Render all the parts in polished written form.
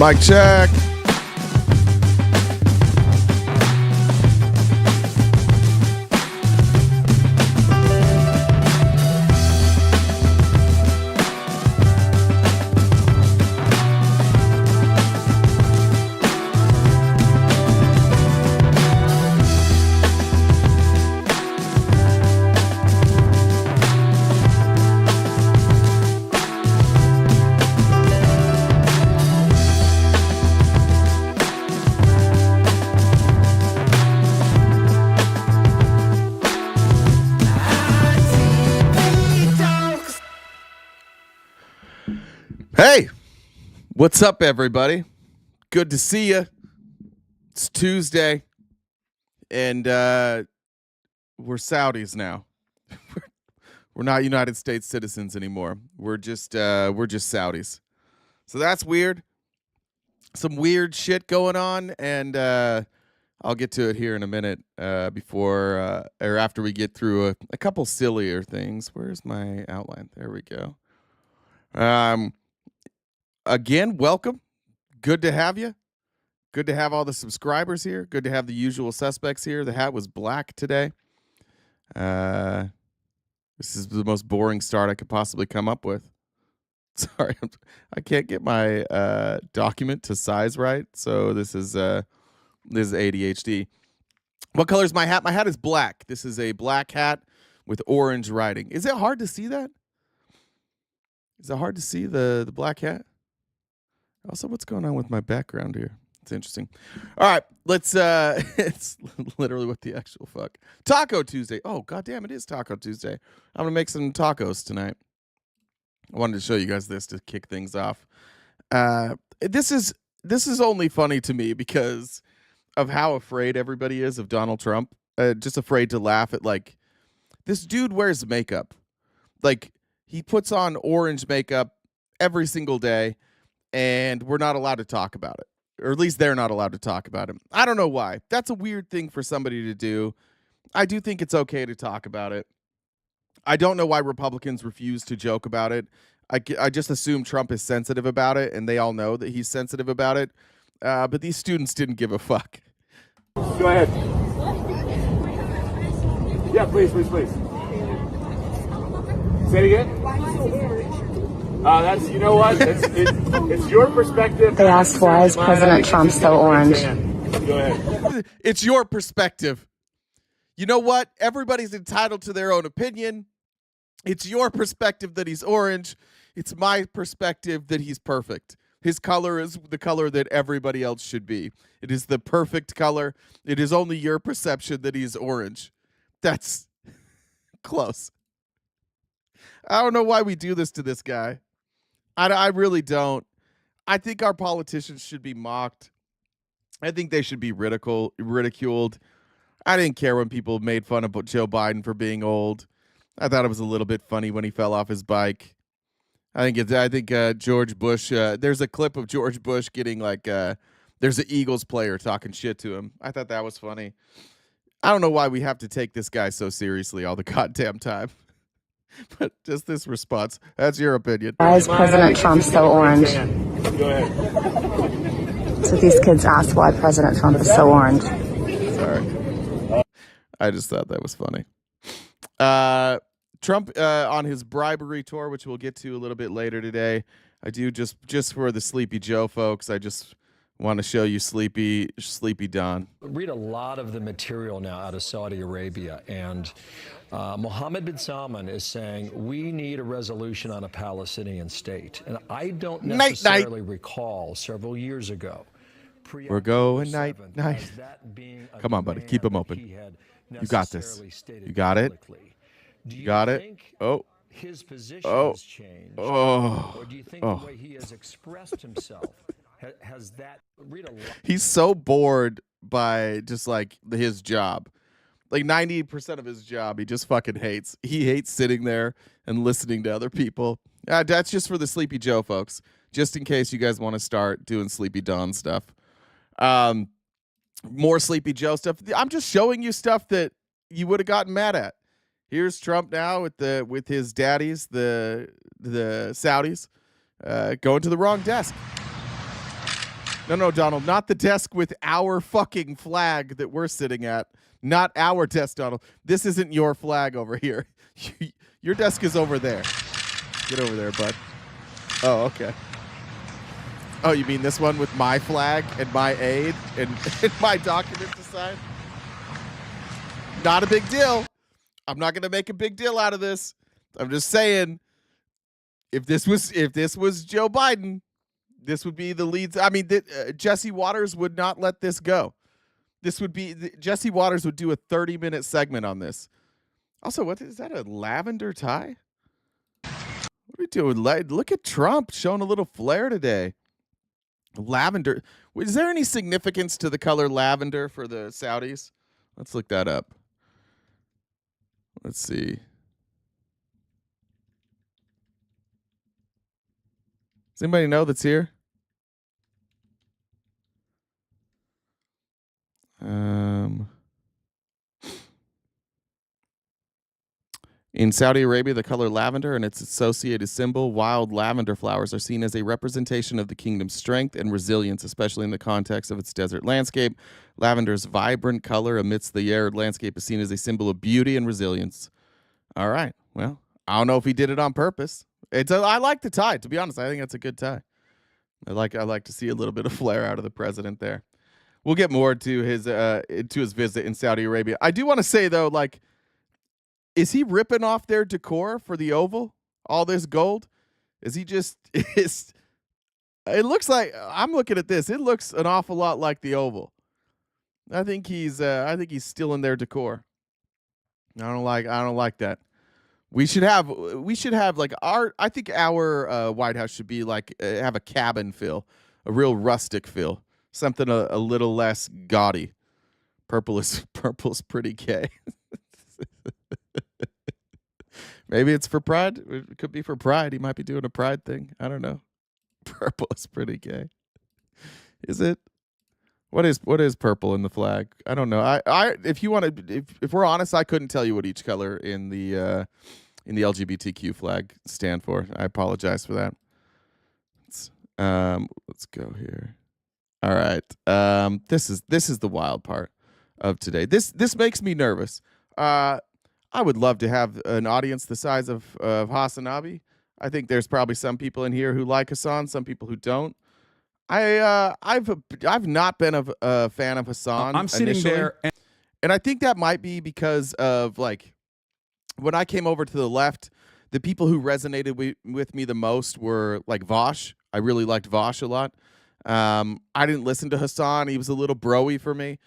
Mic check. Hey, what's up, everybody? Good to see you. It's Tuesday, and we're Saudis now. We're not United States citizens anymore. We're just Saudis. So that's weird. Some weird shit going on, and I'll get to it here in a minute. Before or after we get through a couple sillier things. Where's my outline? There we go. Again, welcome. Good to have you. Good to have all the subscribers here. Good to have the usual suspects here. The hat was black today. This is the most boring start I could possibly come up with. Sorry, I can't get my document to size right. So this is ADHD. What color is my hat? My hat is black. This is a black hat with orange writing. Is it hard to see that? Is it hard to see the black hat? Also, what's going on with my background here? It's interesting. All right, let's it's literally what the actual fuck. Taco Tuesday. Oh, goddamn, it is Taco Tuesday. I'm gonna make some tacos tonight. I wanted to show you guys this to kick things off. This is only funny to me because of how afraid everybody is of Donald Trump. Just afraid to laugh at, like, this dude wears makeup. Like, he puts on orange makeup every single day, and we're not allowed to talk about it. Or at least they're not allowed to talk about it. I don't know why. That's a weird thing for somebody to do. I do think it's okay to talk about it. I don't know why Republicans refuse to joke about it. I just assume Trump is sensitive about it, and they all know that he's sensitive about it. But these students didn't give a fuck. Go ahead. Yeah, please. Say it again. That's, you know what? It's your perspective. They asked why is President Trump so orange? Go ahead. It's your perspective. You know what? Everybody's entitled to their own opinion. It's your perspective that he's orange. It's my perspective that he's perfect. His color is the color that everybody else should be. It is the perfect color. It is only your perception that he's orange. That's close. I don't know why we do this to this guy. I really don't. I think our politicians should be mocked. I think they should be ridiculed. I didn't care when people made fun of Joe Biden for being old. I thought it was a little bit funny when he fell off his bike. I think George Bush. There's a clip of George Bush getting there's an Eagles player talking shit to him. I thought that was funny. I don't know why we have to take this guy so seriously all the goddamn time. But just this response. That's your opinion. Why is President Trump so orange? Go ahead. So these kids asked why President Trump is so orange. Sorry. I just thought that was funny. Trump on his bribery tour, which we'll get to a little bit later today. I do just for the Sleepy Joe folks, I just want to show you Sleepy Don. Read a lot of the material now out of Saudi Arabia, and Mohammed bin Salman is saying we need a resolution on a Palestinian state. And I don't necessarily recall several years ago. We're going night. Come on, buddy. Keep them open. You got this. You got it. You got it. Oh. His position has changed. Or do you think the way he has expressed himself has that? He's so bored by just like his job. Like 90% of his job, he just fucking hates. He hates sitting there and listening to other people. That's just for the Sleepy Joe folks. Just in case you guys want to start doing Sleepy Don stuff. More Sleepy Joe stuff. I'm just showing you stuff that you would have gotten mad at. Here's Trump now with his daddies, the Saudis, going to the wrong desk. No, Donald, not the desk with our fucking flag that we're sitting at. Not our desk, Donald. This isn't your flag over here. Your desk is over there. Get over there, bud. Oh, okay. Oh, you mean this one with my flag and my aid and my document to sign? Not a big deal. I'm not going to make a big deal out of this. I'm just saying, if this was Joe Biden, this would be the lead. I mean, Jesse Waters would not let this go. This would be Jesse Waters would do a 30-minute segment on this. Also, what is that? A lavender tie? What are we doing? Look at Trump showing a little flair today. Lavender. Is there any significance to the color lavender for the Saudis? Let's look that up. Let's see. Does anybody know that's here? In Saudi Arabia, the color lavender and its associated symbol, wild lavender flowers, are seen as a representation of the kingdom's strength and resilience, especially in the context of its desert landscape. Lavender's vibrant color amidst the arid landscape is seen as a symbol of beauty and resilience. All right. Well, I don't know if he did it on purpose. I like the tie. To be honest, I think that's a good tie. I like to see a little bit of flair out of the president there. We'll get more to his visit in Saudi Arabia. I do want to say though, like, is he ripping off their decor for the Oval? All this gold? Is he just? It looks like, I'm looking at this. It looks an awful lot like the Oval. I think he's stealing their decor. I don't like that. We should have like I think our White House should be like have a cabin feel, a real rustic feel, something a little less gaudy. Purple's pretty gay. Maybe it's for pride. It could be for pride. He might be doing a pride thing. I don't know. Purple is pretty gay. Is it? What is purple in the flag? I don't know. I if you want to, if we're honest, I couldn't tell you what each color in the LGBTQ flag stand for. I apologize for that. Let's go here. All right. This is the wild part of today. This makes me nervous. I would love to have an audience the size of Hassanabi. I think there's probably some people in here who like Hassan, some people who don't. I've not been a fan of Hassan. I'm sitting initially, there, and I think that might be because of like when I came over to the left, the people who resonated with me the most were like Vosh. I really liked Vosh a lot. I didn't listen to Hassan. He was a little broy for me.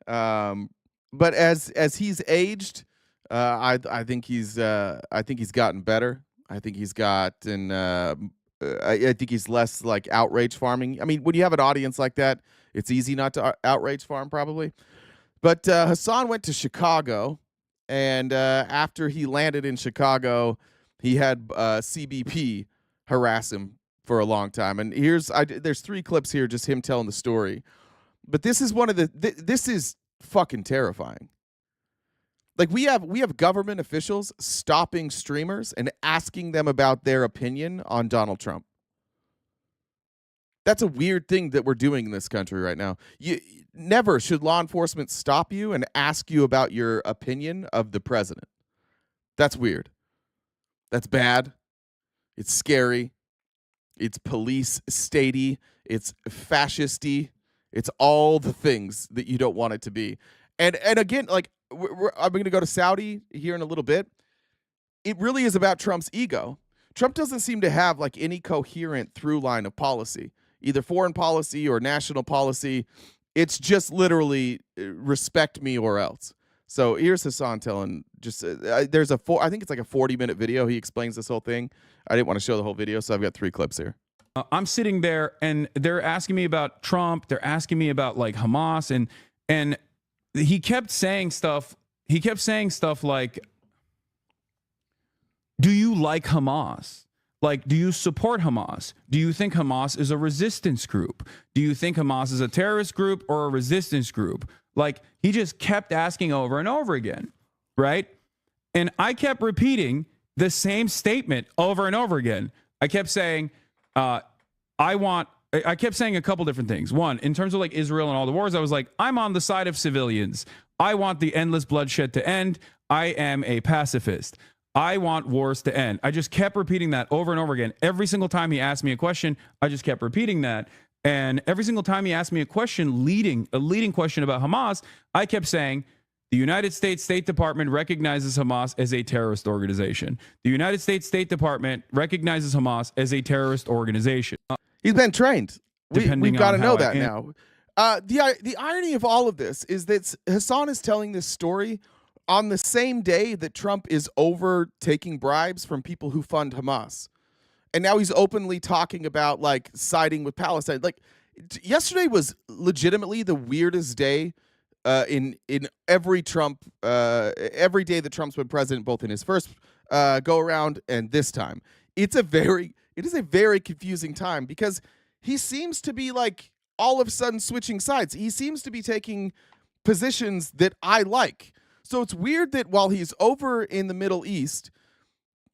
But as he's aged, I think he's gotten better. I think he's gotten. I think he's less like outrage farming. I mean, when you have an audience like that, it's easy not to outrage farm probably. But Hassan went to Chicago, and after he landed in Chicago, he had CBP harass him for a long time. And there's 3 clips here, just him telling the story. But this is this is fucking terrifying. Like we have government officials stopping streamers and asking them about their opinion on Donald Trump. That's a weird thing that we're doing in this country right now. Never should law enforcement stop you and ask you about your opinion of the president. That's weird. That's bad. It's scary. It's police statey. It's fascisty. It's all the things that you don't want it to be. And again, like I'm going to go to Saudi here in a little bit. It really is about Trump's ego. Trump doesn't seem to have like any coherent through line of policy, either foreign policy or national policy. It's just literally respect me or else. So here's Hassan telling just there's I think it's like a 40-minute video. He explains this whole thing. I didn't want to show the whole video, so I've got 3 clips here. I'm sitting there and they're asking me about Trump. They're asking me about like Hamas and he kept saying stuff. He kept saying stuff like, do you like Hamas? Like, do you support Hamas? Do you think Hamas is a resistance group? Do you think Hamas is a terrorist group or a resistance group? Like, he just kept asking over and over again, right? And I kept repeating the same statement over and over again. I kept saying, I want I kept saying a couple different things. One, in terms of like Israel and all the wars, I was like, I'm on the side of civilians. I want the endless bloodshed to end. I am a pacifist. I want wars to end. I just kept repeating that over and over again. Every single time he asked me a question, I just kept repeating that. And every single time he asked me a question, a leading question about Hamas, I kept saying, the United States State Department recognizes Hamas as a terrorist organization. The United States State Department recognizes Hamas as a terrorist organization. He's been trained. We've got to know that now. The irony of all of this is that Hassan is telling this story on the same day that Trump is over taking bribes from people who fund Hamas. And now he's openly talking about like siding with Palestine. Like yesterday was legitimately the weirdest day in every Trump every day that Trump's been president, both in his first go around and this time. It is a very confusing time because he seems to be like all of a sudden switching sides. He seems to be taking positions that I like. So it's weird that while he's over in the Middle East,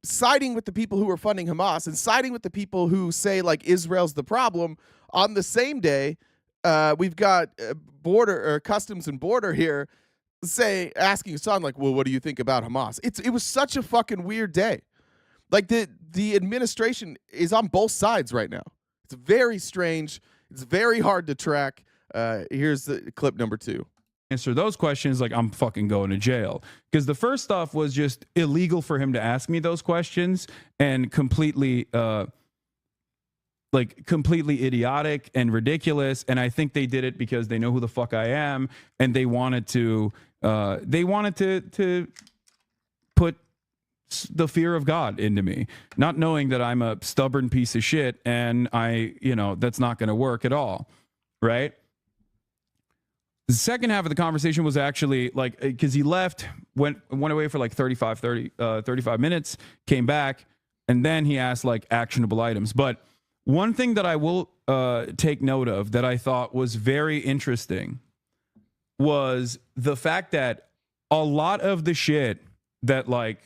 siding with the people who are funding Hamas and siding with the people who say like Israel's the problem, on the same day, we've got border or customs and border here asking Hassan like, well, what do you think about Hamas? It was such a fucking weird day. Like the administration is on both sides right now. It's very strange. It's very hard to track. Here's the clip number 2. Answer those questions like I'm fucking going to jail, because the first stuff was just illegal for him to ask me those questions and completely idiotic and ridiculous. And I think they did it because they know who the fuck I am and they wanted to put the fear of God into me, not knowing that I'm a stubborn piece of shit and that's not going to work at all, right? The second half of the conversation was actually like, because he went away for like 35 minutes, came back, and then he asked like actionable items. But one thing that I will take note of that I thought was very interesting was the fact that a lot of the shit that like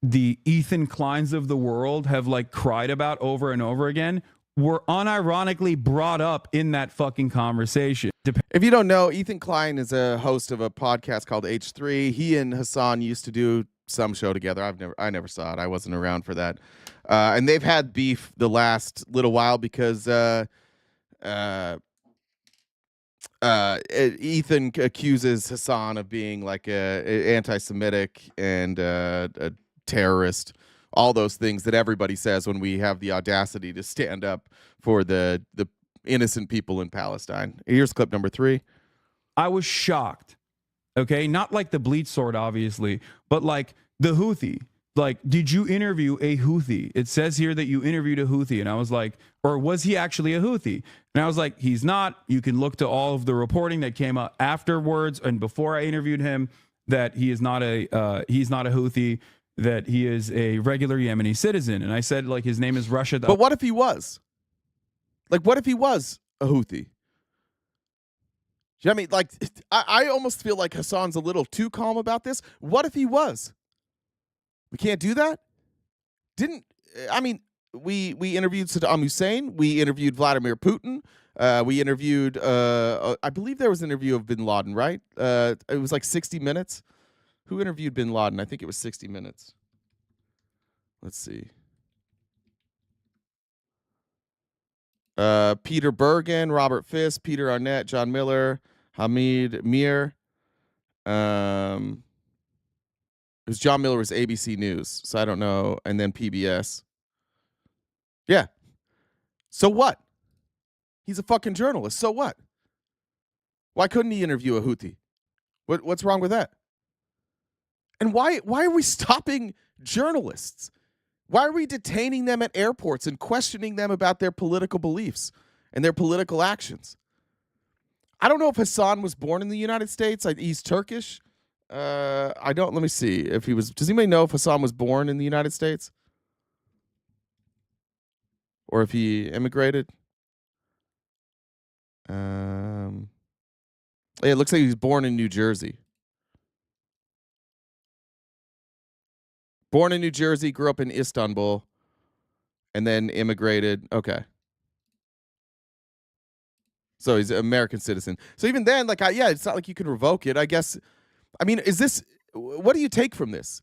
the Ethan Kleins of the world have like cried about over and over again were unironically brought up in that fucking conversation. If you don't know, Ethan Klein is a host of a podcast called H3. He and Hassan used to do some show together. I never saw it. I wasn't around for that. And they've had beef the last little while because Ethan accuses Hassan of being like a anti-Semitic and a terrorist. All those things that everybody says when we have the audacity to stand up for the innocent people in Palestine. Here's clip number 3. I was shocked. Okay, not like the bleach sword, obviously, but like the Houthi. Like, did you interview a Houthi? It says here that you interviewed a Houthi, and I was like, or was he actually a Houthi? And I was like, he's not. You can look to all of the reporting that came out afterwards and before I interviewed him that he is not he's not a Houthi, that he is a regular Yemeni citizen. And I said, like, his name is Rashid. But what if he was? Like, what if he was a Houthi? You know what I mean? Like, I almost feel like Hassan's a little too calm about this. What if he was? We can't do that? We interviewed Saddam Hussein. We interviewed Vladimir Putin. We interviewed, I believe there was an interview of bin Laden, right? It was like 60 minutes. Who interviewed bin Laden? I think it was 60 minutes. Let's see. Peter Bergen, Robert Fisk, Peter Arnett, John Miller, Hamid Mir. It was John Miller was ABC News, so I don't know. And then PBS. Yeah. So what? He's a fucking journalist. So what? Why couldn't he interview a Houthi? What's wrong with that? And why are we stopping journalists? Why are we detaining them at airports and questioning them about their political beliefs and their political actions? I don't know if Hassan was born in the United States. He's Turkish. I don't. Let me see if he was. Does anybody know if Hassan was born in the United States? Or if he immigrated? It looks like he was born in New Jersey. Born in New Jersey, grew up in Istanbul, and then immigrated. Okay. So he's an American citizen. So even then, like, yeah, it's not like you can revoke it. I guess. I mean, what do you take from this?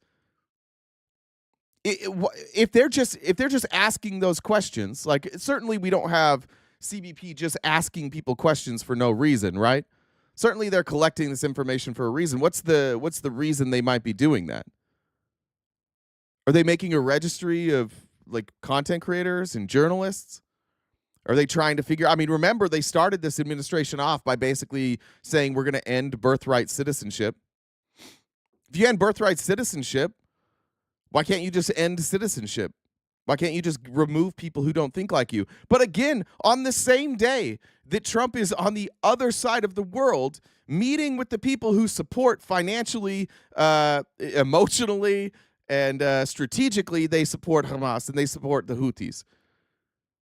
If they're just asking those questions, like, certainly we don't have CBP just asking people questions for no reason, right? Certainly they're collecting this information for a reason. What's the reason they might be doing that? Are they making a registry of like content creators and journalists? Are they trying to figure? I mean, remember they started this administration off by basically saying we're going to end birthright citizenship. If you end birthright citizenship, why can't you just end citizenship? Why can't you just remove people who don't think like you? But again, on the same day that Trump is on the other side of the world, meeting with the people who support financially, emotionally, and strategically, they support Hamas and they support the Houthis.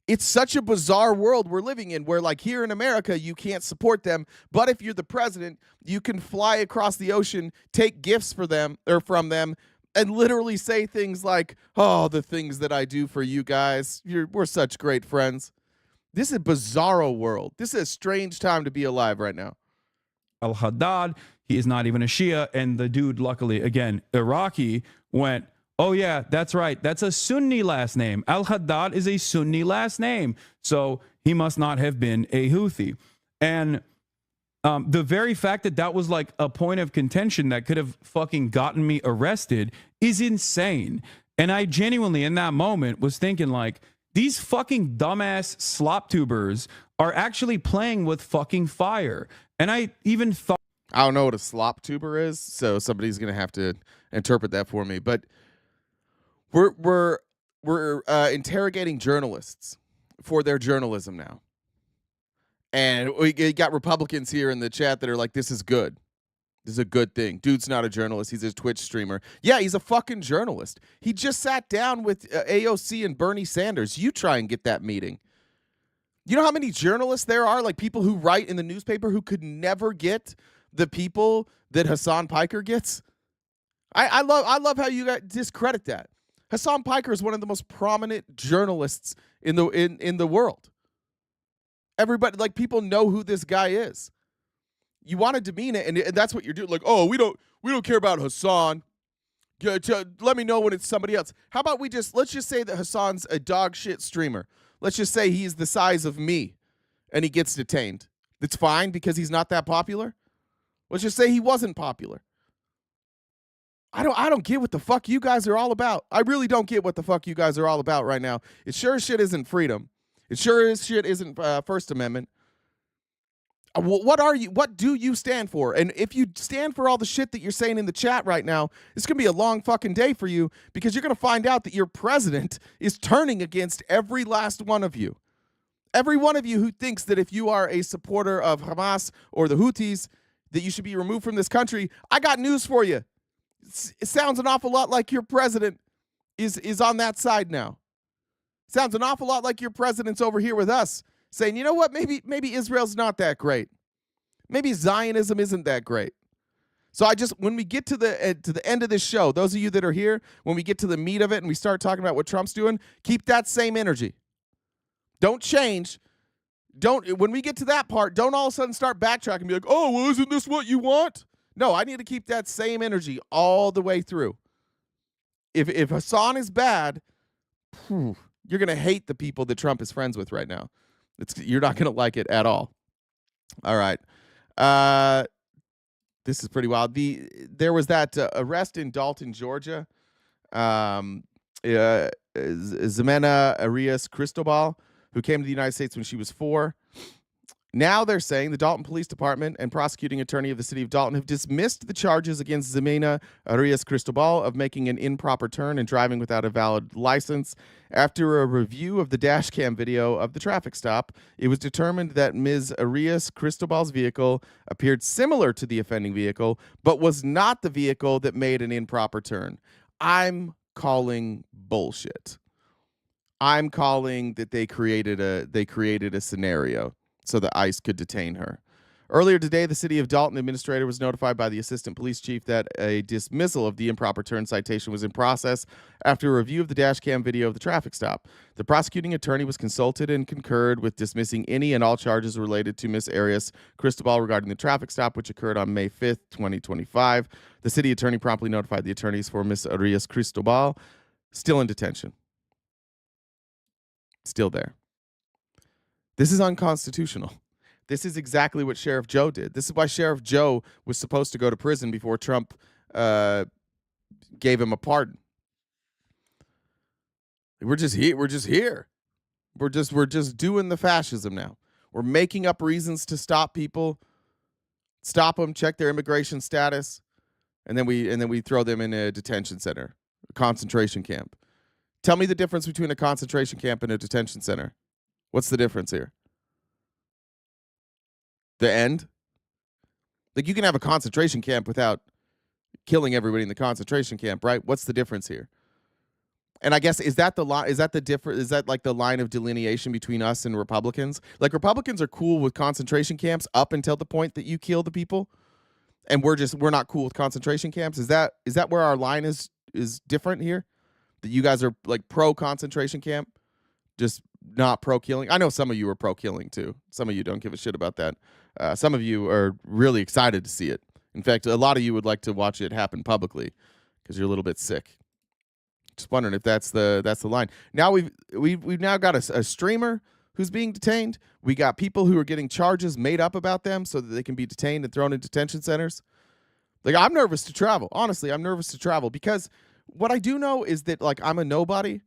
It's such a bizarre world we're living in where, like, here in America, you can't support them. But if you're the president, you can fly across the ocean, take gifts for them or from them, and literally say things like, oh, the things that I do for you guys. We're such great friends. This is a bizarro world. This is a strange time to be alive right now. Al-Haddad, he is not even a Shia. And the dude, luckily, again, Iraqi, went, oh, yeah, that's right. That's a Sunni last name. Al-Haddad is a Sunni last name. So he must not have been a Houthi. And the very fact that that was like a point of contention that could have fucking gotten me arrested is insane. And I genuinely, in that moment, was thinking like, these fucking dumbass slop tubers are actually playing with fucking fire. And I even thought, I don't know what a slop tuber is, so somebody's going to have to interpret that for me. But we're interrogating journalists for their journalism now. And we got Republicans here in the chat that are like, this is good. This is a good thing. Dude's not a journalist. He's a Twitch streamer. Yeah, he's a fucking journalist. He just sat down with AOC and Bernie Sanders. You try and get that meeting. You know how many journalists there are, like people who write in the newspaper who could never get the people that Hassan Piker gets? I love how you guys discredit that. Hassan Piker is one of the most prominent journalists in the world. Everybody, like, people know who this guy is. You want to demean it, and that's what you're doing. Like, oh, we don't care about Hassan. Let me know when it's somebody else. How about let's just say that Hassan's a dog shit streamer. Let's just say he's the size of me, and he gets detained. It's fine because he's not that popular. Let's just say he wasn't popular. I don't get what the fuck you guys are all about. I really don't get what the fuck you guys are all about right now. It sure as shit isn't freedom. It sure as shit isn't First Amendment. What do you stand for? And if you stand for all the shit that you're saying in the chat right now, it's going to be a long fucking day for you because you're going to find out that your president is turning against every last one of you. Every one of you who thinks that if you are a supporter of Hamas or the Houthis, that you should be removed from this country, I got news for you. It sounds an awful lot like your president is on that side now. Sounds an awful lot like your president's over here with us saying, you know what, maybe Israel's not that great. Maybe Zionism isn't that great. So when we get to the end of this show, those of you that are here, when we get to the meat of it and we start talking about what Trump's doing, keep that same energy. Don't change. When we get to that part, don't all of a sudden start backtracking and be like, oh, well, isn't this what you want? No, I need to keep that same energy all the way through. If Hassan is bad, you're going to hate the people that Trump is friends with right now. You're not going to like it at all. All right. This is pretty wild. There was that arrest in Dalton, Georgia. Ximena Arias Cristobal, who came to the United States when she was 4. Now they're saying the Dalton Police Department and prosecuting attorney of the city of Dalton have dismissed the charges against Ximena Arias Cristobal of making an improper turn and driving without a valid license. After a review of the dash cam video of the traffic stop, it was determined that Ms. Arias Cristobal's vehicle appeared similar to the offending vehicle, but was not the vehicle that made an improper turn. I'm calling bullshit. I'm calling that they created a scenario so that ICE could detain her. Earlier today, the city of Dalton administrator was notified by the assistant police chief that a dismissal of the improper turn citation was in process after a review of the dash cam video of the traffic stop. The prosecuting attorney was consulted and concurred with dismissing any and all charges related to Miss Arias Cristobal regarding the traffic stop, which occurred on May 5th, 2025. The city attorney promptly notified the attorneys for Miss Arias Cristobal, still in detention. Still there. This is unconstitutional. This is exactly what Sheriff Joe did. This is why Sheriff Joe was supposed to go to prison before Trump gave him a pardon. We're just here. We're just doing the fascism now. We're making up reasons to stop people, stop them, check their immigration status, and then we throw them in a detention center, a concentration camp. Tell me the difference between a concentration camp and a detention center. What's the difference here? The end? Like, you can have a concentration camp without killing everybody in the concentration camp, right? What's the difference here? And I guess, is that the line? Is that the difference? Is that like the line of delineation between us and Republicans? Like, Republicans are cool with concentration camps up until the point that you kill the people, and we're not cool with concentration camps. Is that where our line is different here? That you guys are like pro concentration camp, just not pro killing. I know some of you are pro killing too. Some of you don't give a shit about that. Some of you are really excited to see it. In fact, a lot of you would like to watch it happen publicly because you're a little bit sick. Just wondering if that's the line. Now we've now got a streamer who's being detained. We got people who are getting charges made up about them so that they can be detained and thrown in detention centers. Like, I'm nervous to travel. Honestly, I'm nervous to travel because what I do know is that, like, I'm a nobody,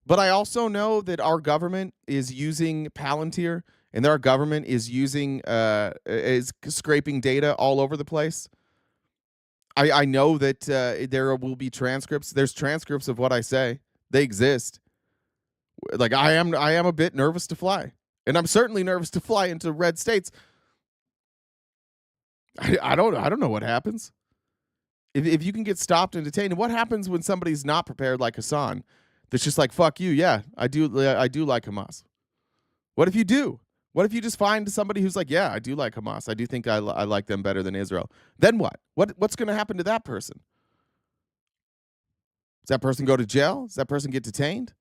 but I also know that our government is using Palantir, and our government is using is scraping data all over the place. I know that there will be transcripts. There's transcripts of what I say. They exist. Like, I am a bit nervous to fly, and I'm certainly nervous to fly into red states. I don't know what happens. If you can get stopped and detained, what happens when somebody's not prepared, like Hassan? That's just like, fuck you. Yeah, I do like Hamas. What if you do? What if you just find somebody who's like, yeah, I do like Hamas. I do think I like them better than Israel. Then what? What's going to happen to that person? Does that person go to jail? Does that person get detained?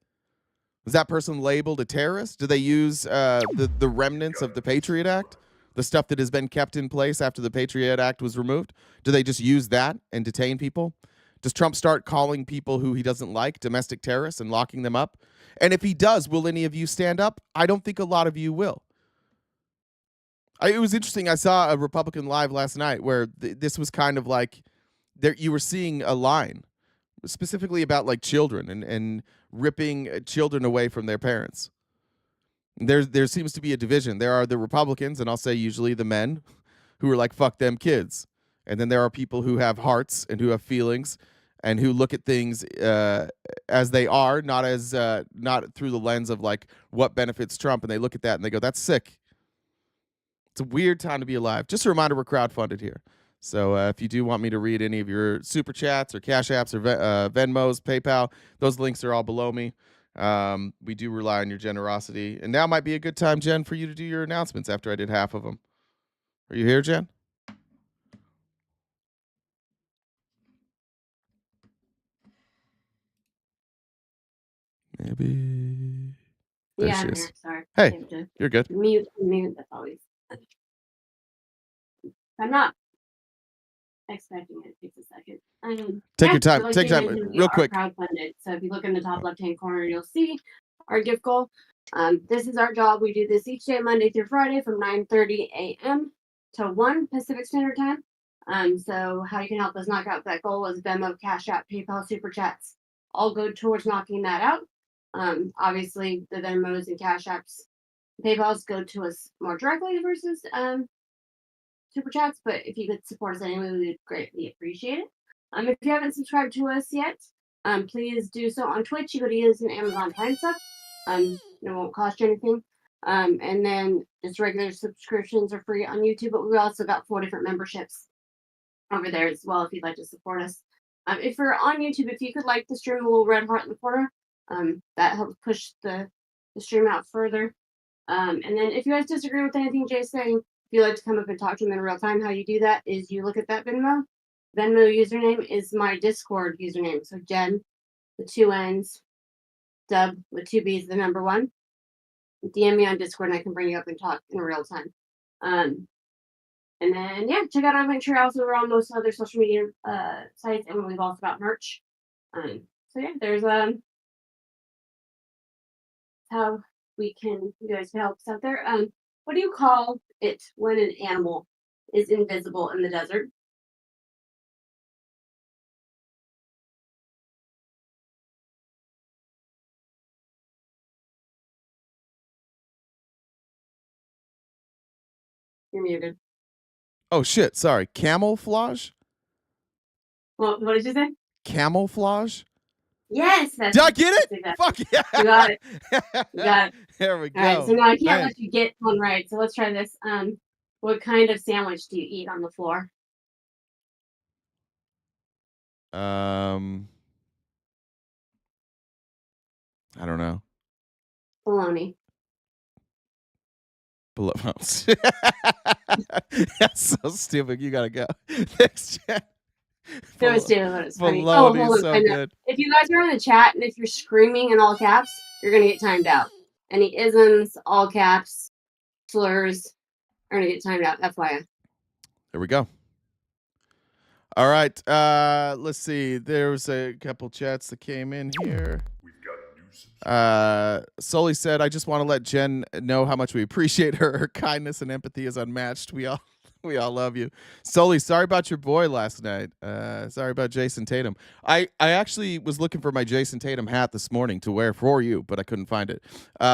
Is that person labeled a terrorist? Do they use the remnants of the Patriot Act? The stuff that has been kept in place after the Patriot Act was removed? Do they just use that and detain people? Does Trump start calling people who he doesn't like domestic terrorists and locking them up? And if he does, will any of you stand up? I don't think a lot of you will. It was interesting. I saw a Republican Live last night where this was kind of like you were seeing a line specifically about like children and ripping children away from their parents. There seems to be a division. There are the Republicans, and I'll say usually the men, who are like, fuck them kids. And then there are people who have hearts and who have feelings and who look at things as they are, not through the lens of like what benefits Trump. And they look at that and they go, that's sick. It's a weird time to be alive. Just a reminder, we're crowdfunded here. So if you do want me to read any of your super chats or Cash Apps or Venmos, PayPal, those links are all below me. We do rely on your generosity. And now might be a good time, Jen, for you to do your announcements after I did half of them. Are you here, Jen? Maybe. There Yeah, she I'm is. here. Sorry. Hey, you're good. Mute. That's always. I'm not expecting it. It takes a second. Take your time. like Take you time. mentioned, we Real are quick. Crowdfunded. So if you look in the top left-hand corner, you'll see our gift goal. This is our job. We do this each day, Monday through Friday, from 9:30 a.m. to 1 Pacific Standard Time. So how you can help us knock out that goal is Venmo, Cash App, PayPal, Super Chats. All go towards knocking that out. Obviously, the Venmos and Cash Apps, PayPals go to us more directly versus Super Chats. But if you could support us anyway, we would greatly appreciate it. If you haven't subscribed to us yet, please do so on Twitch. You go to use an Amazon Prime sub. It won't cost you anything. And then just regular subscriptions are free on YouTube. But we also got 4 different memberships over there as well if you'd like to support us. If you're on YouTube, if you could like the stream, a little red heart in the corner, that helps push the stream out further. And then if you guys disagree with anything Jay's saying, if you like to come up and talk to them in real time, how you do that is you look at that Venmo. Venmo username is my Discord username. So Jen, the 2 N's, Dub with 2 B's, the number 1. DM me on Discord and I can bring you up and talk in real time. And then, yeah, check out our link tree. Also, we're on most other social media sites, and we've also got merch. So, yeah, there's how you guys can help us out there. What do you call it when an animal is invisible in the desert? You're muted. Oh shit! Sorry. Camouflage. Well, what did you say? Camouflage. Yes, that's. Did I get it? Exactly. Fuck yeah! You got it. You got it. There we go. All right, so now I can't Man. let you get one right. So let's try this. What kind of sandwich do you eat on the floor? I don't know. Bologna. That's so stupid. You gotta go. Next chat. It was stupid, but it's funny. Bologna Hold is on. so good. If you guys are in the chat and if you're screaming in all caps, you're gonna get timed out. Any isms, all caps, slurs are gonna get timed out. FYI. There we go. All right. Let's see. There was a couple chats that came in here. Sully said, "I just want to let Jen know how much we appreciate her. Her kindness and empathy is unmatched. We all love you." Sully, sorry about your boy last night. Sorry about Jason Tatum. I actually was looking for my Jason Tatum hat this morning to wear for you, but I couldn't find it.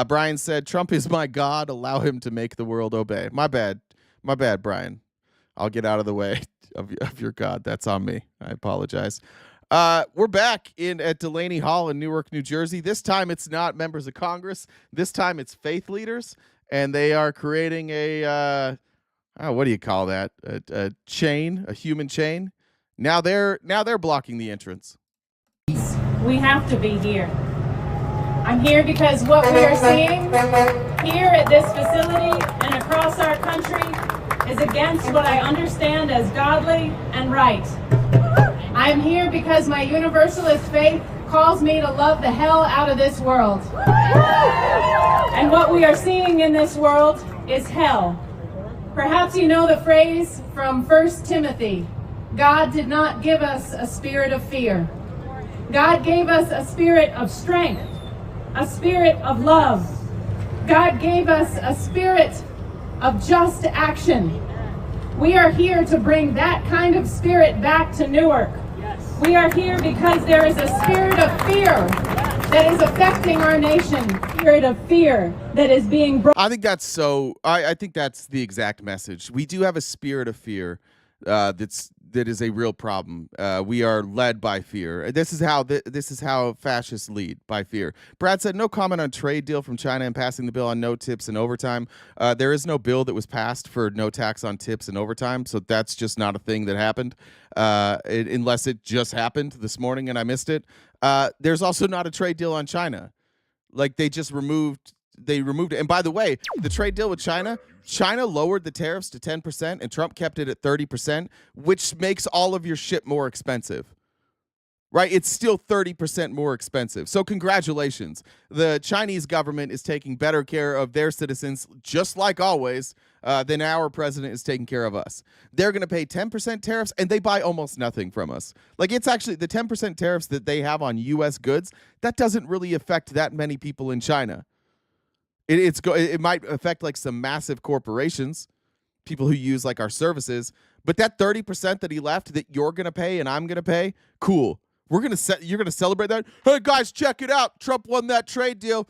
Brian said, "Trump is my God. Allow him to make the world obey." My bad, Brian. I'll get out of the way of your God. That's on me. I apologize. We're back at Delaney Hall in Newark, New Jersey. This time it's not members of Congress. This time it's faith leaders, and they are creating a what do you call that? A chain, a human chain. Now they're blocking the entrance. We have to be here. I'm here because what we are seeing here at this facility and across our country is against what I understand as godly and right. I'm here because my universalist faith calls me to love the hell out of this world. And what we are seeing in this world is hell. Perhaps you know the phrase from 1 Timothy, God did not give us a spirit of fear. God gave us a spirit of strength, a spirit of love. God gave us a spirit of just action. We are here to bring that kind of spirit back to Newark. We are here because there is a spirit of fear that is affecting our nation. Spirit of fear that is being brought. I think that's so. I think that's the exact message. We do have a spirit of fear that is a real problem. We are led by fear. This is how fascists lead, by fear. Brad said no comment on trade deal from China and passing the bill on no tips and overtime. There is no bill that was passed for no tax on tips and overtime, so that's just not a thing that happened. Unless it just happened this morning and I missed it. There's also not a trade deal on China. Like they removed it. And by the way, the trade deal with China lowered the tariffs to 10% and Trump kept it at 30%, which makes all of your shit more expensive. Right? It's still 30% more expensive. So congratulations. The Chinese government is taking better care of their citizens, just like always, than our president is taking care of us. They're going to pay 10% tariffs and they buy almost nothing from us. Like it's actually the 10% tariffs that they have on U.S. goods, that doesn't really affect that many people in China. It might affect like some massive corporations, people who use like our services, but that 30% that he left that you're going to pay and I'm going to pay, cool. You're going to celebrate that. Hey guys, check it out. Trump won that trade deal.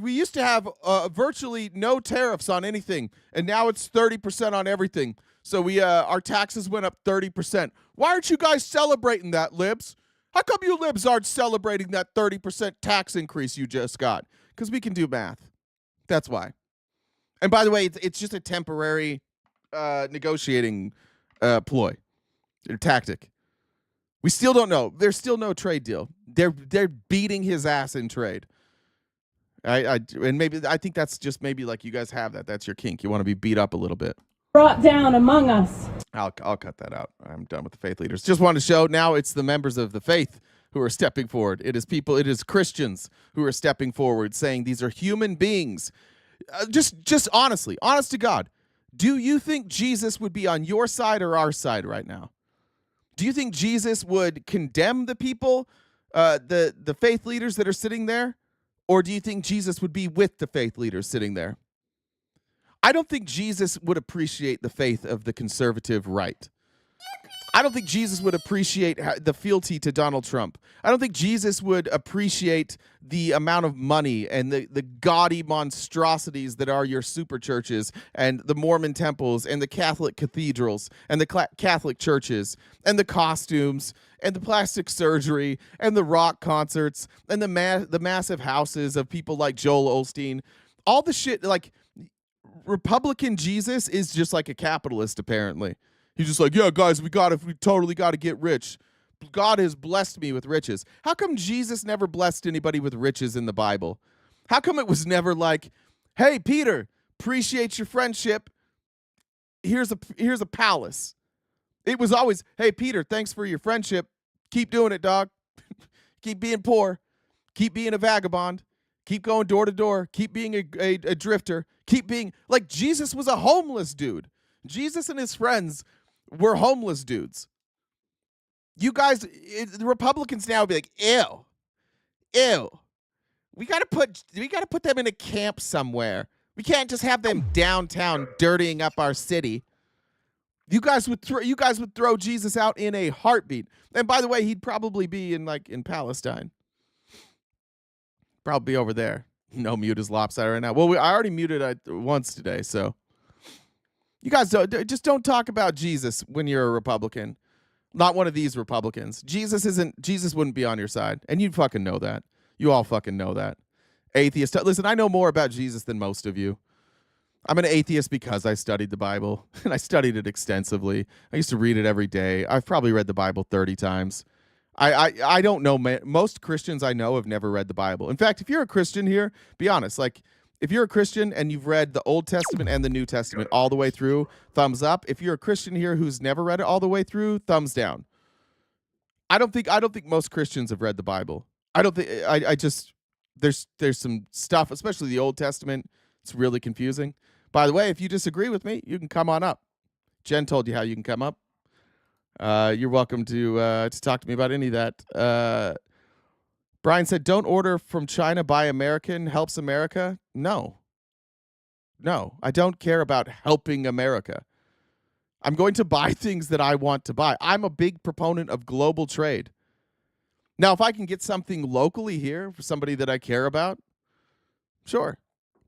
We used to have virtually no tariffs on anything, and now it's 30% on everything. So our taxes went up 30%. Why aren't you guys celebrating that, libs? How come you libs aren't celebrating that 30% tax increase you just got? Because we can do math. That's why. And by the way, it's just a temporary negotiating ploy or tactic. We still don't know. There's still no trade deal. They're beating his ass in trade. And maybe I think that's just maybe like you guys have that. That's your kink. You want to be beat up a little bit. brought down among us. I'll cut that out. I'm done with the faith leaders. Just wanted to show now it's the members of the faith who are stepping forward. It is Christians who are stepping forward, saying these are human beings. Just honestly, honest to God, do you think Jesus would be on your side or our side right now? Do you think Jesus would condemn the people, the faith leaders that are sitting there? Or do you think Jesus would be with the faith leaders sitting there? I don't think Jesus would appreciate the faith of the conservative right. I don't think Jesus would appreciate the fealty to Donald Trump. I don't think Jesus would appreciate the amount of money and the gaudy monstrosities that are your super churches and the Mormon temples and the Catholic cathedrals and the Catholic churches and the costumes and the plastic surgery and the rock concerts and the massive houses of people like Joel Osteen. All the shit, like, Republican Jesus is just like a capitalist, apparently. He's just like, yeah, guys, we totally got to get rich. God has blessed me with riches. How come Jesus never blessed anybody with riches in the Bible? How come it was never like, hey, Peter, appreciate your friendship. Here's a palace. It was always, hey, Peter, thanks for your friendship. Keep doing it, dog. Keep being poor. Keep being a vagabond. Keep going door to door. Keep being a drifter. Keep being, like, Jesus was a homeless dude. Jesus and his friends were homeless dudes. You guys, the Republicans now would be like, ew. We gotta put them in a camp somewhere. We can't just have them downtown dirtying up our city. You guys would throw Jesus out in a heartbeat. And by the way, he'd probably be in Palestine. Probably over there. No, mute is lopsided right now. Well, I already muted it once today, so you guys don't talk about Jesus when you're a Republican. Not one of these Republicans. Jesus wouldn't be on your side, and you fucking know that. You all fucking know that. Atheist. Listen, I know more about Jesus than most of you. I'm an atheist because I studied the Bible, and I studied it extensively. I used to read it every day. I've probably read the Bible 30 times. I don't know. Most Christians I know have never read the Bible. In fact, if you're a Christian here, be honest. Like, if you're a Christian and you've read the Old Testament and the New Testament all the way through, thumbs up. If you're a Christian here who's never read it all the way through, thumbs down. I don't think most Christians have read the Bible. I don't think. I just there's some stuff, especially the Old Testament. It's really confusing. By the way, if you disagree with me, you can come on up. Jen told you how you can come up. You're welcome to talk to me about any of that. Brian said, don't order from China, buy American, helps America. No, I don't care about helping America. I'm going to buy things that I want to buy. I'm a big proponent of global trade. Now, if I can get something locally here for somebody that I care about, sure.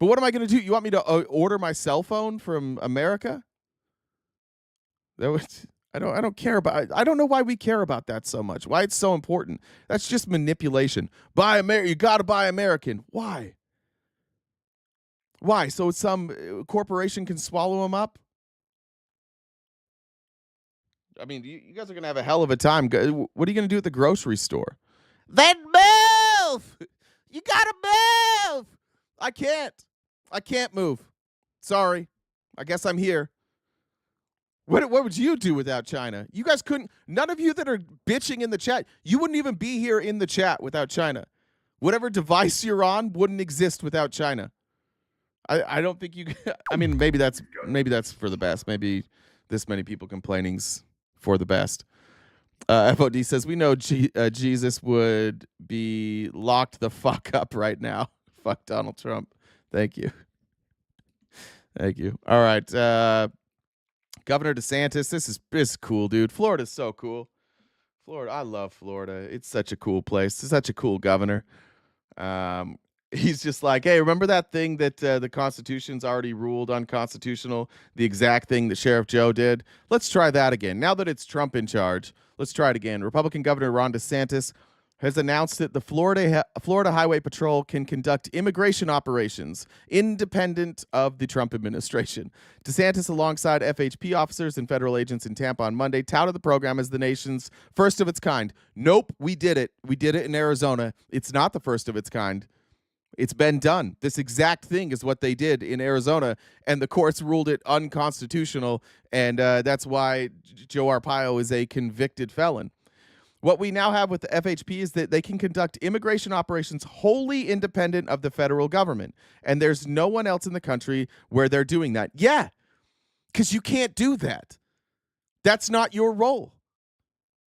But what am I going to do? You want me to order my cell phone from America? I don't care about. I don't know why we care about that so much. Why it's so important. That's just manipulation. Buy American. You got to buy American. Why? So some corporation can swallow them up? I mean, you guys are gonna have a hell of a time. What are you gonna do at the grocery store? Then move. You gotta move. I can't move. Sorry. I guess I'm here. What would you do without China? You guys couldn't. None of you that are bitching in the chat, you wouldn't even be here in the chat without China. Whatever device you're on wouldn't exist without China. I don't think you. I mean, maybe that's for the best. Maybe this many people complaining's for the best. FOD says we know Jesus would be locked the fuck up right now. Fuck Donald Trump. Thank you. All right. Governor DeSantis, this is cool, dude. Florida's so cool. Florida, I love Florida. It's such a cool place. It's such a cool governor. He's just like, hey, remember that thing that the Constitution's already ruled unconstitutional? The exact thing that Sheriff Joe did? Let's try that again. Now that it's Trump in charge, let's try it again. Republican Governor Ron DeSantis has announced that the Florida Highway Patrol can conduct immigration operations independent of the Trump administration. DeSantis, alongside FHP officers and federal agents in Tampa on Monday, touted the program as the nation's first of its kind. Nope, we did it. We did it in Arizona. It's not the first of its kind. It's been done. This exact thing is what they did in Arizona, and the courts ruled it unconstitutional, and that's why Joe Arpaio is a convicted felon. What we now have with the FHP is that they can conduct immigration operations wholly independent of the federal government, and there's no one else in the country where they're doing that. Yeah, because you can't do that. That's not your role.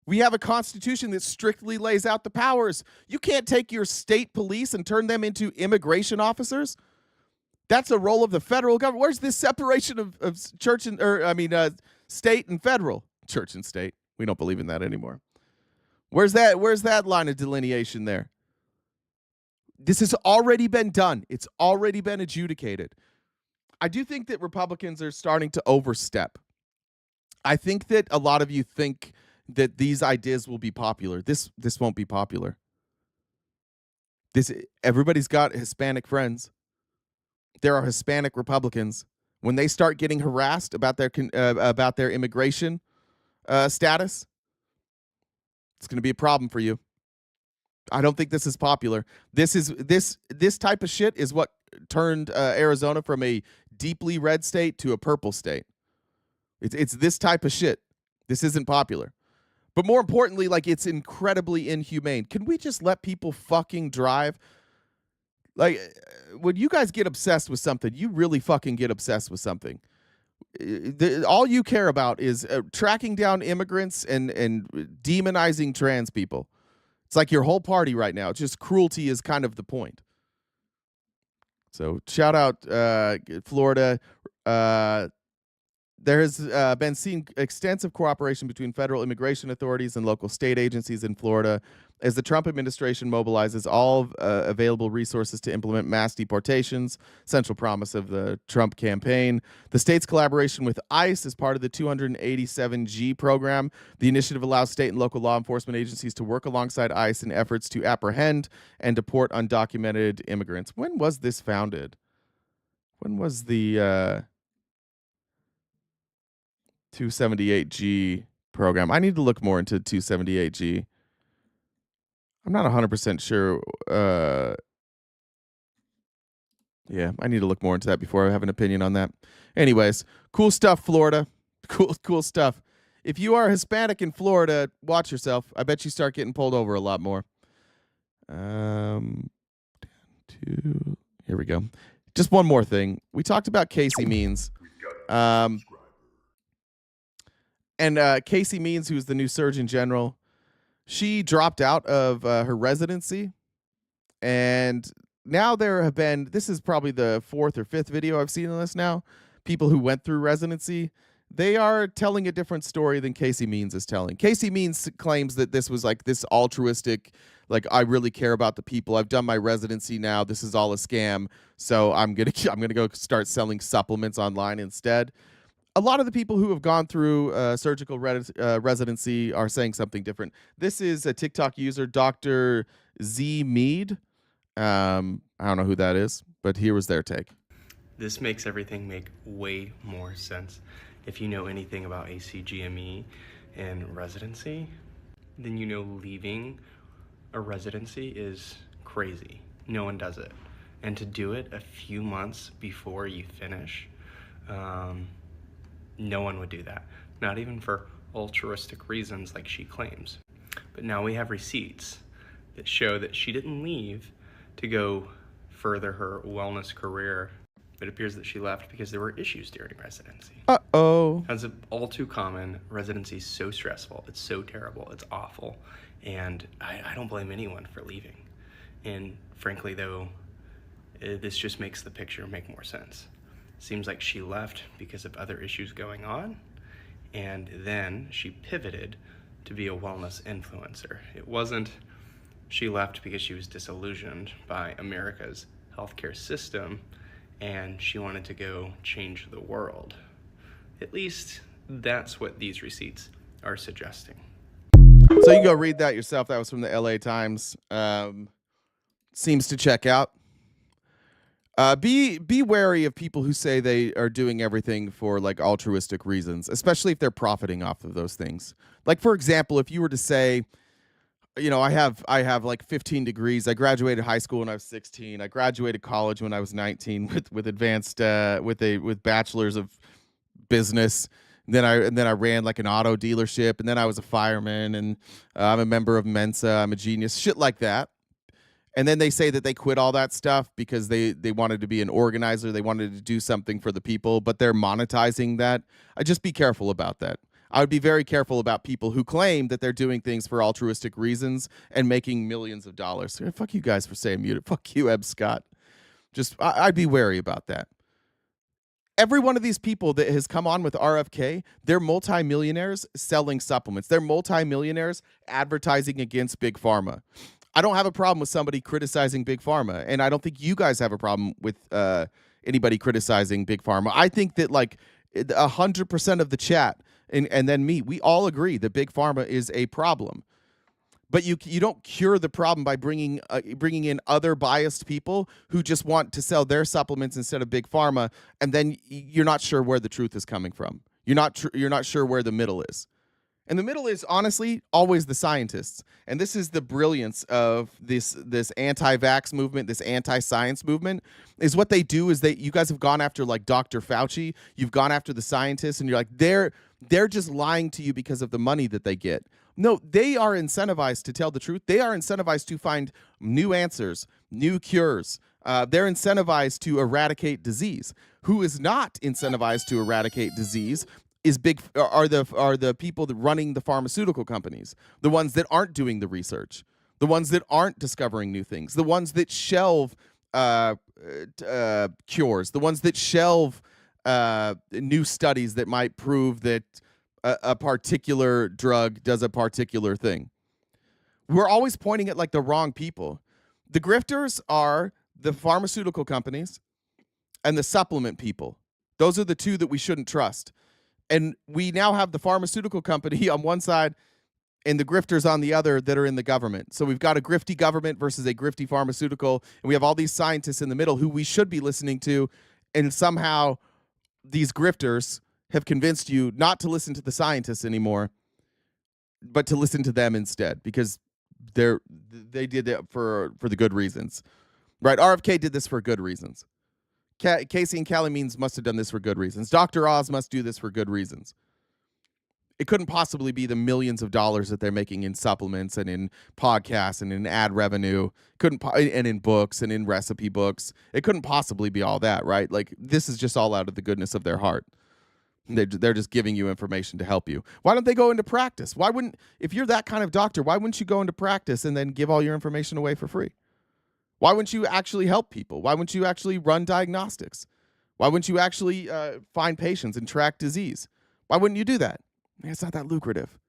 We have a constitution that strictly lays out the powers. You can't take your state police and turn them into immigration officers. That's a role of the federal government. Where's this separation of church and, state and federal? Church and state. We don't believe in that anymore. Where's that line of delineation there? This has already been done. It's already been adjudicated. I do think that Republicans are starting to overstep. I think that a lot of you think that these ideas will be popular. This won't be popular. Everybody's got Hispanic friends. There are Hispanic Republicans. When they start getting harassed about their immigration status, it's going to be a problem for you. I don't think this is popular. This type of shit is what turned Arizona from a deeply red state to a purple state. It's this type of shit. This isn't popular. But more importantly, like, it's incredibly inhumane. Can we just let people fucking drive? Like, when you guys get obsessed with something, you really fucking get obsessed with something. All you care about is tracking down immigrants and demonizing trans people. It's like your whole party right now. It's just cruelty is kind of the point. So shout out Florida. There has been seen extensive cooperation between federal immigration authorities and local state agencies in Florida as the Trump administration mobilizes all available resources to implement mass deportations, central promise of the Trump campaign. The state's collaboration with ICE is part of the 287G program. The initiative allows state and local law enforcement agencies to work alongside ICE in efforts to apprehend and deport undocumented immigrants. When was this founded? When was the 278G program? I need to look more into 278G. I'm not 100% sure. Yeah, I need to look more into that before I have an opinion on that. Anyways, cool stuff, Florida. Cool stuff. If you are Hispanic in Florida, watch yourself. I bet you start getting pulled over a lot more. Here we go. Just one more thing. We talked about Casey Means. Casey Means, who's the new Surgeon General, she dropped out of her residency. And now there have been, this is probably the 4th or 5th video I've seen on this now, people who went through residency. They are telling a different story than Casey Means is telling. Casey Means claims that this was like this altruistic, like, I really care about the people. I've done my residency now. This is all a scam. So I'm gonna go start selling supplements online instead. A lot of the people who have gone through surgical residency are saying something different. This is a TikTok user, Dr. Z Mead. I don't know who that is, but here was their take. This makes everything make way more sense. If you know anything about ACGME and residency, then you know leaving a residency is crazy. No one does it. And to do it a few months before you finish, no one would do that. Not even for altruistic reasons like she claims. But now we have receipts that show that she didn't leave to go further her wellness career. It appears that she left because there were issues during residency. Uh-oh. As all too common, residency is so stressful. It's so terrible. It's awful. And I don't blame anyone for leaving. And frankly, though, this just makes the picture make more sense. Seems like she left because of other issues going on, and then she pivoted to be a wellness influencer. It wasn't she left because she was disillusioned by America's healthcare system and she wanted to go change the world. At least that's what these receipts are suggesting. So you can go read that yourself. That was from the LA Times. Seems to check out. Be wary of people who say they are doing everything for like altruistic reasons, especially if they're profiting off of those things. Like, for example, if you were to say, I have like 15 degrees. I graduated high school when I was 16. I graduated college when I was 19 with advanced with bachelor's of business. And then I ran like an auto dealership, and then I was a fireman, and I'm a member of Mensa. I'm a genius, shit like that. And then they say that they quit all that stuff because they wanted to be an organizer. They wanted to do something for the people, but they're monetizing that. I just be careful about that. I would be very careful about people who claim that they're doing things for altruistic reasons and making millions of dollars. Fuck you guys for saying muted. Fuck you, Eb Scott. I'd be wary about that. Every one of these people that has come on with RFK, they're multimillionaires selling supplements. They're multimillionaires advertising against Big Pharma. I don't have a problem with somebody criticizing Big Pharma, and I don't think you guys have a problem with anybody criticizing Big Pharma. I think that like 100% of the chat and then me, we all agree that Big Pharma is a problem. But you don't cure the problem by bringing in other biased people who just want to sell their supplements instead of Big Pharma, and then you're not sure where the truth is coming from. You're not sure where the middle is. And the middle is honestly always the scientists. And this is the brilliance of this anti-vax movement, this anti-science movement, is what they do is you guys have gone after like Dr. Fauci, you've gone after the scientists, and you're like, they're just lying to you because of the money that they get. No, they are incentivized to tell the truth. They are incentivized to find new answers, new cures. They're incentivized to eradicate disease. Who is not incentivized to eradicate disease are the people that running the pharmaceutical companies, the ones that aren't doing the research, the ones that aren't discovering new things, the ones that shelve cures, the ones that shelve new studies that might prove that a particular drug does a particular thing. We're always pointing at like the wrong people. The grifters are the pharmaceutical companies and the supplement people. Those are the two that we shouldn't trust. And we now have the pharmaceutical company on one side and the grifters on the other that are in the government. So we've got a grifty government versus a grifty pharmaceutical, and we have all these scientists in the middle who we should be listening to, and somehow these grifters have convinced you not to listen to the scientists anymore, but to listen to them instead, because they did it for the good reasons. Right? RFK did this for good reasons. Casey and Callie Means must have done this for good reasons. Dr. Oz must do this for good reasons. It couldn't possibly be the millions of dollars that they're making in supplements and in podcasts and in ad revenue. And in books and in recipe books. It couldn't possibly be all that, right? Like, this is just all out of the goodness of their heart. They're just giving you information to help you. Why don't they go into practice? If you're that kind of doctor, why wouldn't you go into practice and then give all your information away for free? Why wouldn't you actually help people? Why wouldn't you actually run diagnostics? Why wouldn't you actually find patients and track disease? Why wouldn't you do that? It's not that lucrative.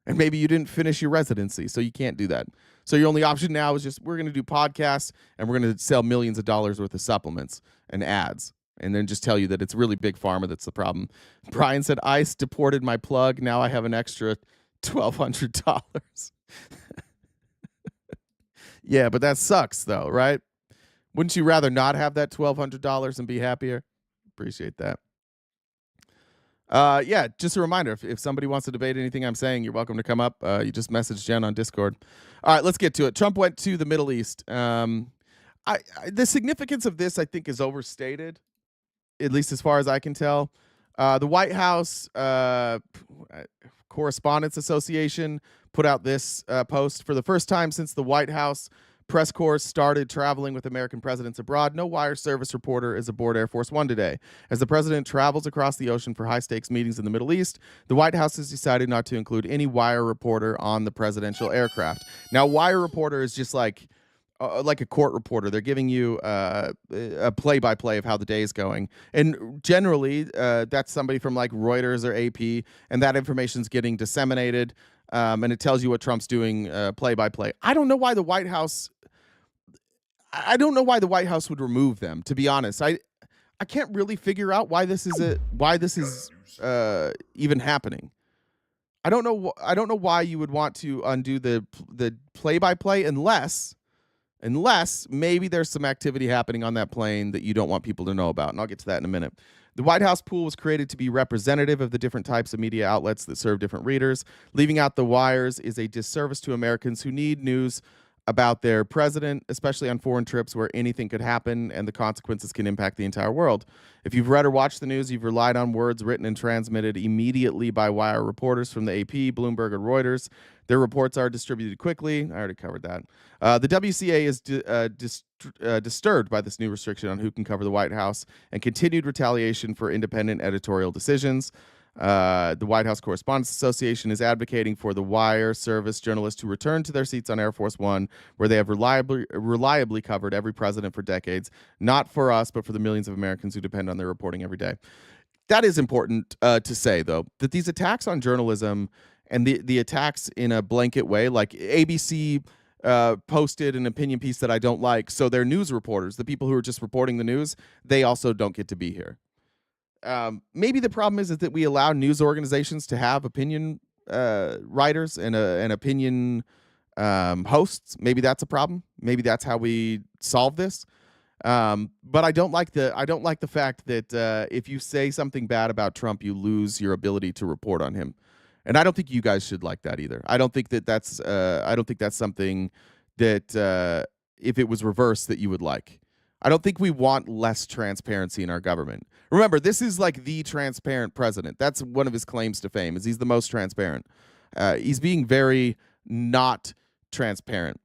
And maybe you didn't finish your residency, so you can't do that. So your only option now is just, we're going to do podcasts and we're going to sell millions of dollars worth of supplements and ads, and then just tell you that it's really Big Pharma that's the problem. Brian said, ICE deported my plug. Now I have an extra $1,200. Yeah, but that sucks, though, right? Wouldn't you rather not have that $1,200 and be happier? Appreciate that. Yeah, just a reminder, if somebody wants to debate anything I'm saying, you're welcome to come up. You just message Jen on Discord. All right, let's get to it. Trump went to the Middle East. The significance of this, I think, is overstated, at least as far as I can tell. The White House Correspondents Association put out this post. For the first time since the White House press corps started traveling with American presidents abroad, no wire service reporter is aboard Air Force One today. As the president travels across the ocean for high-stakes meetings in the Middle East, the White House has decided not to include any wire reporter on the presidential aircraft. Now, wire reporter is just like a court reporter. They're giving you a play-by-play of how the day is going. And generally, that's somebody from like Reuters or AP, and that information is getting disseminated, and it tells you what Trump's doing play-by-play. I don't know why the White House would remove them, to be honest. I can't really figure out why this is even happening. I don't know why you would want to undo the play-by-play unless maybe there's some activity happening on that plane that you don't want people to know about, and I'll get to that in a minute. The White House pool was created to be representative of the different types of media outlets that serve different readers. Leaving out the wires is a disservice to Americans who need news about their president, especially on foreign trips where anything could happen and the consequences can impact the entire world. If you've read or watched the news, you've relied on words written and transmitted immediately by wire reporters from the AP, Bloomberg, or Reuters. Their reports are distributed quickly. I already covered that. The WCA is disturbed by this new restriction on who can cover the White House and continued retaliation for independent editorial decisions. The White House Correspondents Association is advocating for the wire service journalists to return to their seats on Air Force One, where they have reliably covered every president for decades, not for us, but for the millions of Americans who depend on their reporting every day. That is important to say, though, that these attacks on journalism and the attacks in a blanket way, like ABC posted an opinion piece that I don't like, so their news reporters, the people who are just reporting the news, they also don't get to be here. Maybe the problem is that we allow news organizations to have opinion writers and opinion hosts. Maybe that's a problem. Maybe that's how we solve this. But I don't like the fact that if you say something bad about Trump, you lose your ability to report on him. And I don't think you guys should like that either. I don't think that's something that if it was reversed that you would like. I don't think we want less transparency in our government. Remember, this is like the transparent president. That's one of his claims to fame, is he's the most transparent. He's being very not transparent.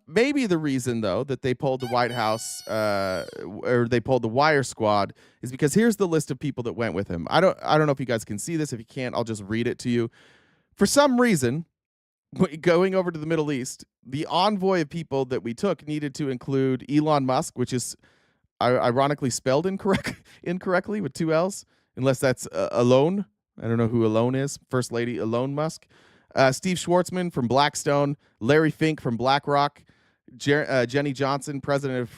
Maybe the reason, though, that they pulled the White House or they pulled the Wire Squad is because here's the list of people that went with him. I don't know if you guys can see this. If you can't, I'll just read it to you. For some reason, going over to the Middle East, the envoy of people that we took needed to include Elon Musk, which is ironically spelled incorrectly with two L's, unless that's Elon. I don't know who Elon is. First Lady Elon Musk. Steve Schwartzman from Blackstone, Larry Fink from BlackRock, Jenny Johnson, president of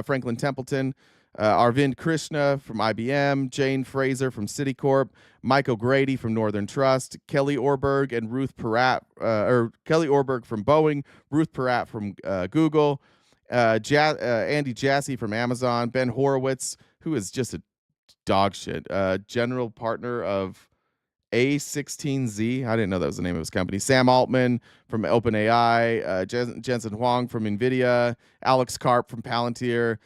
Franklin Templeton, Arvind Krishna from IBM, Jane Fraser from Citicorp, Mike O'Grady from Northern Trust, Kelly Orberg and Ruth Porat, Kelly Orberg from Boeing, Ruth Porat from Google, Andy Jassy from Amazon, Ben Horowitz, who is just a dog shit, general partner of A16Z. I didn't know that was the name of his company. Sam Altman from OpenAI, Jensen Huang from NVIDIA, Alex Karp from Palantir,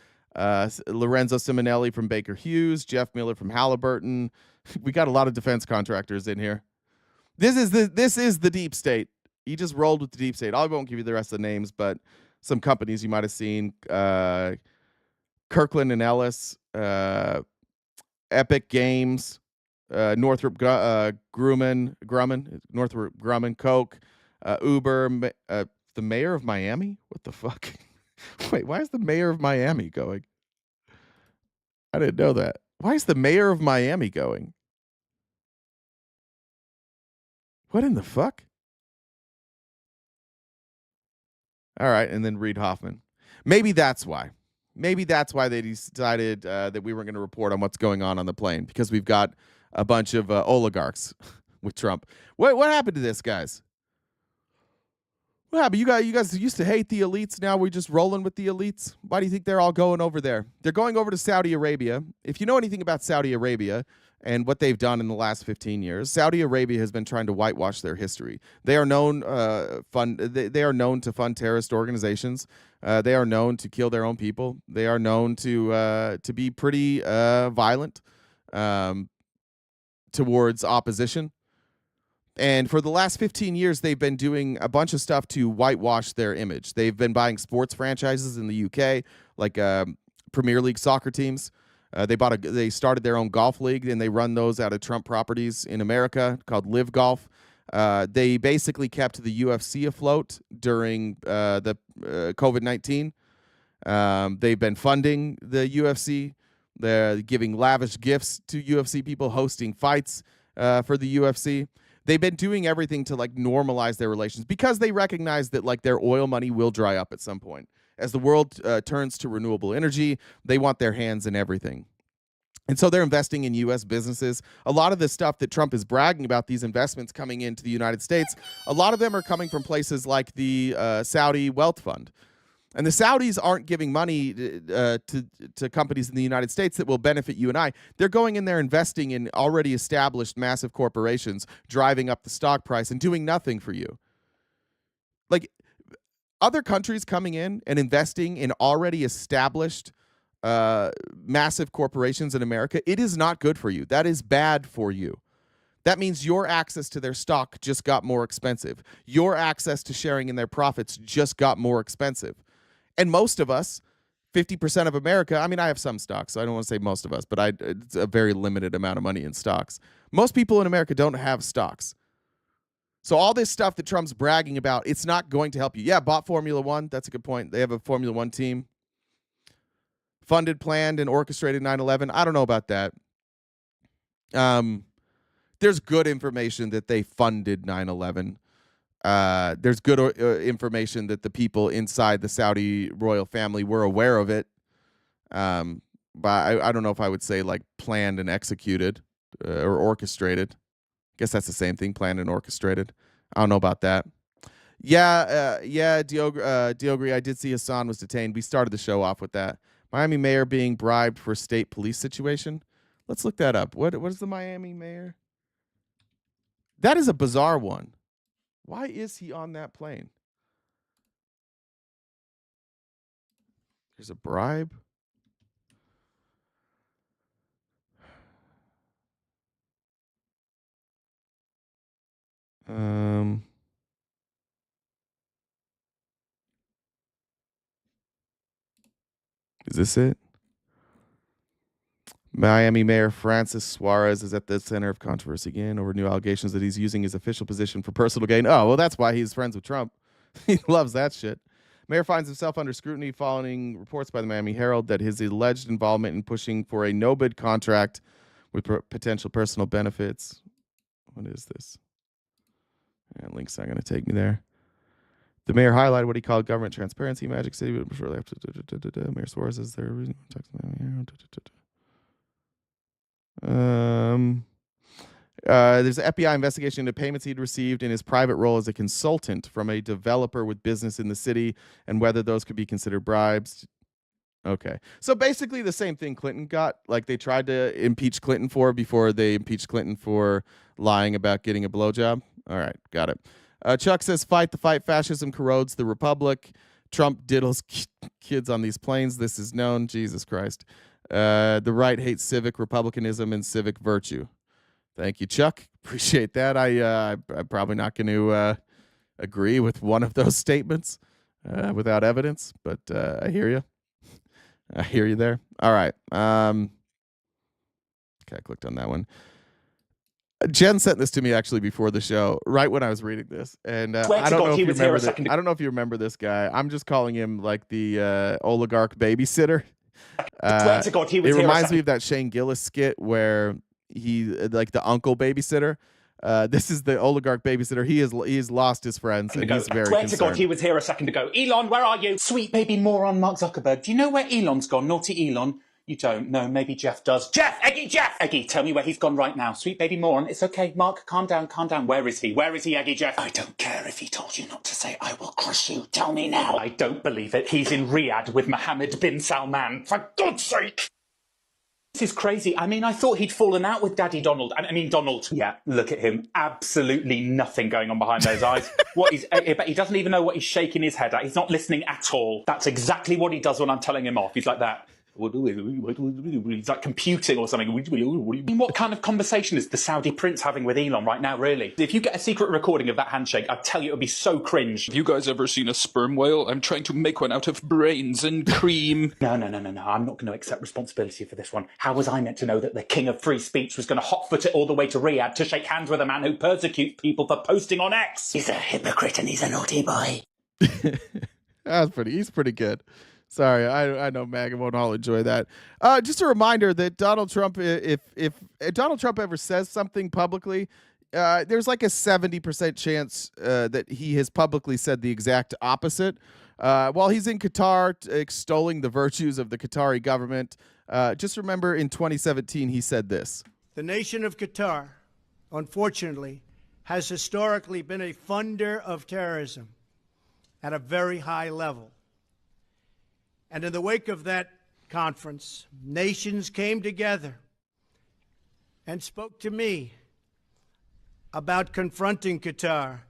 Lorenzo Simonelli from Baker Hughes, Jeff Miller from Halliburton. We got a lot of defense contractors in here. This is the deep state. He just rolled with the deep state. I won't give you the rest of the names, but some companies you might have seen: Kirkland and Ellis, Epic Games, Northrop Grumman, Coke, Uber, the mayor of Miami. What the fuck? Wait, why is the mayor of Miami going? I didn't know that. Why is the mayor of Miami going? What in the fuck? All right, and then Reid Hoffman. Maybe that's why. Maybe that's why they decided that we weren't going to report on what's going on the plane, because we've got a bunch of oligarchs with Trump. What happened to this, guys? What happened? You guys used to hate the elites. Now we're just rolling with the elites. Why do you think they're all going over there? They're going over to Saudi Arabia. If you know anything about Saudi Arabia and what they've done in the last 15 years, Saudi Arabia has been trying to whitewash their history. They are known they are known to fund terrorist organizations. They are known to kill their own people. They are known to be pretty violent towards opposition. And for the last 15 years, they've been doing a bunch of stuff to whitewash their image. They've been buying sports franchises in the UK, like Premier League soccer teams. They started their own golf league, and they run those out of Trump properties in America called Live Golf. They basically kept the UFC afloat during the COVID-19. They've been funding the UFC. They're giving lavish gifts to UFC people, hosting fights for the UFC. They've been doing everything to like normalize their relations because they recognize that like their oil money will dry up at some point. As the world turns to renewable energy, they want their hands in everything. And so they're investing in U.S. businesses. A lot of the stuff that Trump is bragging about, these investments coming into the United States, a lot of them are coming from places like the Saudi Wealth Fund. And the Saudis aren't giving money to companies in the United States that will benefit you and I. They're going in there investing in already established massive corporations, driving up the stock price and doing nothing for you. Like other countries coming in and investing in already established massive corporations in America, it is not good for you. That is bad for you. That means your access to their stock just got more expensive. Your access to sharing in their profits just got more expensive. And most of us, 50% of America, I mean, I have some stocks, so I don't want to say most of us, but it's a very limited amount of money in stocks. Most people in America don't have stocks. So all this stuff that Trump's bragging about, it's not going to help you. Yeah, bought Formula One. That's a good point. They have a Formula One team. Funded, planned, and orchestrated 9/11. I don't know about that. There's good information that they funded 9/11. There's good information that the people inside the Saudi royal family were aware of it. But I don't know if I would say like planned and executed or orchestrated. I guess that's the same thing, planned and orchestrated. I don't know about that. Yeah, Diogri, I did see Hassan was detained. We started the show off with that. Miami mayor being bribed for state police situation. Let's look that up. What is the Miami mayor? That is a bizarre one. Why is he on that plane? There's a bribe. Is this it? Miami Mayor Francis Suarez is at the center of controversy again over new allegations that he's using his official position for personal gain. Oh, well, that's why he's friends with Trump. He loves that shit. Mayor finds himself under scrutiny following reports by the Miami Herald that his alleged involvement in pushing for a no-bid contract with potential personal benefits. What is this? And link's not going to take me there. The mayor highlighted what he called government transparency, Magic City, but shortly after, Mayor Suarez is there. There's an FBI investigation into payments he'd received in his private role as a consultant from a developer with business in the city and whether those could be considered bribes. Okay. So basically the same thing Clinton got, like they tried to impeach Clinton for before they impeached Clinton for lying about getting a blowjob. All right. Got it. Chuck says, fight the fight. Fascism corrodes the republic. Trump diddles kids on these planes. This is known. Jesus Christ. The right hates civic republicanism and civic virtue. Thank you, Chuck. Appreciate that. I'm probably not going to agree with one of those statements without evidence, but I hear you. I hear you there. All right. Okay, I clicked on that one. Jen sent this to me actually before the show, right when I was reading this, and I don't know if you remember this. I don't know if you remember this guy. I'm just calling him like the oligarch babysitter. It reminds me of that Shane Gillis skit where he like the uncle babysitter. This is the oligarch babysitter. He has lost his friends, and he's very concerned. To God, he was here a second ago. Elon, where are you? Sweet baby moron, Mark Zuckerberg. Do you know where Elon's gone? Naughty Elon. You don't? No, maybe Jeff does. Jeff! Eggy, tell me where he's gone right now. Sweet baby moron. It's okay, Mark, calm down. Where is he? Eggy, Jeff? I don't care if he told you not to say. I will crush you. Tell me now. I don't believe it. He's in Riyadh with Mohammed bin Salman. For God's sake! This is crazy. I mean, I thought he'd fallen out with Daddy Donald. I mean, Donald. Yeah, look at him. Absolutely nothing going on behind those eyes. He doesn't even know what he's shaking his head at. He's not listening at all. That's exactly what he does when I'm telling him off. He's like that. He's like computing or something. What kind of conversation is the Saudi prince having with Elon right now, really? If you get a secret recording of that handshake, I tell you, it would be so cringe. Have you guys ever seen a sperm whale? I'm trying to make one out of brains and cream. No. I'm not going to accept responsibility for this one. How was I meant to know that the king of free speech was going to hotfoot it all the way to Riyadh to shake hands with a man who persecutes people for posting on X? He's a hypocrite and he's a naughty boy. He's pretty good. Sorry, I know Mag won't all enjoy that. Just a reminder that Donald Trump, if Donald Trump ever says something publicly, there's like a 70% chance that he has publicly said the exact opposite. While he's in Qatar extolling the virtues of the Qatari government, just remember in 2017 he said this. The nation of Qatar, unfortunately, has historically been a funder of terrorism at a very high level. And in the wake of that conference, nations came together and spoke to me about confronting Qatar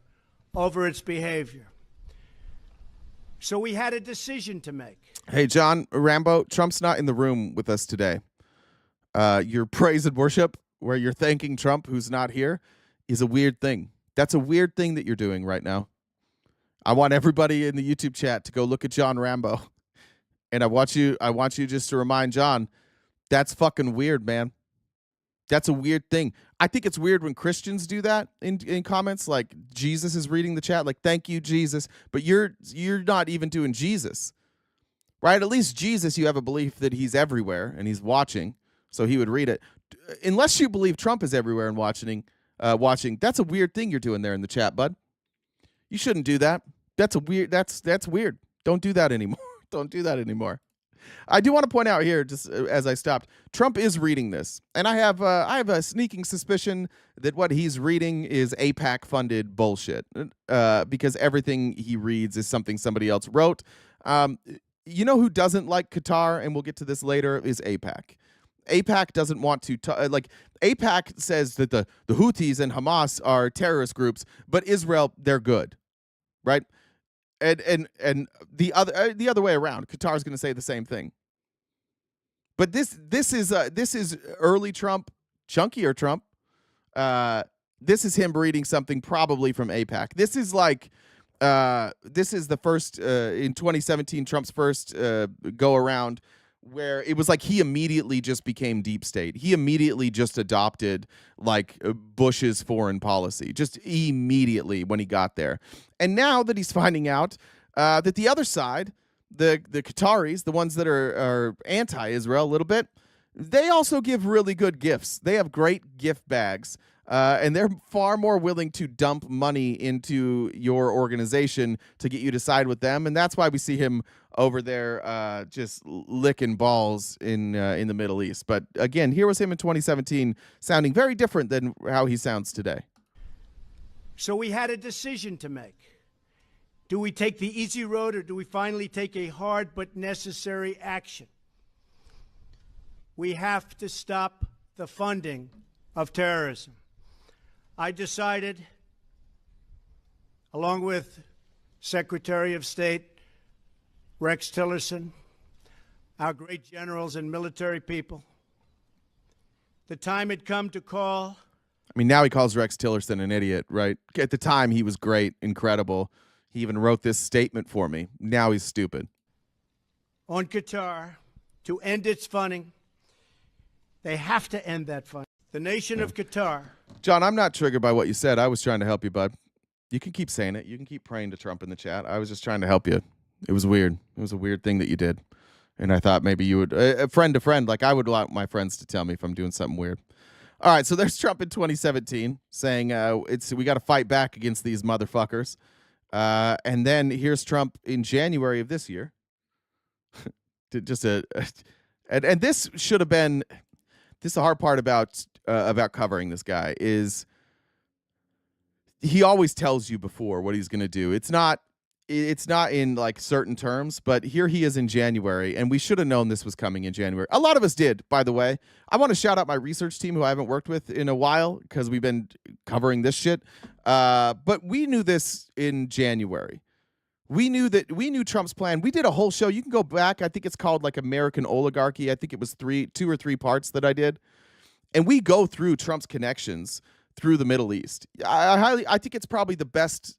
over its behavior. So we had a decision to make. Hey, John Rambo, Trump's not in the room with us today. Your praise and worship, where you're thanking Trump, who's not here, is a weird thing. That's a weird thing that you're doing right now. I want everybody in the YouTube chat to go look at John Rambo. And I want you just to remind John, that's fucking weird, man. That's a weird thing. I think it's weird when Christians do that in comments, like Jesus is reading the chat, like, thank you, Jesus. But you're not even doing Jesus, right? At least Jesus, you have a belief that he's everywhere and he's watching, so he would read it. Unless you believe Trump is everywhere and watching, that's a weird thing you're doing there in the chat, bud. You shouldn't do that. That's weird. Don't do that anymore. Don't do that anymore. I do want to point out here, just as I stopped, Trump is reading this, and I have a sneaking suspicion that what he's reading is AIPAC-funded bullshit, because everything he reads is something somebody else wrote. You know who doesn't like Qatar, and we'll get to this later, is AIPAC. AIPAC doesn't want to AIPAC says that the Houthis and Hamas are terrorist groups, but Israel, they're good, right? And the other way around, Qatar's going to say the same thing. But this is early Trump, chunkier Trump. This is him reading something probably from AIPAC. This is the first in 2017, Trump's first go around, where it was like he immediately just became deep state. He immediately just adopted like Bush's foreign policy, just immediately when he got there. And now that he's finding out that the other side, the Qataris, the ones that are anti-Israel a little bit, they also give really good gifts. They have great gift bags. And they're far more willing to dump money into your organization to get you to side with them. And that's why we see him over there just licking balls in the Middle East. But again, here was him in 2017 sounding very different than how he sounds today. So we had a decision to make. Do we take the easy road, or do we finally take a hard but necessary action? We have to stop the funding of terrorism. I decided, along with Secretary of State Rex Tillerson, our great generals and military people, the time had come to call. I mean, now he calls Rex Tillerson an idiot, right? At the time, he was great, incredible. He even wrote this statement for me. Now he's stupid. On Qatar to end its funding. They have to end that funding. The nation of Qatar. John, I'm not triggered by what you said. I was trying to help you, bud. You can keep saying it. You can keep praying to Trump in the chat. I was just trying to help you. It was weird. It was a weird thing that you did. And I thought maybe you would, a friend to friend, like I would want my friends to tell me if I'm doing something weird. All right, so there's Trump in 2017 saying we got to fight back against these motherfuckers. And then here's Trump in January of this year. And this should have been, this is the hard part about covering this guy is he always tells you before what he's going to do. It's not in like certain terms, but here he is in January, and we should have known this was coming in January. A lot of us did, by the way. I want to shout out my research team, who I haven't worked with in a while because we've been covering this shit. But we knew this in January. We knew Trump's plan. We did a whole show. You can go back. I think it's called like American Oligarchy. I think it was 2 or 3 parts that I did. And we go through Trump's connections through the Middle East. I think it's probably the best.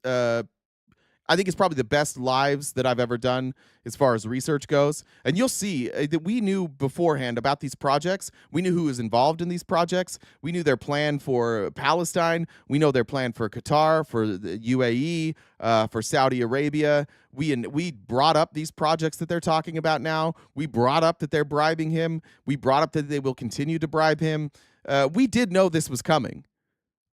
I think it's probably the best lives that I've ever done as far as research goes. And you'll see that we knew beforehand about these projects. We knew who was involved in these projects. We knew their plan for Palestine. We know their plan for Qatar, for the UAE, for Saudi Arabia. We brought up these projects that they're talking about now. We brought up that they're bribing him. We brought up that they will continue to bribe him. We did know this was coming.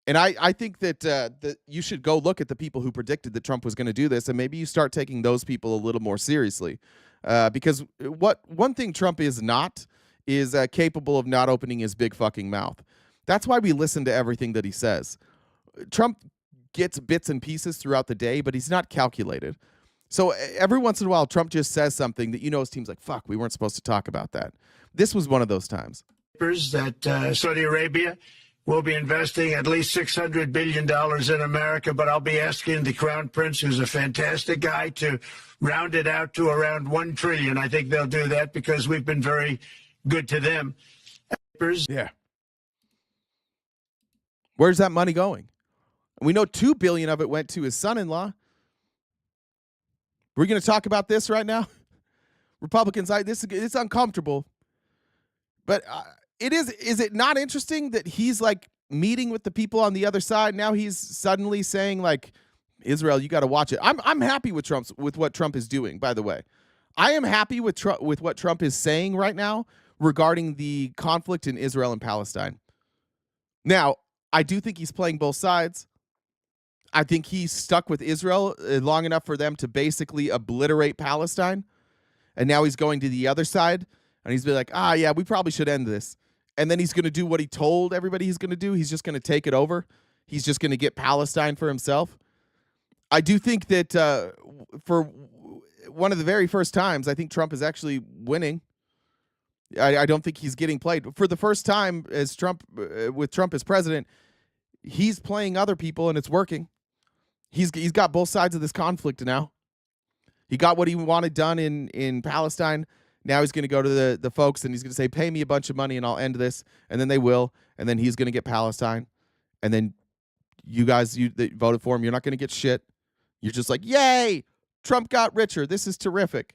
And I think that you should go look at the people who predicted that Trump was going to do this, and maybe you start taking those people a little more seriously. Because one thing Trump is not is capable of not opening his big fucking mouth. That's why we listen to everything that he says. Trump gets bits and pieces throughout the day, but he's not calculated. So every once in a while, Trump just says something that his team's like, fuck, we weren't supposed to talk about that. This was one of those times. That Saudi Arabia will be investing at least $600 billion in America, but I'll be asking the Crown Prince, who's a fantastic guy, to round it out to around $1 trillion. I think they'll do that because we've been very good to them. Yeah. Where's that money going? We know $2 billion of it went to his son-in-law. We're going to talk about this right now. Republicans, it's uncomfortable, but is it not interesting that he's like meeting with the people on the other side? Now he's suddenly saying like, Israel, you got to watch it. I'm happy with what Trump is doing, by the way. I am happy with what Trump is saying right now regarding the conflict in Israel and Palestine. Now, I do think he's playing both sides. I think he's stuck with Israel long enough for them to basically obliterate Palestine. And now he's going to the other side and he's been like, yeah, we probably should end this. And then he's going to do what he told everybody he's going to do. He's just going to take it over. He's just going to get Palestine for himself. I do think that for one of the very first times, I think Trump is actually winning. I don't think he's getting played. For the first time as with Trump as president, he's playing other people and it's working. He's got both sides of this conflict now. He got what he wanted done in Palestine. Now he's going to go to the folks and he's going to say, pay me a bunch of money and I'll end this. And then they will. And then he's going to get Palestine. And then you guys that voted for him, you're not going to get shit. You're just like, yay, Trump got richer. This is terrific.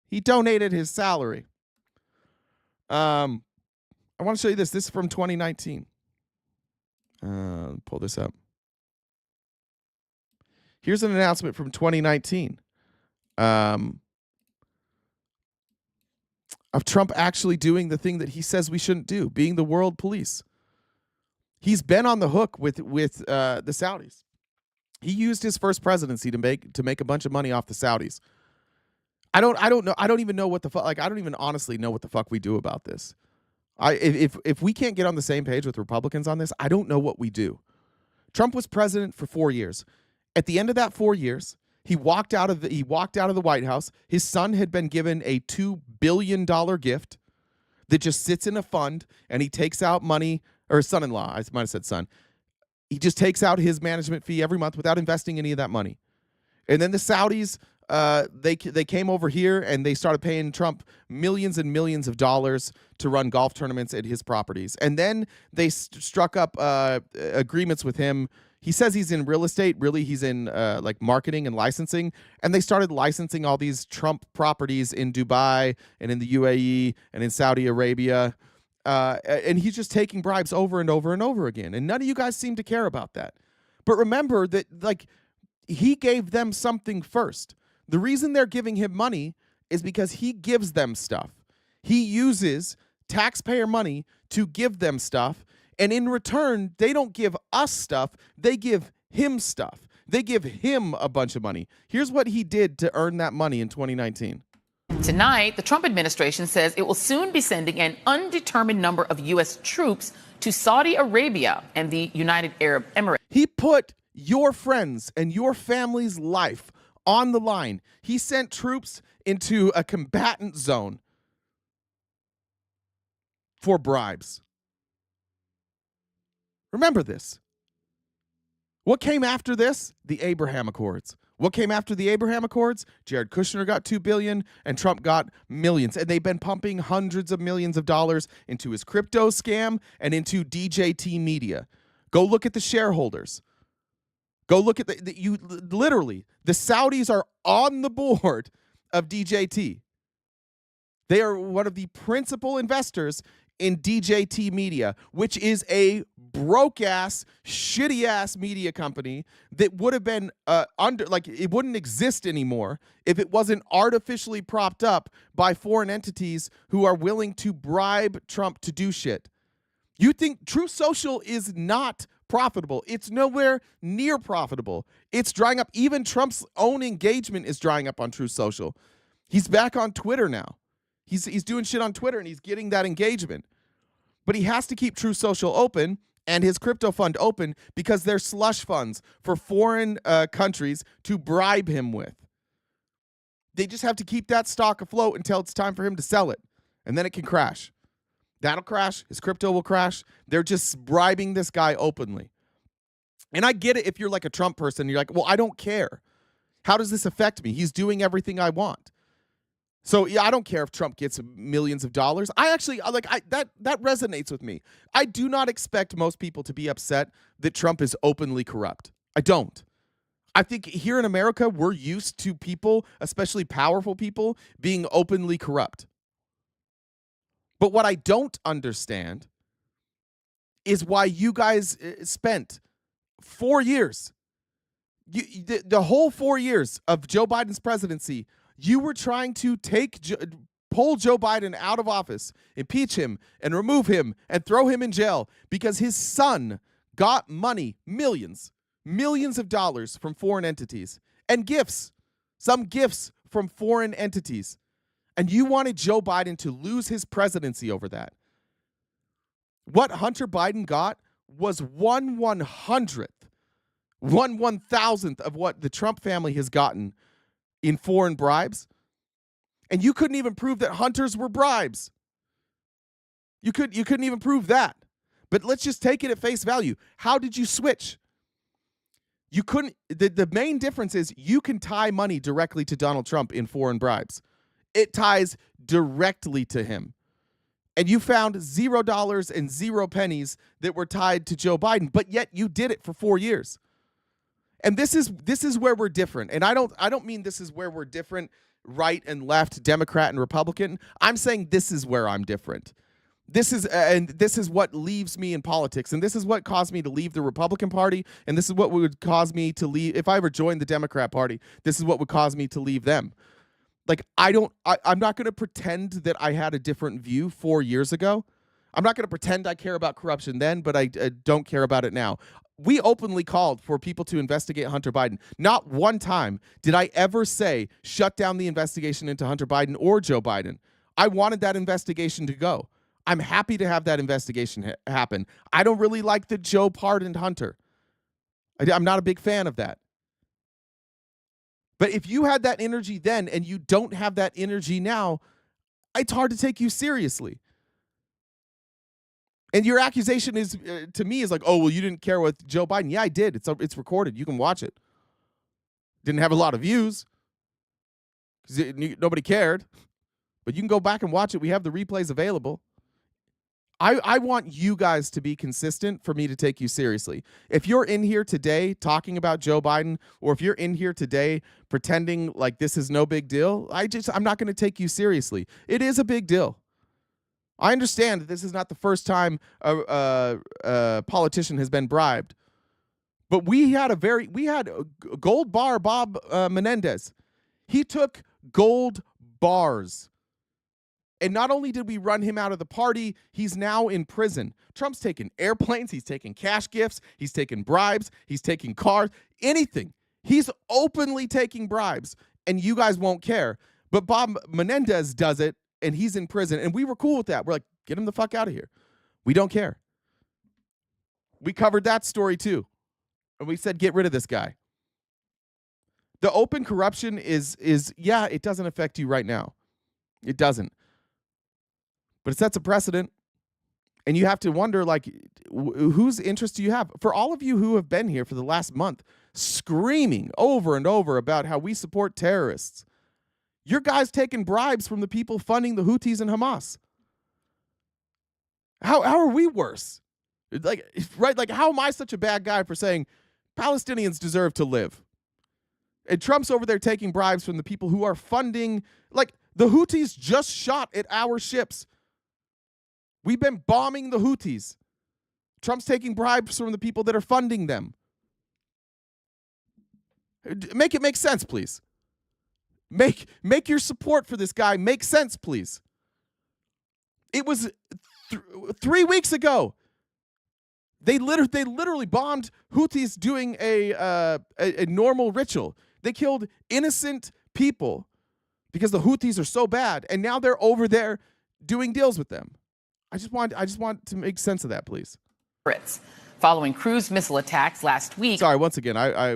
He donated his salary. I want to show you this. This is from 2019. Pull this up. Here's an announcement from 2019 of Trump actually doing the thing that he says we shouldn't do, being the world police. He's been on the hook with the Saudis. He used his first presidency to make a bunch of money off the Saudis. I don't know. I don't even know what the fuck. Like, I don't even honestly know what the fuck we do about this. If we can't get on the same page with Republicans on this, I don't know what we do. Trump was president for 4 years. At the end of that 4 years, he walked out of the White House. His son had been given a $2 billion gift that just sits in a fund, and he takes out money, or his son-in-law, I might have said son. He just takes out his management fee every month without investing any of that money. And then the Saudis, they came over here and they started paying Trump millions and millions of dollars to run golf tournaments at his properties. And then they struck up agreements with him. He says he's in real estate. Really, he's in like marketing and licensing. And they started licensing all these Trump properties in Dubai and in the UAE and in Saudi Arabia. And he's just taking bribes over and over and over again. And none of you guys seem to care about that. But remember that, like, he gave them something first. The reason they're giving him money is because he gives them stuff. He uses taxpayer money to give them stuff. And in return, they don't give us stuff. They give him stuff. They give him a bunch of money. Here's what he did to earn that money in 2019. Tonight, the Trump administration says it will soon be sending an undetermined number of U.S. troops to Saudi Arabia and the United Arab Emirates. He put your friends and your family's life on the line. He sent troops into a combatant zone for bribes. Remember this. What came after this? The Abraham Accords. What came after the Abraham Accords? Jared Kushner got $2 billion and Trump got millions. And they've been pumping hundreds of millions of dollars into his crypto scam and into DJT Media. Go look at the shareholders. Go look at literally, the Saudis are on the board of DJT. They are one of the principal investors in DJT Media, which is a broke-ass, shitty-ass media company that would have been it wouldn't exist anymore if it wasn't artificially propped up by foreign entities who are willing to bribe Trump to do shit. You think Truth Social is not profitable? It's nowhere near profitable. It's drying up. Even Trump's own engagement is drying up on Truth Social. He's back on Twitter now. He's doing shit on Twitter and he's getting that engagement. But he has to keep Truth Social open and his crypto fund open because they're slush funds for foreign countries to bribe him with. They just have to keep that stock afloat until it's time for him to sell it, and then it can crash. That'll crash. His crypto will crash. They're just bribing this guy openly. And I get it if you're like a Trump person. You're like, well, I don't care. How does this affect me? He's doing everything I want. So yeah, I don't care if Trump gets millions of dollars. That resonates with me. I do not expect most people to be upset that Trump is openly corrupt. I don't. I think here in America, we're used to people, especially powerful people, being openly corrupt. But what I don't understand is why you guys spent 4 years, the whole 4 years of Joe Biden's presidency, you were trying to pull Joe Biden out of office, impeach him, and remove him, and throw him in jail because his son got money, millions of dollars from foreign entities, and some gifts from foreign entities. And you wanted Joe Biden to lose his presidency over that. What Hunter Biden got was 1/1,000th of what the Trump family has gotten in foreign bribes. And you couldn't even prove that Hunters were bribes. You couldn't even prove that. But let's just take it at face value. How did you switch? You couldn't. The main difference is you can tie money directly to Donald Trump in foreign bribes. It ties directly to him. And you found $0 and 0 pennies that were tied to Joe Biden, but yet you did it for 4 years. And this is where we're different. And I don't mean this is where we're different, right and left, Democrat and Republican. I'm saying this is where I'm different. This is what leaves me in politics, and this is what caused me to leave the Republican Party, and this is what would cause me to leave if I ever joined the Democrat Party. This is what would cause me to leave them. Like, I'm not going to pretend that I had a different view 4 years ago. I'm not going to pretend I care about corruption then, but I don't care about it now. We openly called for people to investigate Hunter Biden. Not one time did I ever say, shut down the investigation into Hunter Biden or Joe Biden. I wanted that investigation to go. I'm happy to have that investigation happen. I don't really like that Joe pardoned Hunter. I'm not a big fan of that. But if you had that energy then and you don't have that energy now, it's hard to take you seriously. And your accusation is, to me, is like, oh, well, you didn't care with Joe Biden. Yeah, I did. It's recorded. You can watch it. Didn't have a lot of views because nobody cared. But you can go back and watch it. We have the replays available. I want you guys to be consistent for me to take you seriously. If you're in here today talking about Joe Biden, or if you're in here today pretending like this is no big deal, I'm not going to take you seriously. It is a big deal. I understand that this is not the first time a politician has been bribed, but we had Gold Bar Bob Menendez. He took gold bars. And not only did we run him out of the party, he's now in prison. Trump's taking airplanes, he's taking cash gifts, he's taking bribes, he's taking cars, anything. He's openly taking bribes, and you guys won't care. But Bob Menendez does it, and he's in prison, and we were cool with that. We're like, get him the fuck out of here. We don't care. We covered that story too, and we said, get rid of this guy. The open corruption is yeah, it doesn't affect you right now. It doesn't. But it sets a precedent, and you have to wonder, like, whose interest do you have? For all of you who have been here for the last month screaming over and over about how we support terrorists, your guys taking bribes from the people funding the Houthis and Hamas. How are we worse? Like, right? Like, how am I such a bad guy for saying Palestinians deserve to live? And Trump's over there taking bribes from the people who are funding, like, the Houthis just shot at our ships. We've been bombing the Houthis. Trump's taking bribes from the people that are funding them. Make it make sense, please. Make your support for this guy make sense, please. It was 3 weeks ago. They literally bombed Houthis doing a normal ritual. They killed innocent people because the Houthis are so bad, and now they're over there doing deals with them. I just want to make sense of that, please. following cruise missile attacks last week. Sorry, once again, I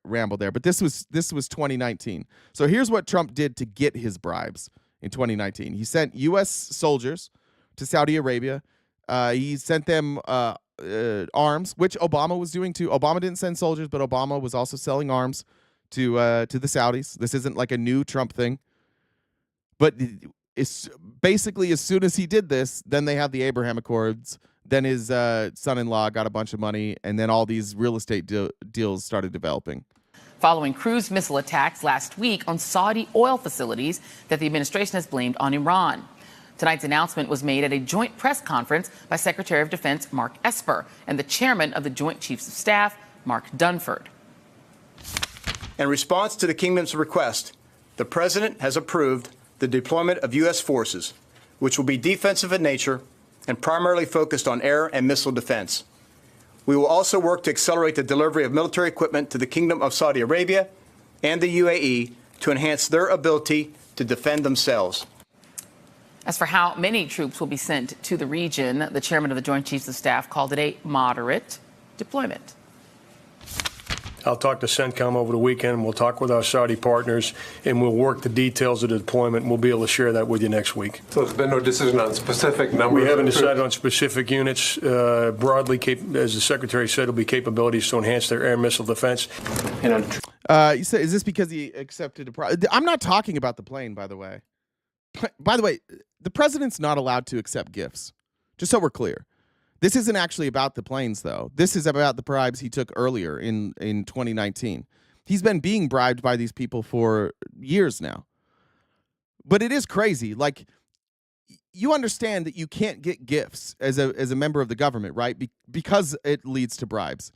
rambled there, but this was 2019. So here's what Trump did to get his bribes in 2019. He sent U.S. soldiers to Saudi Arabia. He sent them arms, which Obama was doing too. Obama didn't send soldiers, but Obama was also selling arms to the Saudis. This isn't like a new Trump thing. But it's basically, as soon as he did this, then they have the Abraham Accords. Then his son-in-law got a bunch of money, and then all these real estate deals started developing. Following cruise missile attacks last week on Saudi oil facilities that the administration has blamed on Iran. Tonight's announcement was made at a joint press conference by Secretary of Defense Mark Esper and the chairman of the Joint Chiefs of Staff, Mark Dunford. In response to the Kingdom's request, the President has approved the deployment of U.S. forces, which will be defensive in nature and primarily focused on air and missile defense. We will also work to accelerate the delivery of military equipment to the Kingdom of Saudi Arabia and the UAE to enhance their ability to defend themselves. As for how many troops will be sent to the region, the chairman of the Joint Chiefs of Staff called it a moderate deployment. I'll talk to CENTCOM over the weekend. We'll talk with our Saudi partners, and we'll work the details of the deployment, and we'll be able to share that with you next week. So there's been no decision on specific numbers? We haven't decided on specific units. Broadly, as the Secretary said, it'll be capabilities to enhance their air missile defense. You said, is this because he accepted a I'm not talking about the plane, by the way. By the way, the president's not allowed to accept gifts, just so we're clear. This isn't actually about the planes, though. This is about the bribes he took earlier in 2019. He's been being bribed by these people for years now. But it is crazy. Like, you understand that you can't get gifts as a member of the government, right? Because it leads to bribes.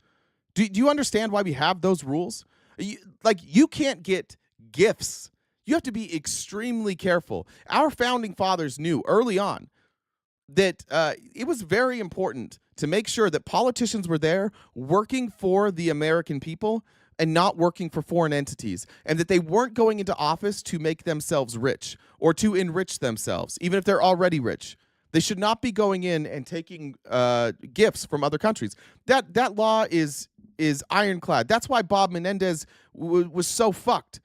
Do you understand why we have those rules? You can't get gifts. You have to be extremely careful. Our founding fathers knew early on that it was very important to make sure that politicians were there working for the American people and not working for foreign entities, and that they weren't going into office to make themselves rich or to enrich themselves, even if they're already rich. They should not be going in and taking gifts from other countries. That law is ironclad. That's why Bob Menendez was so fucked.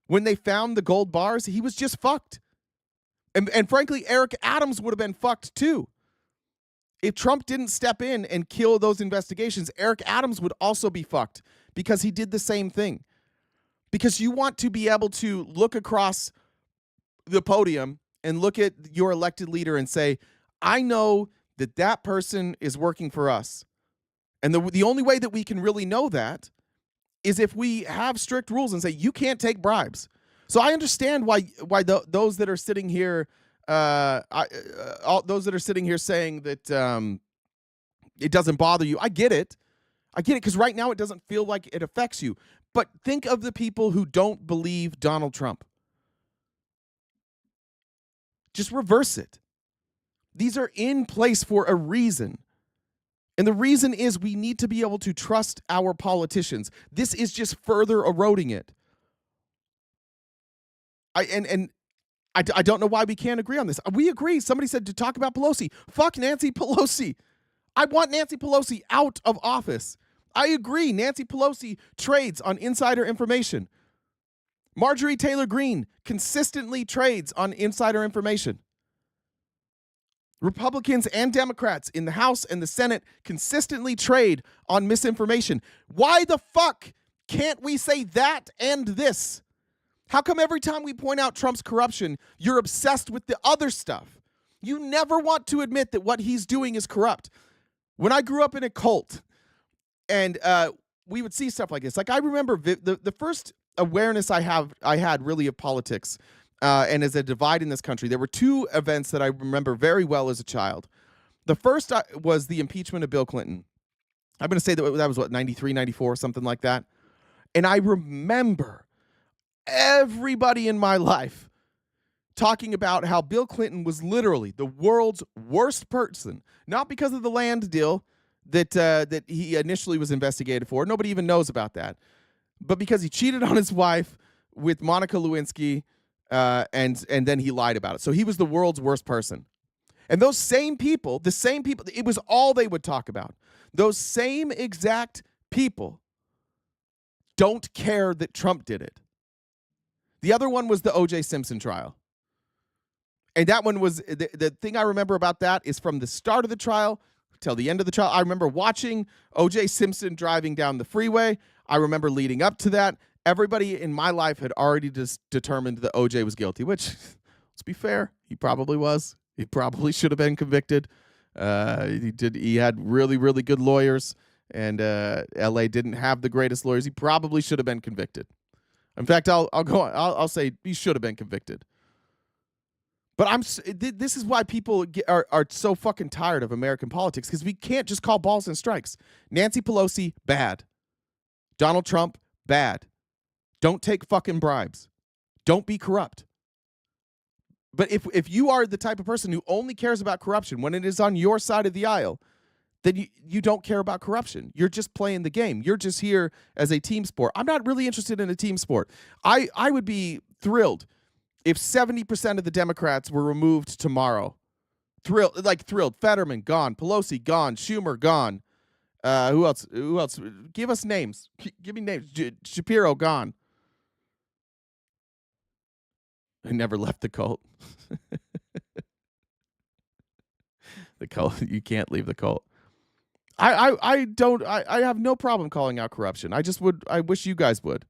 When they found the gold bars, he was just fucked. And frankly, Eric Adams would have been fucked too. If Trump didn't step in and kill those investigations, Eric Adams would also be fucked because he did the same thing. Because you want to be able to look across the podium and look at your elected leader and say, I know that that person is working for us. And the only way that we can really know that is if we have strict rules and say, you can't take bribes. So I understand why those that are sitting here, those that are sitting here saying that it doesn't bother you. I get it because right now it doesn't feel like it affects you. But think of the people who don't believe Donald Trump. Just reverse it. These are in place for a reason. And the reason is we need to be able to trust our politicians. This is just further eroding it. I don't know why we can't agree on this. We agree. Somebody said to talk about Pelosi. Fuck Nancy Pelosi. I want Nancy Pelosi out of office. I agree. Nancy Pelosi trades on insider information. Marjorie Taylor Greene consistently trades on insider information. Republicans and Democrats in the House and the Senate consistently trade on misinformation. Why the fuck can't we say that and this? How come every time we point out Trump's corruption, you're obsessed with the other stuff? You never want to admit that what he's doing is corrupt. When I grew up in a cult and we would see stuff like this, like I remember the first awareness I had really of politics and as a divide in this country, there were two events that I remember very well as a child. The first was the impeachment of Bill Clinton. I'm going to say that was, 93, 94, something like that. And I remember everybody in my life talking about how Bill Clinton was literally the world's worst person, not because of the land deal that he initially was investigated for. Nobody even knows about that. But because he cheated on his wife with Monica Lewinsky, and then he lied about it. So he was the world's worst person. And those same people, it was all they would talk about. Those same exact people don't care that Trump did it. The other one was the O.J. Simpson trial. And that one was, the thing I remember about that is from the start of the trial till the end of the trial. I remember watching O.J. Simpson driving down the freeway. I remember leading up to that. Everybody in my life had already determined that O.J. was guilty, which, let's be fair, he probably was. He probably should have been convicted. He had really, really good lawyers, and L.A. didn't have the greatest lawyers. He probably should have been convicted. In fact, I'll say he should have been convicted. But this is why people are so fucking tired of American politics, because we can't just call balls and strikes. Nancy Pelosi, bad. Donald Trump, bad. Don't take fucking bribes. Don't be corrupt. But if you are the type of person who only cares about corruption when it is on your side of the aisle, then you don't care about corruption. You're just playing the game. You're just here as a team sport. I'm not really interested in a team sport. I would be thrilled if 70% of the Democrats were removed tomorrow. Thrilled. Fetterman, gone. Pelosi, gone. Schumer, gone. Who else? Give us names. Give me names. Shapiro, gone. I never left the cult. The cult. You can't leave the cult. I have no problem calling out corruption. I wish you guys would.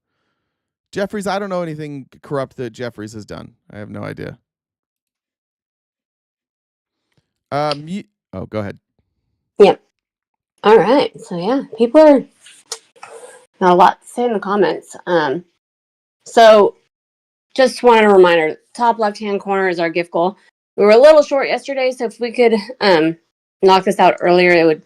Jeffries, I don't know anything corrupt that Jeffries has done. I have no idea. Go ahead. Yeah. All right. So yeah, people are not a lot to say in the comments. So just wanted a reminder, top left-hand corner is our gift goal. We were a little short yesterday, so if we could knock this out earlier, it would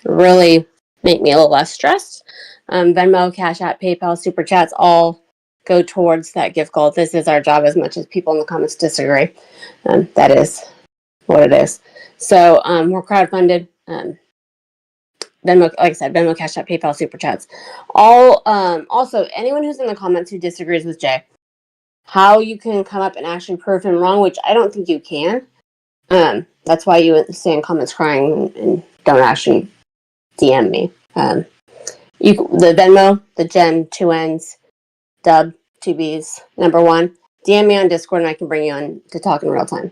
really make me a little less stressed. Venmo, Cash App, PayPal, Super Chats all go towards that gift goal. This is our job, as much as people in the comments disagree. That is what it is. So we're crowdfunded. Venmo, like I said, Venmo, Cash App, PayPal, Super Chats. Also, anyone who's in the comments who disagrees with Jay, how you can come up and actually prove him wrong, which I don't think you can. That's why you stay in comments crying and don't actually DM me. The Venmo, the Gem, 2 N's, Dub, 2 B's, number 1. DM me on Discord and I can bring you on to talk in real time.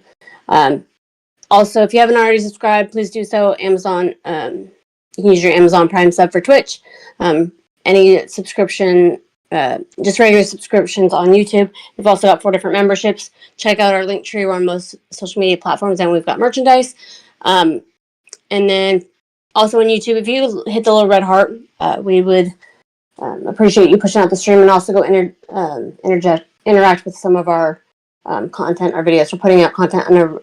Also, if you haven't already subscribed, please do so. Amazon, you can use your Amazon Prime sub for Twitch. Any subscription, just regular subscriptions on YouTube. We've also got 4 different memberships. Check out our link tree. We're on most social media platforms, and we've got merchandise. And then also on YouTube, if you hit the little red heart, we would appreciate you pushing out the stream, and also go interact with some of our content, our videos. We're putting out content on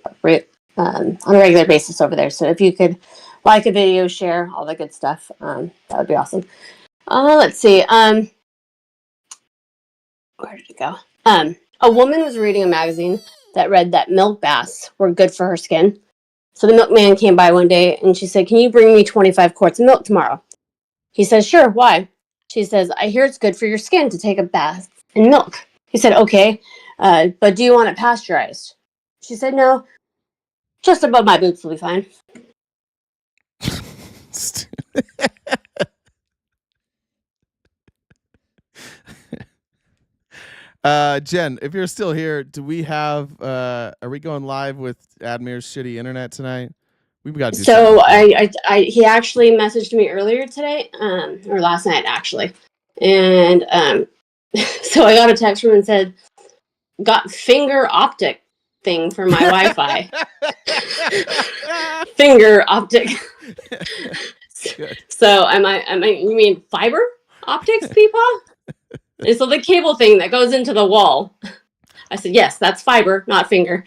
a regular basis over there. So if you could like a video, share, all the good stuff, that would be awesome. Let's see. Where did it go? A woman was reading a magazine that read that milk baths were good for her skin. So the milkman came by one day and she said, "Can you bring me 25 quarts of milk tomorrow?" He says, "Sure, why?" She says, "I hear it's good for your skin to take a bath in milk." He said, "Okay, but do you want it pasteurized?" She said, "No, just above my boots will be fine." Jen, if you're still here, do we have are we going live with Admir's shitty internet tonight? We've got to do so he actually messaged me earlier today, or last night actually, and so I got a text from him and said, "Got finger optic thing for my Wi-Fi." Finger optic. So you mean fiber optics, people? It's the cable thing that goes into the wall. I said, yes, that's fiber, not finger.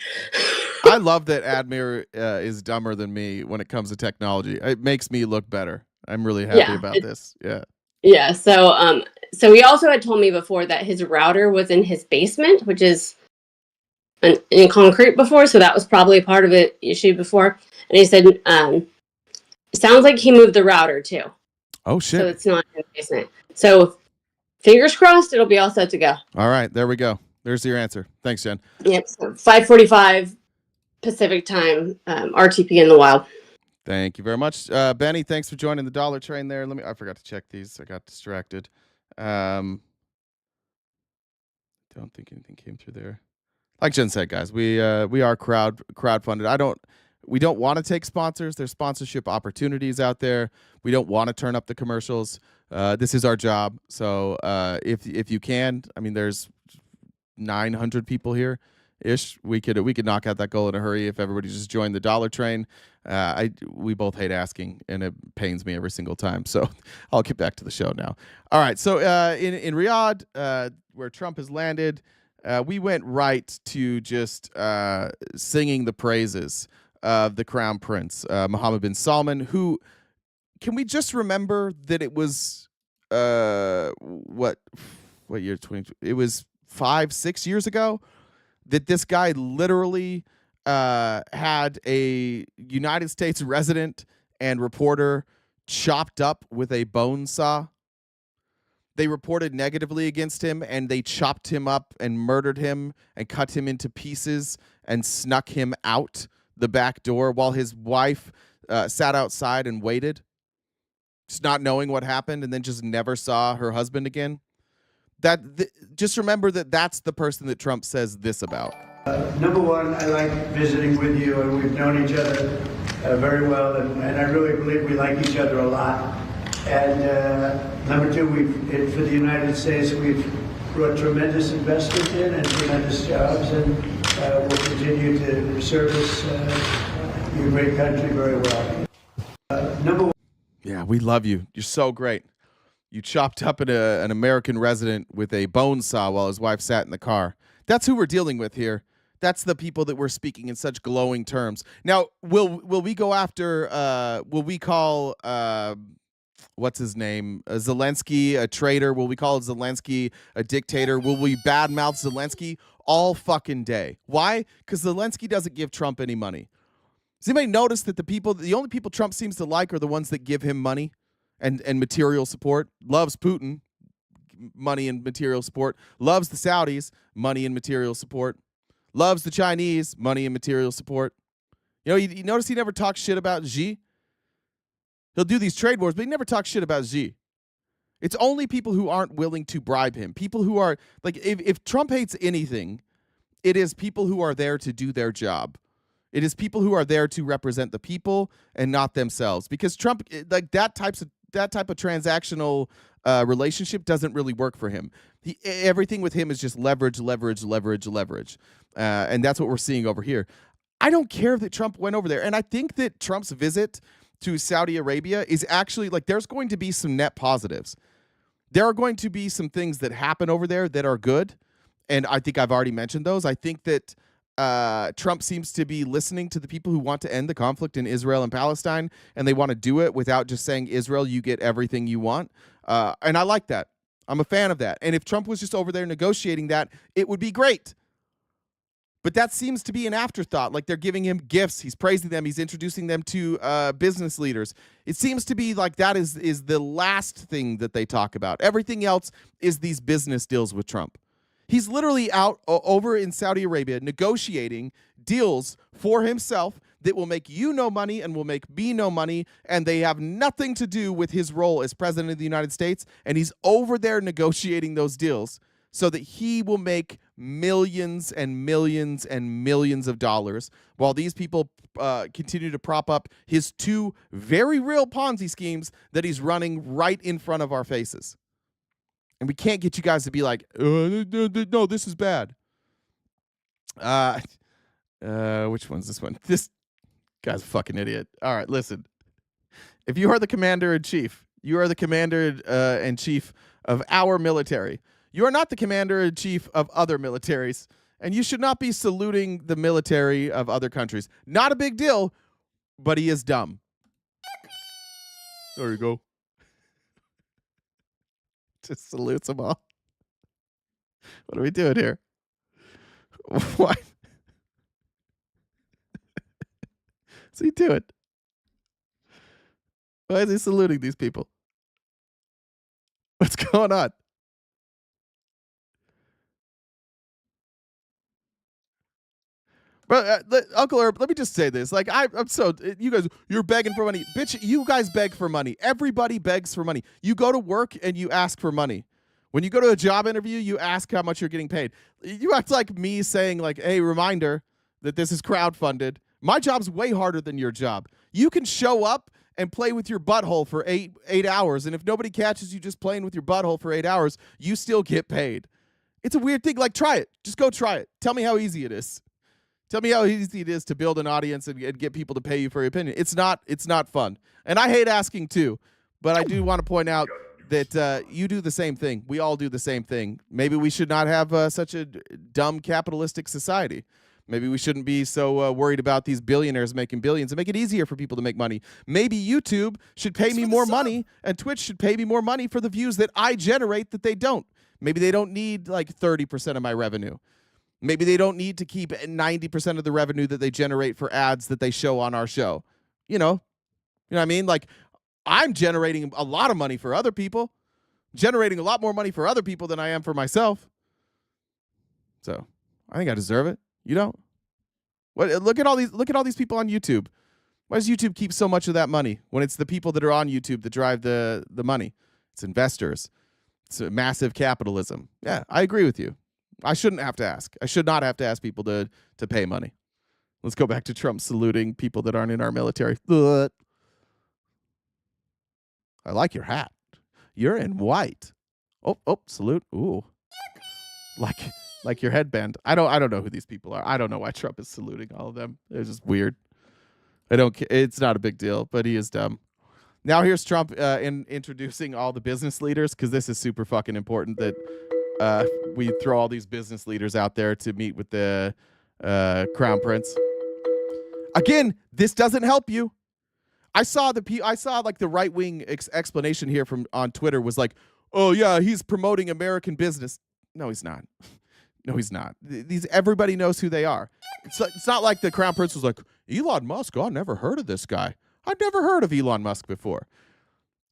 I love that Admir is dumber than me when it comes to technology. It makes me look better. I'm really happy about this. Yeah. Yeah. So he also had told me before that his router was in his basement, which is in concrete before. So that was probably part of the issue before. And he said, it sounds like he moved the router too. Oh, shit. So it's not in the basement. So fingers crossed, it'll be all set to go. All right, there we go. There's your answer. Thanks, Jen. Yep. So 5:45 Pacific time, RTP in the wild. Thank you very much. Benny, thanks for joining the dollar train there. I forgot to check these. I got distracted. Don't think anything came through there. Like Jen said, guys, we are crowdfunded. We don't want to take sponsors. There's sponsorship opportunities out there. We don't want to turn up the commercials. This is our job. So if you can, I mean, there's 900 people here ish. We could knock out that goal in a hurry if everybody just joined the dollar train. We both hate asking, and it pains me every single time. So I'll get back to the show now. All right. So in Riyadh, where Trump has landed, we went right to just singing the praises of the Crown Prince, Mohammed bin Salman, who, can we just remember that it was what year? It was 5-6 years ago that this guy literally had a United States resident and reporter chopped up with a bone saw. They reported negatively against him, and they chopped him up and murdered him and cut him into pieces and snuck him out the back door while his wife sat outside and waited, just not knowing what happened, and then just never saw her husband again. Just remember that that's the person that Trump says this about. Number one, I like visiting with you, and we've known each other very well, and I really believe we like each other a lot. And number two, for the United States, we've brought tremendous investment in and tremendous jobs, and we'll continue to service your great country very well. Number one. Yeah, we love you. You're so great. You chopped up an American resident with a bone saw while his wife sat in the car. That's who we're dealing with here. That's the people that we're speaking in such glowing terms. Now, will we go after? Will we call what's his name? Zelensky a traitor? Will we call Zelensky a dictator? Will we badmouth Zelensky all fucking day? Why? Because Zelensky doesn't give Trump any money. Does anybody notice that the only people Trump seems to like are the ones that give him money and material support? Loves Putin, money and material support. Loves the Saudis, money and material support. Loves the Chinese, money and material support. You know, you notice he never talks shit about Xi? He'll do these trade wars, but he never talks shit about Xi. It's only people who aren't willing to bribe him. People who are, like, if Trump hates anything, it is people who are there to do their job. It is people who are there to represent the people and not themselves. Because Trump, like, that type of transactional relationship doesn't really work for him. Everything with him is just leverage. And that's what we're seeing over here. I don't care that Trump went over there. And I think that Trump's visit to Saudi Arabia is actually, like, there's going to be some net positives. There are going to be some things that happen over there that are good. And I think I've already mentioned those. I think that Trump seems to be listening to the people who want to end the conflict in Israel and Palestine, and they want to do it without just saying, Israel, you get everything you want. And I like that. I'm a fan of that. And if Trump was just over there negotiating that, it would be great. But that seems to be an afterthought. Like, they're giving him gifts. He's praising them. He's introducing them to business leaders. It seems to be like that is the last thing that they talk about. Everything else is these business deals with Trump. He's literally out over in Saudi Arabia negotiating deals for himself that will make you no money and will make me no money, and they have nothing to do with his role as president of the United States, and he's over there negotiating those deals so that he will make millions and millions and millions of dollars while these people continue to prop up his two very real Ponzi schemes that he's running right in front of our faces. And we can't get you guys to be like, no, this is bad. Which one's this one? This guy's a fucking idiot. All right, listen. If you are the commander-in-chief, you are the commander-in-chief of our military. You are not the commander-in-chief of other militaries, and you should not be saluting the military of other countries. Not a big deal, but he is dumb. There you go. Just salutes them all. What are we doing here? What? What's he doing? Why is he saluting these people? What's going on? But Uncle Herb, let me just say this. Like, I'm so, you guys, you're begging for money. Bitch, you guys beg for money. Everybody begs for money. You go to work and you ask for money. When you go to a job interview, you ask how much you're getting paid. You act like me saying, like, hey, reminder that this is crowdfunded. My job's way harder than your job. You can show up and play with your butthole for eight hours, and if nobody catches you just playing with your butthole for 8 hours, you still get paid. It's a weird thing. Like, try it. Just go try it. Tell me how easy it is. Tell me how easy it is to build an audience and get people to pay you for your opinion. It's not fun. And I hate asking too, but I do want to point out that you do the same thing. We all do the same thing. Maybe we should not have such a dumb capitalistic society. Maybe we shouldn't be so worried about these billionaires making billions and make it easier for people to make money. Maybe YouTube should pay me more money and Twitch should pay me more money for the views that I generate that they don't. Maybe they don't need like 30% of my revenue. Maybe they don't need to keep 90% of the revenue that they generate for ads that they show on our show. You know what I mean? Like, I'm generating a lot of money for other people, generating a lot more money for other people than I am for myself. So I think I deserve it. You don't? What? Look at all these people on YouTube. Why does YouTube keep so much of that money when it's the people that are on YouTube that drive the money? It's investors. It's a massive capitalism. Yeah, I agree with you. I shouldn't have to ask. I should not have to ask people to pay money. Let's go back to Trump saluting people that aren't in our military. I like your hat. You're in white. Oh, salute. Ooh. Like your headband. I don't know who these people are. I don't know why Trump is saluting all of them. They're just weird. It's not a big deal, but he is dumb. Now here's Trump introducing all the business leaders, because this is super fucking important that we throw all these business leaders out there to meet with the Crown Prince. Again, this doesn't help you. I saw like the right wing explanation here on Twitter was like, oh yeah, he's promoting American business. No, he's not. No, he's not. Everybody knows who they are. It's not like the Crown Prince was like, Elon Musk. Oh, I never heard of this guy. I've never heard of Elon Musk before.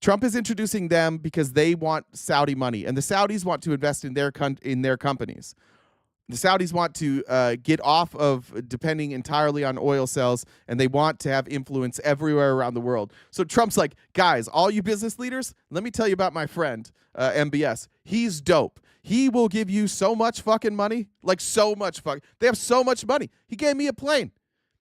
Trump is introducing them because they want Saudi money, and the Saudis want to invest in their companies. The Saudis want to get off of depending entirely on oil sales, and they want to have influence everywhere around the world. So Trump's like, guys, all you business leaders, let me tell you about my friend, MBS. He's dope. He will give you so much fucking money, like so much fucking. They have so much money. He gave me a plane.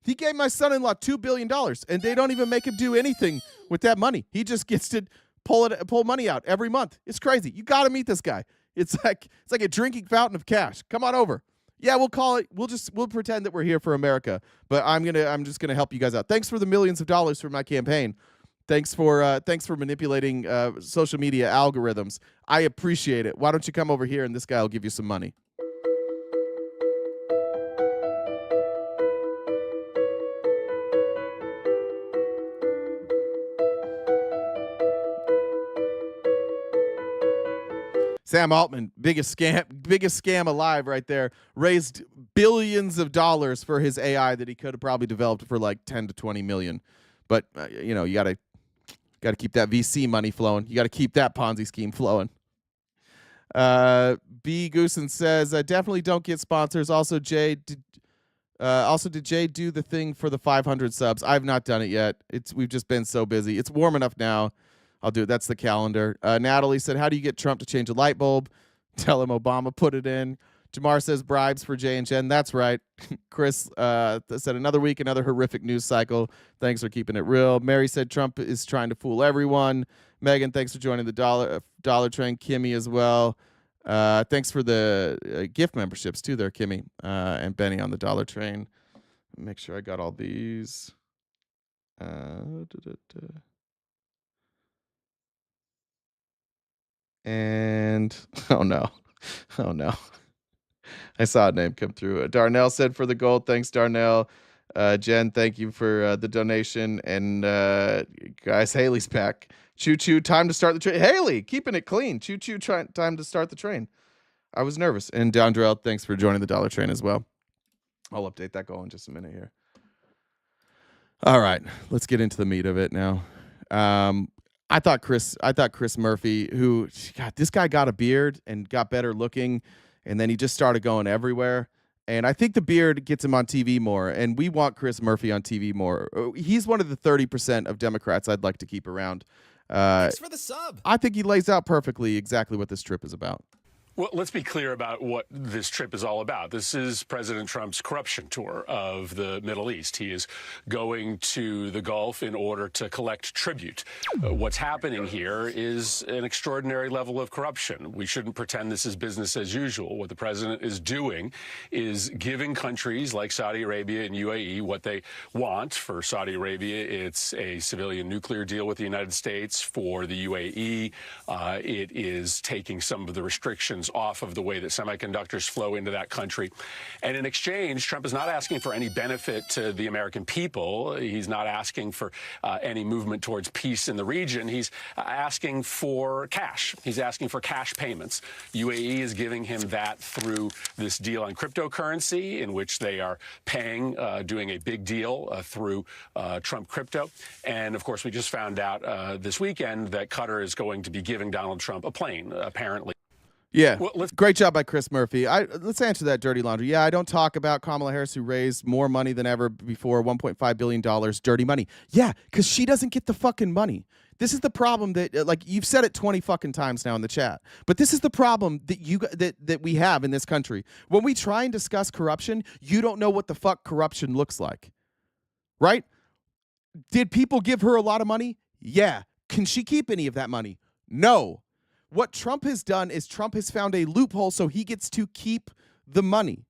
He gave my son-in-law $2 billion, and they don't even make him do anything with that money. He just gets to pull money out every month. It's crazy. You got to meet this guy. It's like a drinking fountain of cash. Come on over. Yeah, we'll call it. We'll pretend that we're here for America, but I'm just gonna help you guys out. Thanks for the millions of dollars for my campaign. Thanks for manipulating social media algorithms. I appreciate it. Why don't you come over here and this guy will give you some money. Sam Altman, biggest scam alive right there. Raised billions of dollars for his AI that he could have probably developed for like 10 to 20 million. But you got to keep that VC money flowing. You got to keep that Ponzi scheme flowing. B Goosen says, I definitely don't get sponsors. Also, did Jay do the thing for the 500 subs? I've not done it yet. We've just been so busy. It's warm enough now. I'll do it. That's the calendar. Natalie said, how do you get Trump to change a light bulb? Tell him Obama put it in. Jamar says bribes for Jay and Jen. That's right. Chris said another week, another horrific news cycle. Thanks for keeping it real. Mary said Trump is trying to fool everyone. Megan, thanks for joining the dollar train. Kimmy as well. Thanks for the gift memberships too there, Kimmy. And Benny on the dollar train. Make sure I got all these. And oh no. I saw a name come through. Darnell said for the gold. Thanks, Darnell. Jen, thank you for the donation. And guys, Haley's back. Choo choo, time to start the train. Haley, keeping it clean. Choo choo, time to start the train. I was nervous. And Dondrell, thanks for joining the dollar train as well. I'll update that goal in just a minute here. All right, let's get into the meat of it now. I thought Chris Murphy, this guy got a beard and got better looking, and then he just started going everywhere. And I think the beard gets him on TV more, and we want Chris Murphy on TV more. He's one of the 30% of Democrats I'd like to keep around. Thanks for the sub. I think he lays out perfectly exactly what this trip is about. Well, let's be clear about what this trip is all about. This is President Trump's corruption tour of the Middle East. He is going to the Gulf in order to collect tribute. What's happening here is an extraordinary level of corruption. We shouldn't pretend this is business as usual. What the president is doing is giving countries like Saudi Arabia and UAE what they want. For Saudi Arabia, it's a civilian nuclear deal with the United States. For the UAE, it is taking some of the restrictions off of the way that semiconductors flow into that country. And in exchange, Trump is not asking for any benefit to the American people. He's not asking for any movement towards peace in the region. He's asking for cash. He's asking for cash payments. UAE is giving him that through this deal on cryptocurrency, in which they are paying, doing a big deal through Trump crypto. And of course, we just found out this weekend that Qatar is going to be giving Donald Trump a plane, apparently. Yeah, Well, great job by Chris Murphy. Let's answer that dirty laundry. Yeah, I don't talk about Kamala Harris, who raised more money than ever before, $1.5 billion, dirty money. Yeah, because she doesn't get the fucking money. This is the problem that, like, you've said it 20 fucking times now in the chat, but this is the problem that we have in this country. When we try and discuss corruption, you don't know what the fuck corruption looks like, right? Did people give her a lot of money? Yeah. Can she keep any of that money? No. What Trump has done is Trump has found a loophole so he gets to keep the money.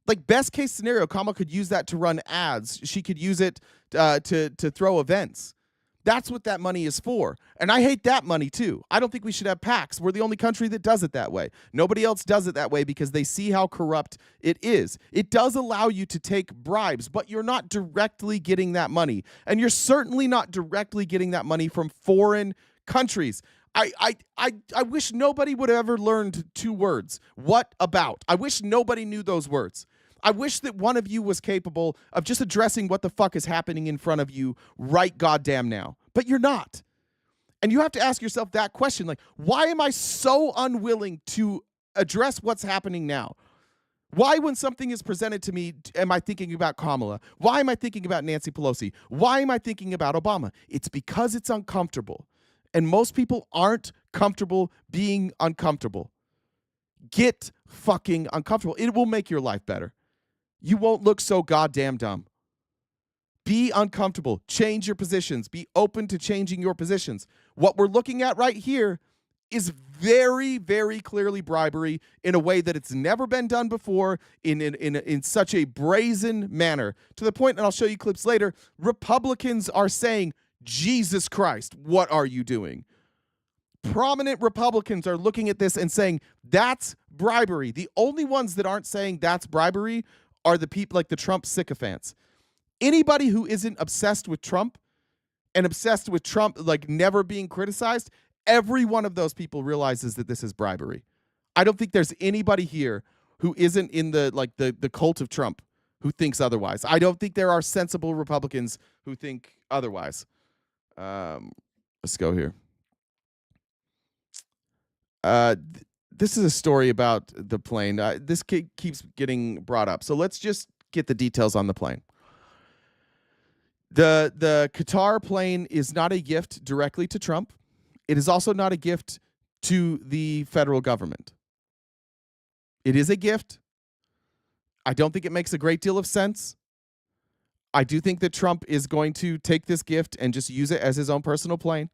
Like, best case scenario, Kamala could use that to run ads. She could use it to throw events. That's what that money is for. And I hate that money too. I don't think we should have PACs. We're the only country that does it that way. Nobody else does it that way because they see how corrupt it is. It does allow you to take bribes, but you're not directly getting that money. And you're certainly not directly getting that money from foreign countries. I wish nobody would have ever learned two words. What about? I wish nobody knew those words. I wish that one of you was capable of just addressing what the fuck is happening in front of you right goddamn now. But you're not. And you have to ask yourself that question, like, why am I so unwilling to address what's happening now? Why, when something is presented to me, am I thinking about Kamala? Why am I thinking about Nancy Pelosi? Why am I thinking about Obama? It's because it's uncomfortable. And most people aren't comfortable being uncomfortable. Get fucking uncomfortable. It will make your life better. You won't look so goddamn dumb. Be uncomfortable. Change your positions. Be open to changing your positions. What we're looking at right here is very, very clearly bribery in a way that it's never been done before in such a brazen manner. To the point, and I'll show you clips later, Republicans are saying, Jesus Christ, what are you doing? Prominent Republicans are looking at this and saying, that's bribery. The only ones that aren't saying that's bribery are the people like the Trump sycophants. Anybody who isn't obsessed with Trump and obsessed with Trump, like never being criticized, every one of those people realizes that this is bribery. I don't think there's anybody here who isn't in the cult of Trump who thinks otherwise. I don't think there are sensible Republicans who think otherwise. Let's go here. This is a story about the plane. This keeps getting brought up. So let's just get the details on the plane. The Qatar plane is not a gift directly to Trump. It is also not a gift to the federal government. It is a gift. I don't think it makes a great deal of sense. I do think that Trump is going to take this gift and just use it as his own personal plane.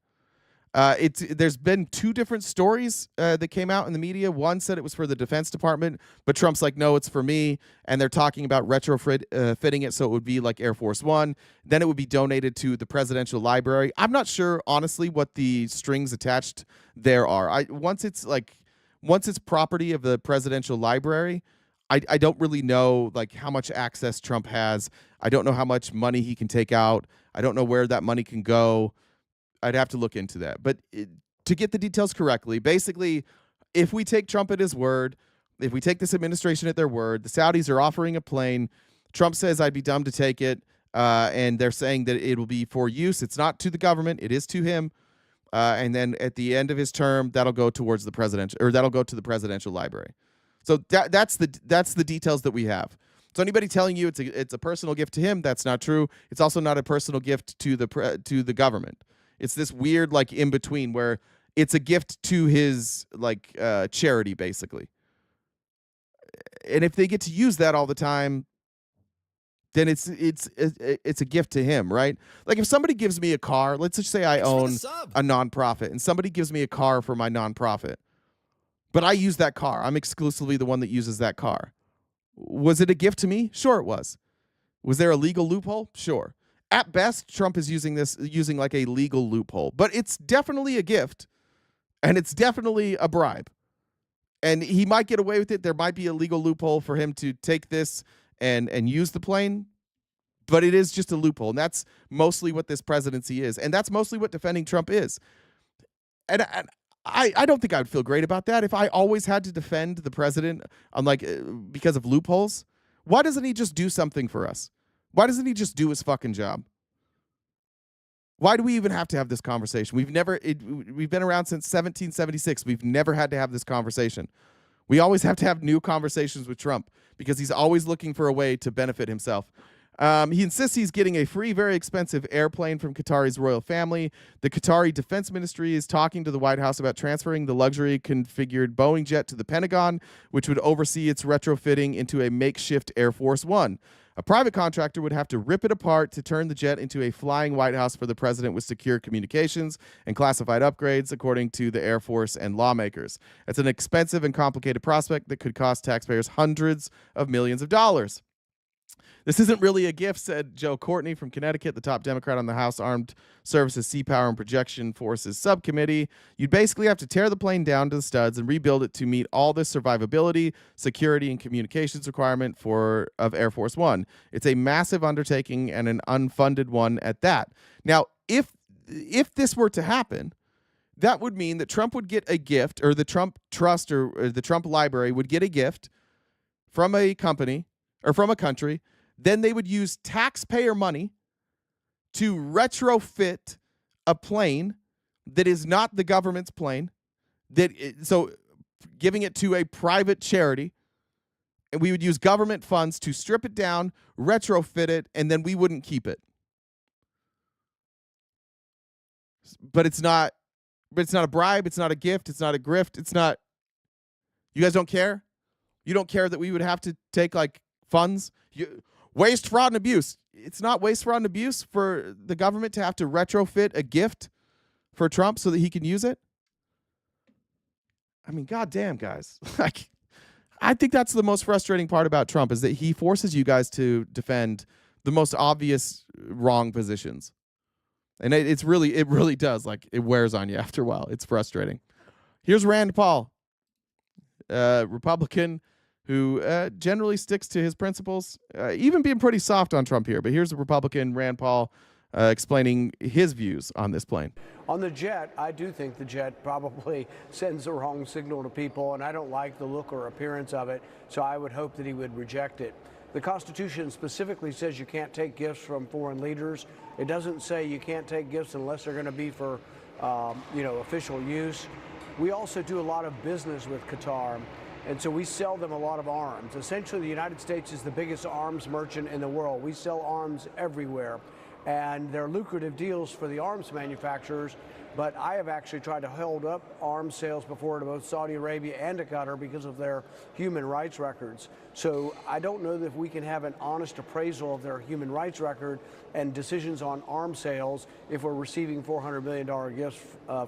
There's been two different stories that came out in the media. One said it was for the Defense Department, but Trump's like, no, it's for me. And they're talking about retrofitting it so it would be like Air Force One. Then it would be donated to the presidential library. I'm not sure, honestly, what the strings attached there are. Once it's property of the presidential library, I don't really know like how much access Trump has. I don't know how much money he can take out. I don't know where that money can go. I'd have to look into that. But to get the details correctly, basically, if we take Trump at his word, if we take this administration at their word, the Saudis are offering a plane. Trump says I'd be dumb to take it. And they're saying that it will be for use. It's not to the government. It is to him. And then at the end of his term, that'll go towards the presidential, or that'll go to the presidential library. So that's the details that we have. So anybody telling you it's a personal gift to him, that's not true. It's also not a personal gift to the government. It's this weird like in between where it's a gift to his like charity basically. And if they get to use that all the time, then it's a gift to him, right? Like if somebody gives me a car, let's just say I own a nonprofit and somebody gives me a car for my nonprofit, but I use that car. I'm exclusively the one that uses that car. Was it a gift to me? Sure it was. Was there a legal loophole? Sure. At best, Trump is using like a legal loophole, but it's definitely a gift and it's definitely a bribe. And he might get away with it. There might be a legal loophole for him to take this and use the plane, but it is just a loophole. And that's mostly what this presidency is. And that's mostly what defending Trump is. And I don't think I would feel great about that if I always had to defend the president on because of loopholes. Why doesn't he just do something for us? Why doesn't he just do his fucking job? Why do we even have to have this conversation? We've been around since 1776. We've never had to have this conversation. We always have to have new conversations with Trump because he's always looking for a way to benefit himself. He insists he's getting a free, very expensive airplane from Qatari's royal family. The Qatari Defense Ministry is talking to the White House about transferring the luxury configured Boeing jet to the Pentagon, which would oversee its retrofitting into a makeshift Air Force One. A private contractor would have to rip it apart to turn the jet into a flying White House for the president with secure communications and classified upgrades, according to the Air Force and lawmakers. It's an expensive and complicated prospect that could cost taxpayers hundreds of millions of dollars. This isn't really a gift, said Joe Courtney from Connecticut, the top Democrat on the House Armed Services Sea Power and Projection Forces Subcommittee. You'd basically have to tear the plane down to the studs and rebuild it to meet all the survivability, security, and communications requirement of Air Force One. It's a massive undertaking and an unfunded one at that. Now, if this were to happen, that would mean that Trump would get a gift, or the Trump Trust or the Trump Library would get a gift from a company or from a country. Then they would use taxpayer money to retrofit a plane that is not the government's plane, so giving it to a private charity, and we would use government funds to strip it down, retrofit it, and then we wouldn't keep it. But it's not a bribe, it's not a gift, it's not a grift, it's not. You guys don't care? You don't care that we would have to take like funds? Waste, fraud, and abuse. It's not waste, fraud, and abuse for the government to have to retrofit a gift for Trump so that he can use it. I mean, goddamn, guys. I think that's the most frustrating part about Trump is that he forces you guys to defend the most obvious wrong positions. And it really does. Like, it wears on you after a while. It's frustrating. Here's Rand Paul, Republican, who generally sticks to his principles, even being pretty soft on Trump here. But here's the Republican, Rand Paul, explaining his views on this plane. On the jet, I do think the jet probably sends the wrong signal to people, and I don't like the look or appearance of it, so I would hope that he would reject it. The Constitution specifically says you can't take gifts from foreign leaders. It doesn't say you can't take gifts unless they're going to be for, official use. We also do a lot of business with Qatar. And so we sell them a lot of arms. Essentially, the United States is the biggest arms merchant in the world. We sell arms everywhere. And they're lucrative deals for the arms manufacturers. But I have actually tried to hold up arms sales before to both Saudi Arabia and to Qatar because of their human rights records. So I don't know that we can have an honest appraisal of their human rights record and decisions on arms sales if we're receiving $400 million gifts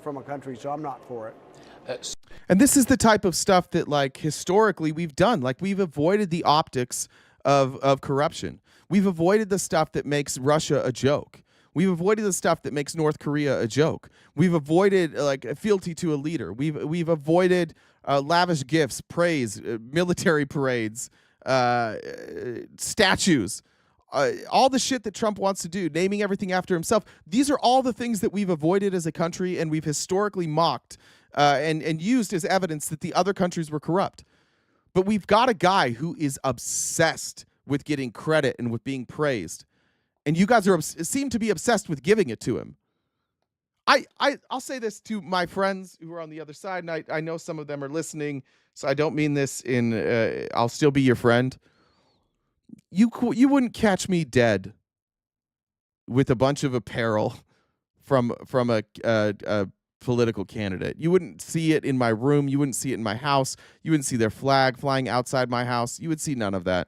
from a country. So I'm not for it. And this is the type of stuff that, like, historically we've done. Like, we've avoided the optics of corruption. We've avoided the stuff that makes Russia a joke. We've avoided the stuff that makes North Korea a joke. We've avoided like fealty to a leader. We've avoided lavish gifts, praise, military parades, statues. All the shit that Trump wants to do, naming everything after himself. These are all the things that we've avoided as a country, and we've historically mocked and used as evidence that the other countries were corrupt. But we've got a guy who is obsessed with getting credit and with being praised. And you guys seem to be obsessed with giving it to him. I'll say this to my friends who are on the other side, and I know some of them are listening, so I don't mean this in I'll still be your friend. You wouldn't catch me dead with a bunch of apparel from a political candidate. You wouldn't see it in my room. You wouldn't see it in my house. You wouldn't see their flag flying outside my house. You would see none of that.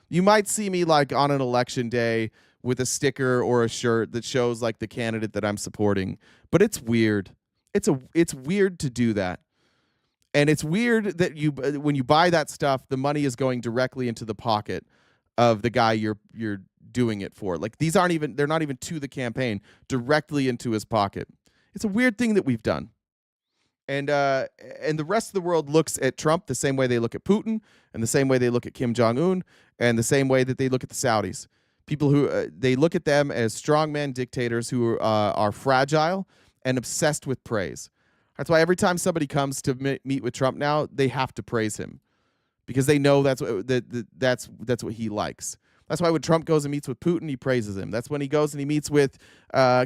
You might see me like on an election day with a sticker or a shirt that shows like the candidate that I'm supporting. But it's weird. It's weird to do that. And it's weird that when you buy that stuff, the money is going directly into the pocket of the guy you're doing it for. Like they're not even to the campaign, directly into his pocket. It's a weird thing that we've done. And the rest of the world looks at Trump the same way they look at Putin, and the same way they look at Kim Jong-un, and the same way that they look at the Saudis. People who they look at them as strongmen dictators who are fragile and obsessed with praise. That's why every time somebody comes to meet with Trump now, they have to praise him because they know that's what he likes. That's why when Trump goes and meets with Putin, he praises him. That's when he goes and he meets with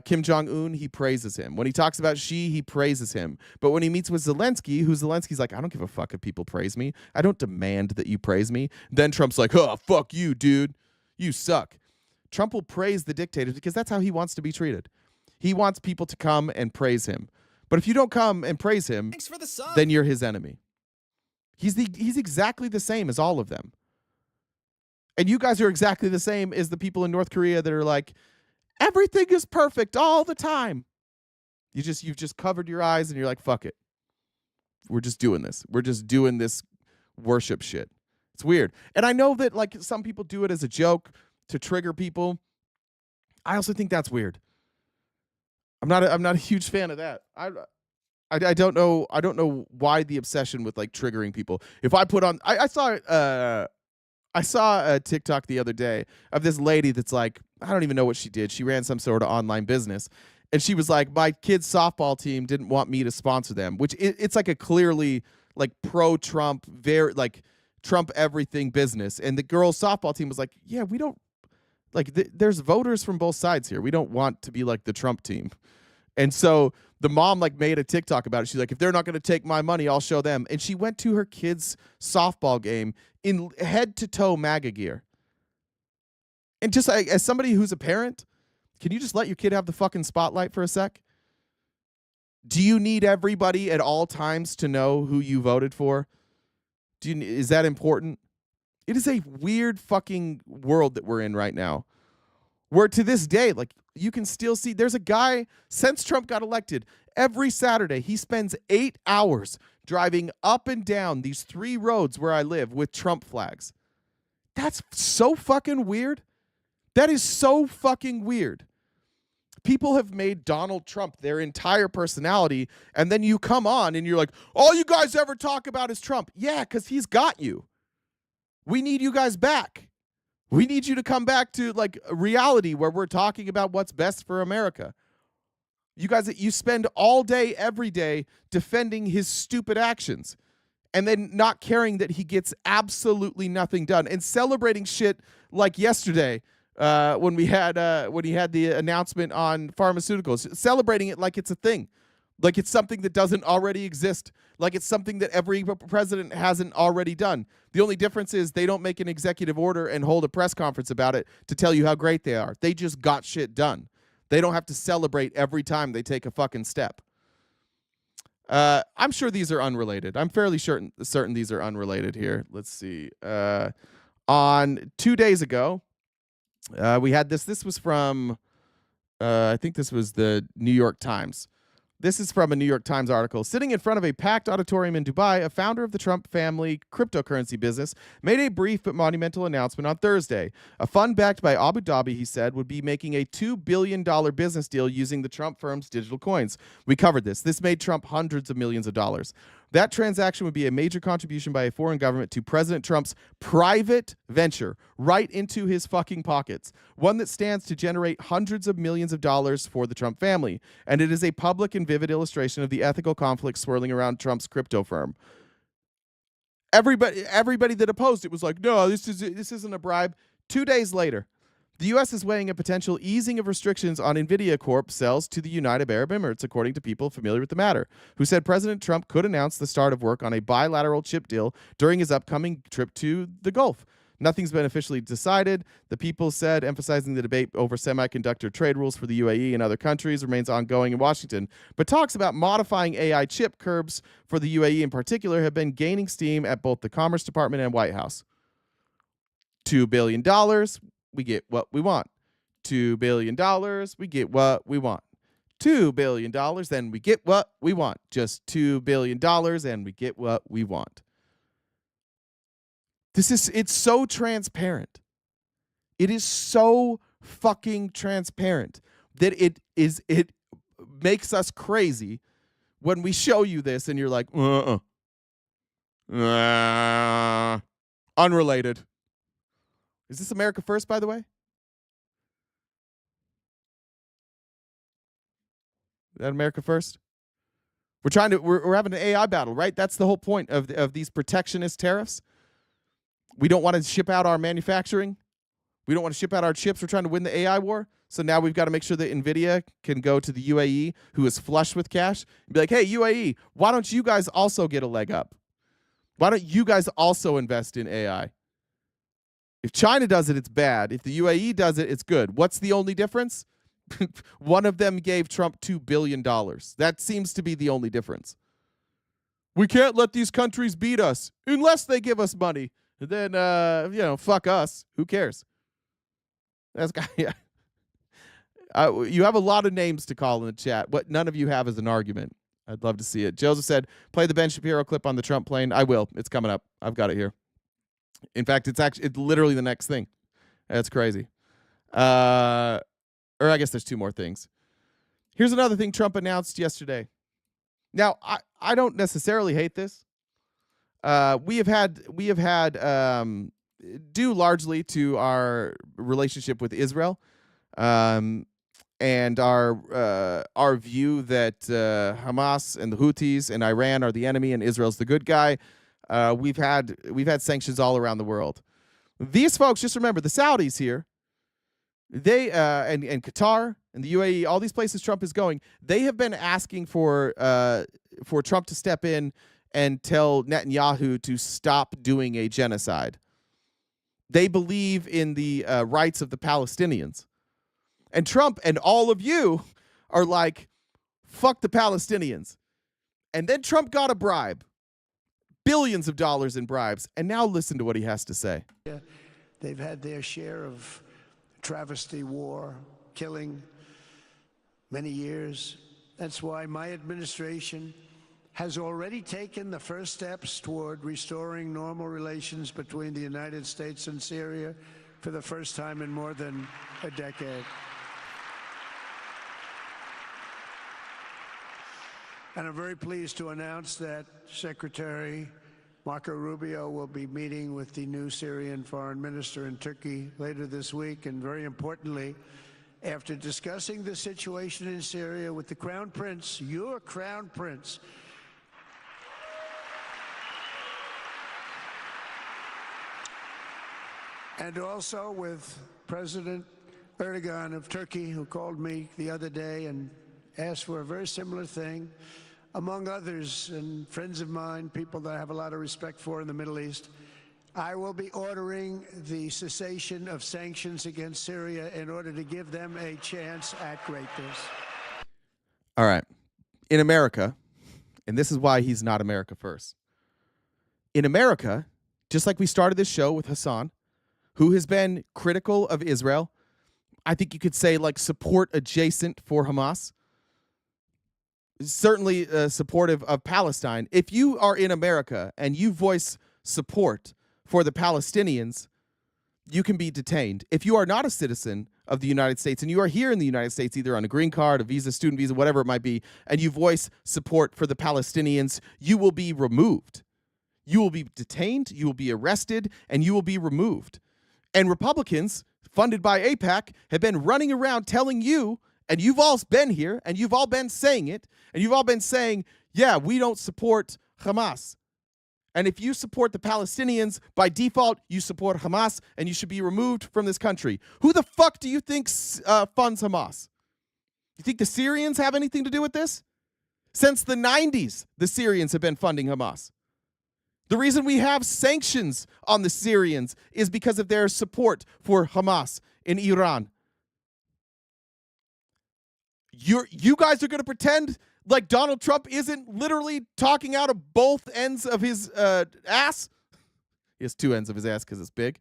Kim Jong-un, he praises him. When he talks about Xi, he praises him. But when he meets with Zelensky, Zelensky's like, I don't give a fuck if people praise me. I don't demand that you praise me. Then Trump's like, oh, fuck you, dude. You suck. Trump will praise the dictators because that's how he wants to be treated. He wants people to come and praise him. But if you don't come and praise him, then you're his enemy. He's exactly the same as all of them. And you guys are exactly the same as the people in North Korea that are like, everything is perfect all the time. You've just covered your eyes and you're like, fuck it. We're just doing this. We're just doing this worship shit. It's weird. And I know that like some people do it as a joke to trigger people. I also think that's weird. I'm not a huge fan of that. I don't know why the obsession with like triggering people. If I put on I saw a TikTok the other day of this lady that's like, I don't even know what she did. She ran some sort of online business. And she was like, my kid's softball team didn't want me to sponsor them, which it's like a clearly like pro-Trump, very like Trump everything business. And the girls' softball team was like, yeah, we don't, like there's voters from both sides here. We don't want to be like the Trump team. And so the mom like made a TikTok about it. She's like, if they're not going to take my money, I'll show them. And she went to her kid's softball game in head to toe MAGA gear. And just like, as somebody who's a parent, can you just let your kid have the fucking spotlight for a sec? Do you need everybody at all times to know who you voted for? Is that important? It is a weird fucking world that we're in right now. Where to this day, like you can still see there's a guy since Trump got elected, every Saturday he spends 8 hours driving up and down these 3 roads where I live with Trump flags. That's so fucking weird. That is so fucking weird. People have made Donald Trump their entire personality, and then you come on and you're like, all you guys ever talk about is Trump. Yeah, because he's got you. We need you guys back. We need you to come back to like reality where we're talking about what's best for America. You guys, you spend all day, every day defending his stupid actions and then not caring that he gets absolutely nothing done and celebrating shit like yesterday when he had the announcement on pharmaceuticals, celebrating it like it's a thing, like it's something that doesn't already exist, like it's something that every president hasn't already done. The only difference is they don't make an executive order and hold a press conference about it to tell you how great they are. They just got shit done. They don't have to celebrate every time they take a fucking step. I'm sure these are unrelated. I'm fairly certain these are unrelated here. Let's see. On 2 days ago, we had this. This was from, I think this was the New York Times. This is from a New York Times article. Sitting in front of a packed auditorium in Dubai, a founder of the Trump family cryptocurrency business made a brief but monumental announcement on Thursday. A fund backed by Abu Dhabi, he said, would be making a $2 billion business deal using the Trump firm's digital coins. We covered this. This made Trump hundreds of millions of dollars. That transaction would be a major contribution by a foreign government to President Trump's private venture right into his fucking pockets, one that stands to generate hundreds of millions of dollars for the Trump family. And it is a public and vivid illustration of the ethical conflict swirling around Trump's crypto firm. Everybody that opposed it was like, no, this isn't a bribe. 2 days later, The U.S. is weighing a potential easing of restrictions on NVIDIA Corp sales to the United Arab Emirates, according to people familiar with the matter, who said President Trump could announce the start of work on a bilateral chip deal during his upcoming trip to the Gulf. Nothing's been officially decided, the people said, emphasizing the debate over semiconductor trade rules for the UAE and other countries remains ongoing in Washington. But talks about modifying AI chip curbs for the UAE in particular have been gaining steam at both the Commerce Department and White House. $2 billion. We get what we want. $2 billion, we get what we want. $2 billion, then we get what we want. Just $2 billion, and we get what we want. It's so transparent. It is so fucking transparent that it makes us crazy when we show you this and you're like, unrelated. Is this America First, by the way? Is that America First? We're having an AI battle, right? That's the whole point of these protectionist tariffs. We don't want to ship out our manufacturing. We don't want to ship out our chips. We're trying to win the AI war. So now we've got to make sure that NVIDIA can go to the UAE, who is flush with cash, and be like, hey, UAE, why don't you guys also get a leg up? Why don't you guys also invest in AI? If China does it, it's bad. If the UAE does it, it's good. What's the only difference? One of them gave Trump $2 billion. That seems to be the only difference. We can't let these countries beat us unless they give us money. Then, fuck us. Who cares? That's yeah. You have a lot of names to call in the chat. What none of you have is an argument. I'd love to see it. Joseph said, play the Ben Shapiro clip on the Trump plane. I will. It's coming up. I've got it here. In fact, it's literally the next thing. That's crazy. Or I guess there's two more things. Here's another thing Trump announced yesterday. Now, I don't necessarily hate this. We have had due largely to our relationship with Israel, and our view that Hamas and the Houthis and Iran are the enemy and Israel's the good guy. We've had sanctions all around the world. These folks, just remember, the Saudis here, they and Qatar and the UAE, all these places Trump is going, they have been asking for Trump to step in and tell Netanyahu to stop doing a genocide. They believe in the rights of the Palestinians. And Trump and all of you are like, fuck the Palestinians. And then Trump got a bribe. Billions of dollars in bribes. And now listen to what he has to say. They've had their share of travesty, war, killing, many years. That's why my administration has already taken the first steps toward restoring normal relations between the United States and Syria for the first time in more than a decade. And I'm very pleased to announce that Secretary Marco Rubio will be meeting with the new Syrian foreign minister in Turkey later this week. And very importantly, after discussing the situation in Syria with the Crown Prince, your Crown Prince, and also with President Erdogan of Turkey, who called me the other day and asked for a very similar thing, among others, and friends of mine, people that I have a lot of respect for in the Middle East, I will be ordering the cessation of sanctions against Syria in order to give them a chance at greatness. All right. In America, and this is why he's not America First. In America, just like we started this show with Hassan, who has been critical of Israel, I think you could say like support adjacent for Hamas, certainly supportive of Palestine. If you are in America and you voice support for the Palestinians, you can be detained. If you are not a citizen of the United States and you are here in the United States, either on a green card, a visa, student visa, whatever it might be, and you voice support for the Palestinians, you will be removed. You will be detained, you will be arrested, and you will be removed. And Republicans, funded by AIPAC, have been running around telling you, and you've all been here, and you've all been saying it, and you've all been saying, yeah, we don't support Hamas. And if you support the Palestinians, by default, you support Hamas, and you should be removed from this country. Who the fuck do you think funds Hamas? You think the Syrians have anything to do with this? Since the 90s, the Syrians have been funding Hamas. The reason we have sanctions on the Syrians is because of their support for Hamas in Iran. You guys are going to pretend like Donald Trump isn't literally talking out of both ends of his ass? He has two ends of his ass because it's big.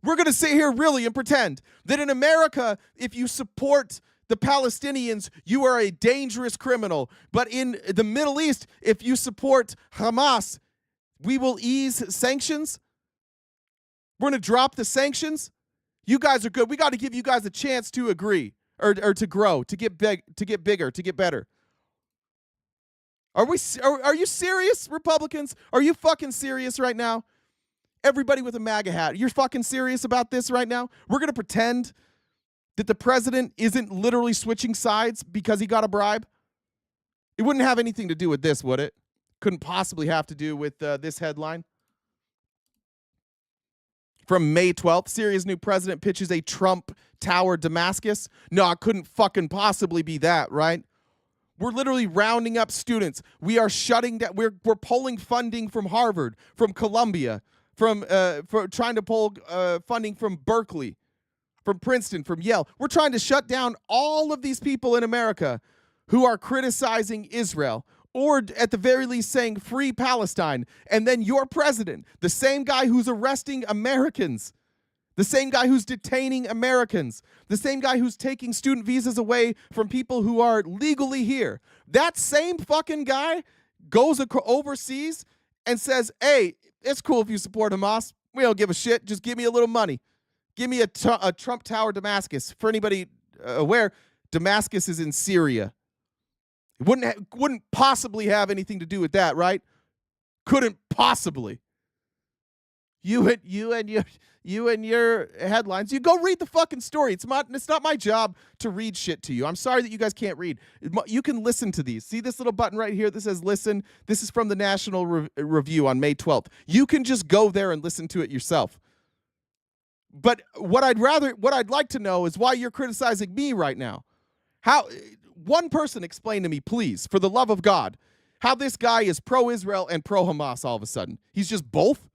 We're going to sit here really and pretend that in America, if you support the Palestinians, you are a dangerous criminal. But in the Middle East, if you support Hamas, we will ease sanctions. We're going to drop the sanctions. You guys are good. We got to give you guys a chance to agree or to grow, to get big, to get bigger, to get better. Are you serious, Republicans? Are you fucking serious right now? Everybody with a MAGA hat, you're fucking serious about this right now? We're going to pretend that the president isn't literally switching sides because he got a bribe? It wouldn't have anything to do with this, would it? Couldn't possibly have to do with this headline. From May 12th, Syria's new president pitches a Trump Tower Damascus. No, it couldn't fucking possibly be that, right? We're literally rounding up students. We are shutting down. We're pulling funding from Harvard, from Columbia, for trying to pull funding from Berkeley, from Princeton, from Yale. We're trying to shut down all of these people in America who are criticizing Israel, or at the very least saying free Palestine. And then your president, the same guy who's arresting Americans, the same guy who's detaining Americans, the same guy who's taking student visas away from people who are legally here, that same fucking guy goes overseas and says, hey, it's cool if you support Hamas. We don't give a shit. Just give me a little money. Give me a Trump Tower Damascus. For anybody aware, Damascus is in Syria. It wouldn't possibly have anything to do with that, right? Couldn't possibly. You and your headlines. You go read the fucking story. It's not my job to read shit to you. I'm sorry that you guys can't read. You can listen to these. See this little button right here that says listen? This is from the National Review on May 12th. You can just go there and listen to it yourself. But what I'd like to know is why you're criticizing me right now. How one person explain to me, please, for the love of God, how this guy is pro-Israel and pro-Hamas all of a sudden. He's just both?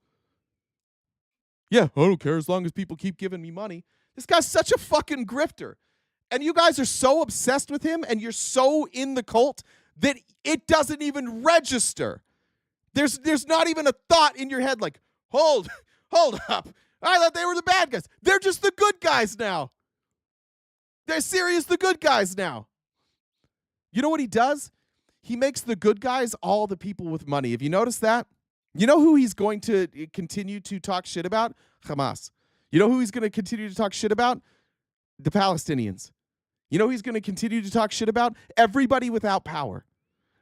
Yeah, I don't care as long as people keep giving me money. This guy's such a fucking grifter. And you guys are so obsessed with him and you're so in the cult that it doesn't even register. There's not even a thought in your head like, hold up. I thought they were the bad guys. They're just the good guys now. They're serious the good guys now. You know what he does? He makes the good guys all the people with money. Have you noticed that? You know who he's going to continue to talk shit about? Hamas. You know who he's going to continue to talk shit about? The Palestinians. You know who he's going to continue to talk shit about? Everybody without power.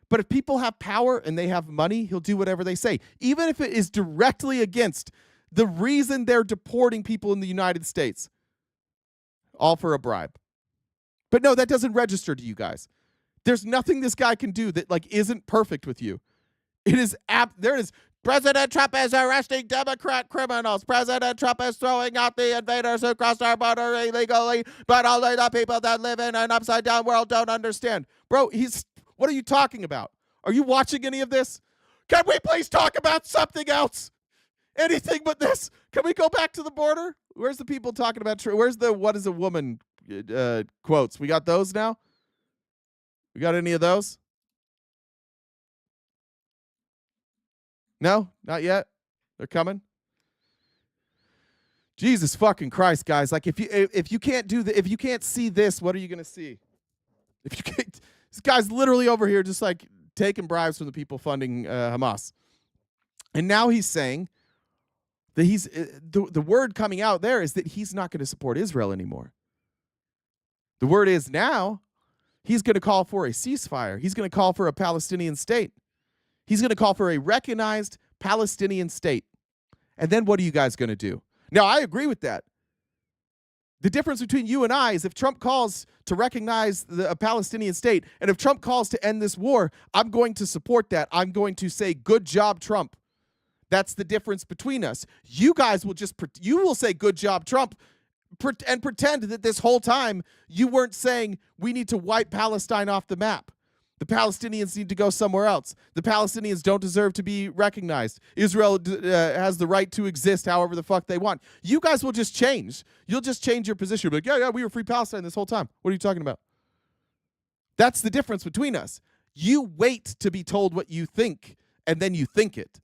But if people have power and they have money, he'll do whatever they say, even if it is directly against the reason they're deporting people in the United States. All for a bribe. But no, that doesn't register to you guys. There's nothing this guy can do that isn't perfect with you. It is there it is. President Trump is arresting Democrat criminals. President Trump is throwing out the invaders who crossed our border illegally, but only the people that live in an upside-down world don't understand. Bro, what are you talking about? Are you watching any of this? Can we please talk about something else? Anything but this? Can we go back to the border? Where's the people talking about? Where's the what is a woman quotes? We got those now? We got any of those? No, not yet. They're coming. Jesus fucking Christ, guys! If you can't see this, what are you gonna see? If you can't, this guy's literally over here just taking bribes from the people funding Hamas, and now he's saying that he's the word coming out there is that he's not going to support Israel anymore. The word is now he's going to call for a ceasefire. He's going to call for a Palestinian state. He's going to call for a recognized Palestinian state. And then what are you guys going to do? Now, I agree with that. The difference between you and I is if Trump calls to recognize a Palestinian state, and if Trump calls to end this war, I'm going to support that. I'm going to say, good job, Trump. That's the difference between us. You guys will you will say, good job, Trump, and pretend that this whole time you weren't saying we need to wipe Palestine off the map. The Palestinians need to go somewhere else. The Palestinians don't deserve to be recognized. Israel has the right to exist however the fuck they want. You guys will just change. You'll just change your position. You'll be like, yeah, we were free Palestine this whole time. What are you talking about? That's the difference between us. You wait to be told what you think, and then you think it.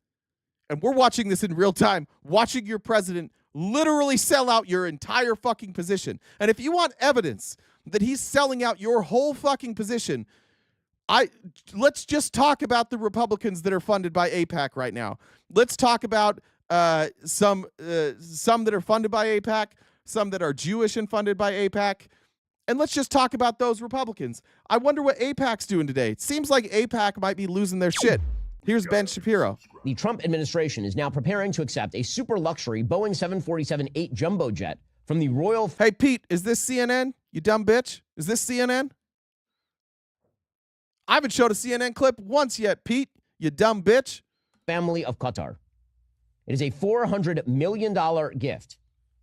And we're watching this in real time, watching your president literally sell out your entire fucking position. And if you want evidence that he's selling out your whole fucking position, let's just talk about the Republicans that are funded by AIPAC right now. Let's talk about some that are funded by AIPAC, some that are Jewish and funded by AIPAC, and let's just talk about those Republicans. I wonder what AIPAC's doing today. It seems like AIPAC might be losing their shit. Here's Ben Shapiro. The Trump administration is now preparing to accept a super luxury Boeing 747-8 jumbo jet from the Royal... Hey, Pete, is this CNN? You dumb bitch. Is this CNN? I haven't showed a CNN clip once yet, Pete. You dumb bitch. Family of Qatar. It is a $400 million gift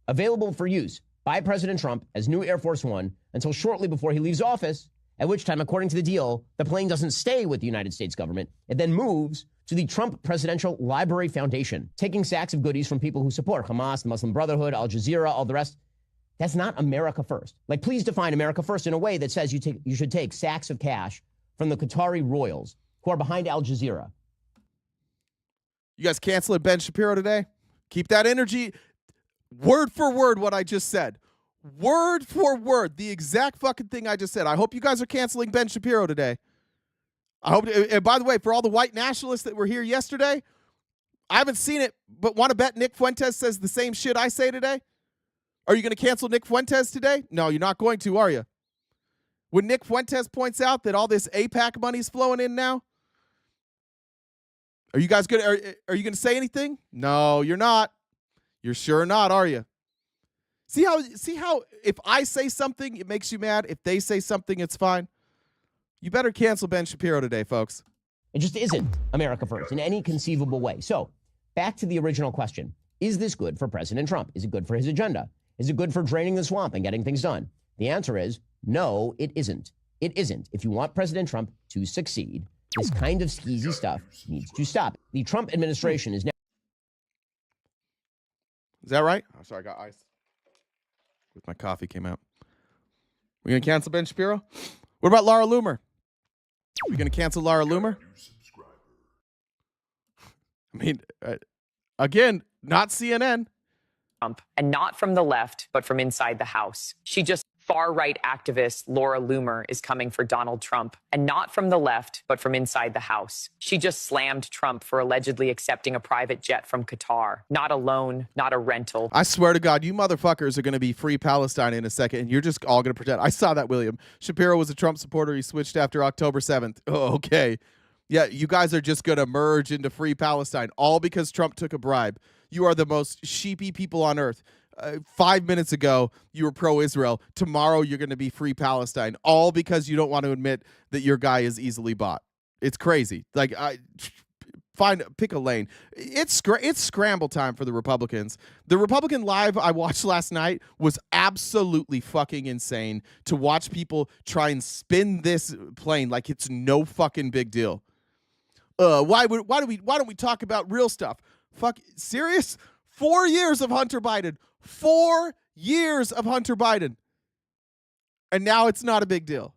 available for use by President Trump as new Air Force One until shortly before he leaves office, at which time, according to the deal, the plane doesn't stay with the United States government. It then moves to the Trump Presidential Library Foundation, taking sacks of goodies from people who support Hamas, the Muslim Brotherhood, Al Jazeera, all the rest. That's not America first. Like, please define America first in a way that says you should take sacks of cash from the Qatari royals who are behind Al Jazeera. You guys canceling Ben Shapiro today? Keep that energy. Word for word what I just said. Word for word, the exact fucking thing I just said. I hope you guys are canceling Ben Shapiro today. I hope. And by the way, for all the white nationalists that were here yesterday, I haven't seen it, but want to bet Nick Fuentes says the same shit I say today? Are you going to cancel Nick Fuentes today? No, you're not going to, are you? When Nick Fuentes points out that all this AIPAC money's flowing in now, are you guys are you going to say anything? No, you're not. You're sure not, are you? See how if I say something, it makes you mad. If they say something, it's fine. You better cancel Ben Shapiro today, folks. It just isn't America first in any conceivable way. So back to the original question. Is this good for President Trump? Is it good for his agenda? Is it good for draining the swamp and getting things done? The answer is no, it isn't. It isn't. If you want President Trump to succeed, this kind of skeezy stuff needs to stop. The Trump administration is now... Is that right? Oh, sorry, I got ice. My coffee came out. We're going to cancel Ben Shapiro? What about Laura Loomer? We're going to cancel Laura Loomer? I mean, again, not CNN. And not from the left, but from inside the House. Far-right activist Laura Loomer is coming for Donald Trump, and not from the left, but from inside the House. She just slammed Trump for allegedly accepting a private jet from Qatar. Not a loan, not a rental. I swear to God, you motherfuckers are going to be free Palestine in a second, and you're just all going to pretend. I saw that, William. Shapiro was a Trump supporter. He switched after October 7th. Oh, okay. Yeah, you guys are just going to merge into free Palestine, all because Trump took a bribe. You are the most sheepy people on earth. 5 minutes ago, you were pro-Israel. Tomorrow, you're going to be free Palestine, all because you don't want to admit that your guy is easily bought. It's crazy. Like, pick a lane. It's scramble time for the Republicans. The Republican Live I watched last night was absolutely fucking insane to watch people try and spin this plane like it's no fucking big deal. Why don't we talk about real stuff? Fuck, serious? 4 years of Hunter Biden. 4 years of Hunter Biden. And now it's not a big deal.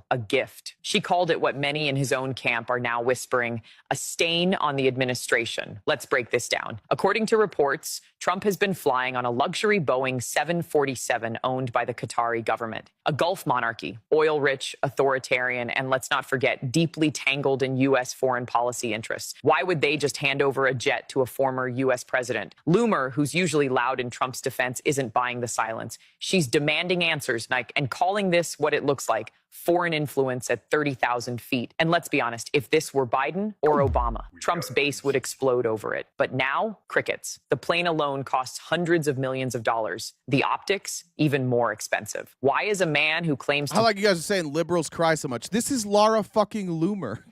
A gift. She called it what many in his own camp are now whispering, a stain on the administration. Let's break this down. According to reports, Trump has been flying on a luxury Boeing 747 owned by the Qatari government. A Gulf monarchy, oil-rich, authoritarian, and let's not forget, deeply tangled in U.S. foreign policy interests. Why would they just hand over a jet to a former U.S. president? Loomer, who's usually loud in Trump's defense, isn't buying the silence. She's demanding answers, and calling this what it looks like, foreign influence at 30,000 feet. And let's be honest, if this were Biden or Obama, Trump's base would explode over it. But now, crickets. The plane alone costs hundreds of millions of dollars. The optics, even more expensive. Why is a man who claims to... I like you guys are saying liberals cry so much. This is Laura fucking Loomer.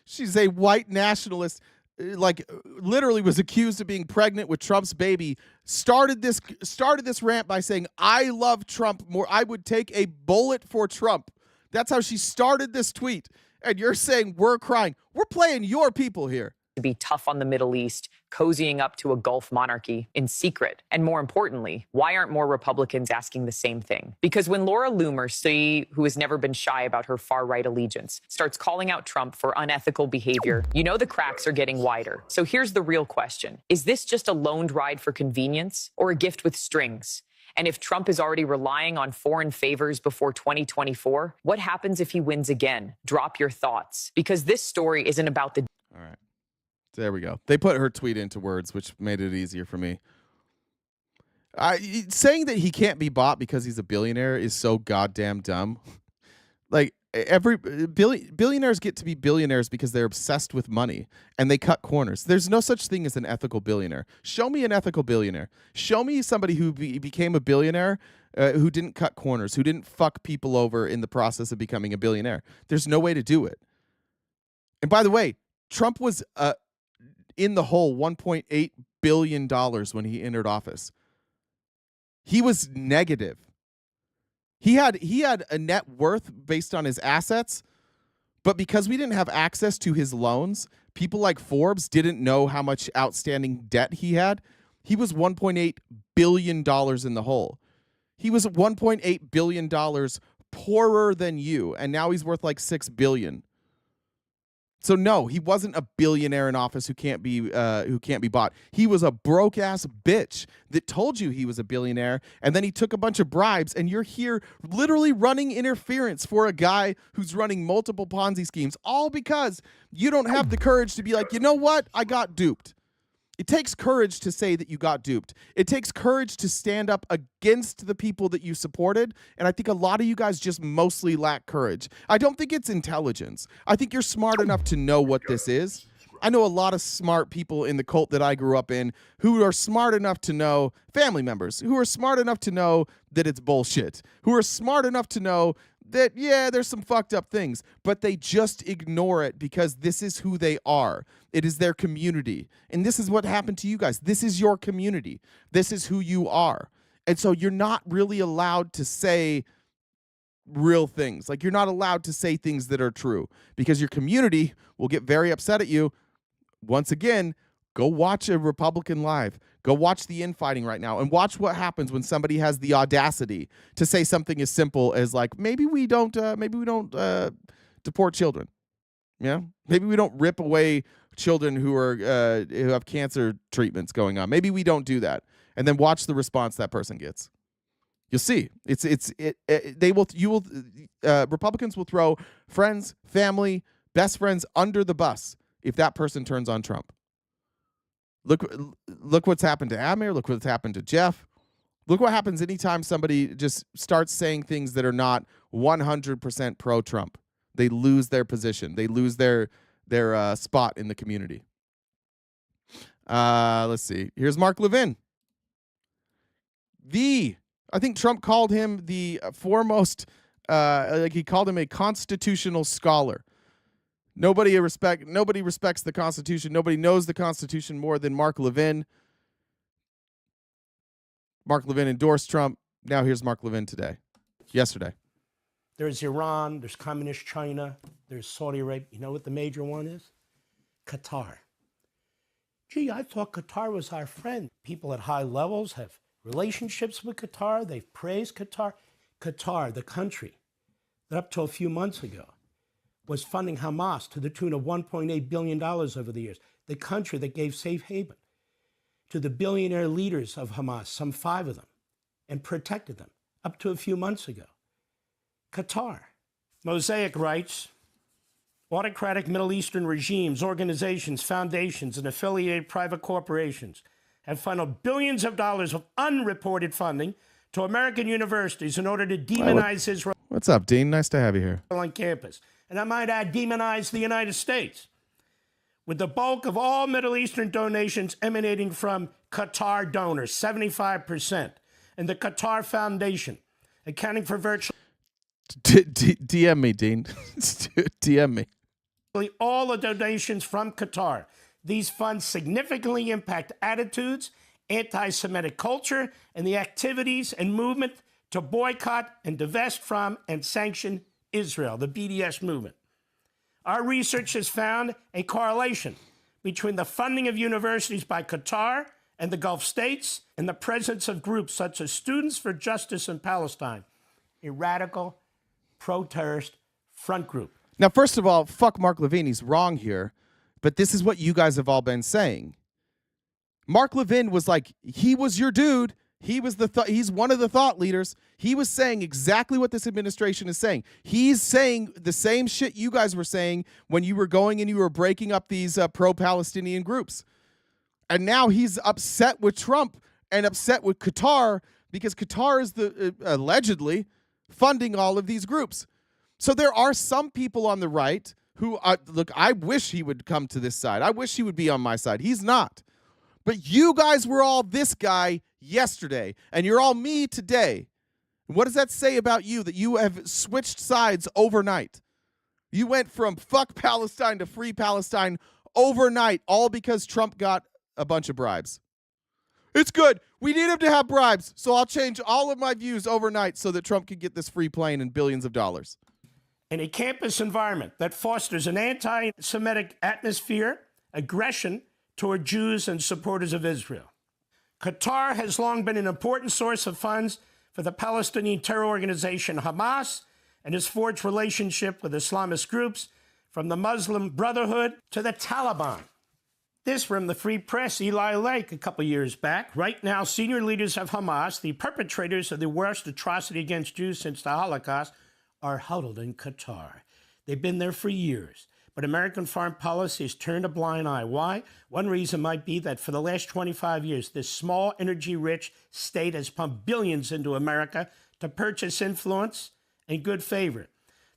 She's a white nationalist. literally was accused of being pregnant with Trump's baby, started this rant by saying, "I love Trump more. I would take a bullet for Trump." That's how she started this tweet. And you're saying we're crying. We're playing your people here. To be tough on the Middle East, cozying up to a Gulf monarchy in secret. And more importantly, why aren't more Republicans asking the same thing? Because when Laura Loomer, who has never been shy about her far-right allegiance, starts calling out Trump for unethical behavior, you know the cracks are getting wider. So here's the real question. Is this just a loaned ride for convenience or a gift with strings? And if Trump is already relying on foreign favors before 2024, what happens if he wins again? Drop your thoughts. Because this story isn't about the... All right. There we go. They put her tweet into words, which made it easier for me. Saying that he can't be bought because he's a billionaire is so goddamn dumb. Like, billionaires get to be billionaires because they're obsessed with money and they cut corners. There's no such thing as an ethical billionaire. Show me an ethical billionaire. Show me somebody who became a billionaire who didn't cut corners, who didn't fuck people over in the process of becoming a billionaire. There's no way to do it. And by the way, Trump was in the hole $1.8 billion when he entered office. He was negative. He had a net worth based on his assets, but because we didn't have access to his loans, people like Forbes didn't know how much outstanding debt he had. He was $1.8 billion in the hole. He was $1.8 billion poorer than you, and now he's worth like $6 billion. So no, he wasn't a billionaire in office who can't be bought. He was a broke ass bitch that told you he was a billionaire, and then he took a bunch of bribes. And you're here literally running interference for a guy who's running multiple Ponzi schemes, all because you don't have the courage to be like, you know what, I got duped. It takes courage to say that you got duped. It takes courage to stand up against the people that you supported. And I think a lot of you guys just mostly lack courage. I don't think it's intelligence. I think you're smart enough to know what this is. I know a lot of smart people in the cult that I grew up in who are smart enough to know, family members, who are smart enough to know that it's bullshit, who are smart enough to know that, yeah, there's some fucked up things, but they just ignore it because this is who they are. It is their community. And this is what happened to you guys. This is your community. This is who you are. And so you're not really allowed to say real things. Like, you're not allowed to say things that are true because your community will get very upset at you. Once again, go watch a Republican live. Go watch the infighting right now and watch what happens when somebody has the audacity to say something as simple as like, maybe we don't deport children. Yeah, maybe we don't rip away children who have cancer treatments going on. Maybe we don't do that. And then watch the response that person gets. You'll see. Republicans will throw friends, family, best friends under the bus if that person turns on Trump. Look what's happened to Amir. Look what's happened to Jeff. Look what happens anytime somebody just starts saying things that are not 100% pro-Trump. They lose their position. They lose their spot in the community. Let's see. Here's Mark Levin. I think Trump called him the foremost, he called him a constitutional scholar. Nobody respects the Constitution. Nobody knows the Constitution more than Mark Levin. Mark Levin endorsed Trump. Now here's Mark Levin yesterday. There's Iran, there's Communist China, there's Saudi Arabia. You know what the major one is? Qatar. Gee, I thought Qatar was our friend. People at high levels have relationships with Qatar. They've praised Qatar. Qatar, the country that up to a few months ago was funding Hamas to the tune of $1.8 billion over the years. The country that gave safe haven to the billionaire leaders of Hamas, some 5 of them, and protected them up to a few months ago. Qatar. Mosaic writes, autocratic Middle Eastern regimes, organizations, foundations, and affiliated private corporations have funneled billions of dollars of unreported funding to American universities in order to demonize Israel. What's up, Dean? Nice to have you here. On campus. And I might add, demonize the United States, with the bulk of all Middle Eastern donations emanating from Qatar donors, 75%, and the Qatar Foundation, accounting for virtually DM me, Dean. DM me. all the donations from Qatar. These funds significantly impact attitudes, anti-Semitic culture, and the activities and movement to boycott and divest from and sanction Israel, the BDS movement. Our research has found a correlation between the funding of universities by Qatar and the Gulf states and the presence of groups such as Students for Justice in Palestine, a radical pro-terrorist front group. Now, first of all, fuck Mark Levin. He's wrong here. But this is what you guys have all been saying. Mark Levin was like, he was your dude. He was he's one of the thought leaders. He was saying exactly what this administration is saying. He's saying the same shit you guys were saying when you were going and you were breaking up these pro-Palestinian groups. And now he's upset with Trump and upset with Qatar because Qatar is allegedly funding all of these groups. So there are some people on the right who, look, I wish he would come to this side. I wish he would be on my side. He's not. But you guys were all this guy yesterday, and you're all me today. What does that say about you, that you have switched sides overnight? You went from fuck Palestine to free Palestine overnight, all because Trump got a bunch of bribes. It's good. We need him to have bribes, so I'll change all of my views overnight so that Trump can get this free plane and billions of dollars. In a campus environment that fosters an anti-Semitic atmosphere, aggression toward Jews and supporters of Israel. Qatar has long been an important source of funds for the Palestinian terror organization Hamas and has forged relationship with Islamist groups from the Muslim Brotherhood to the Taliban. This from the Free Press, Eli Lake, a couple years back. Right now, senior leaders of Hamas, the perpetrators of the worst atrocity against Jews since the Holocaust, are huddled in Qatar. They've been there for years, but American foreign policy has turned a blind eye. Why? One reason might be that for the last 25 years, this small, energy-rich state has pumped billions into America to purchase influence and good favor.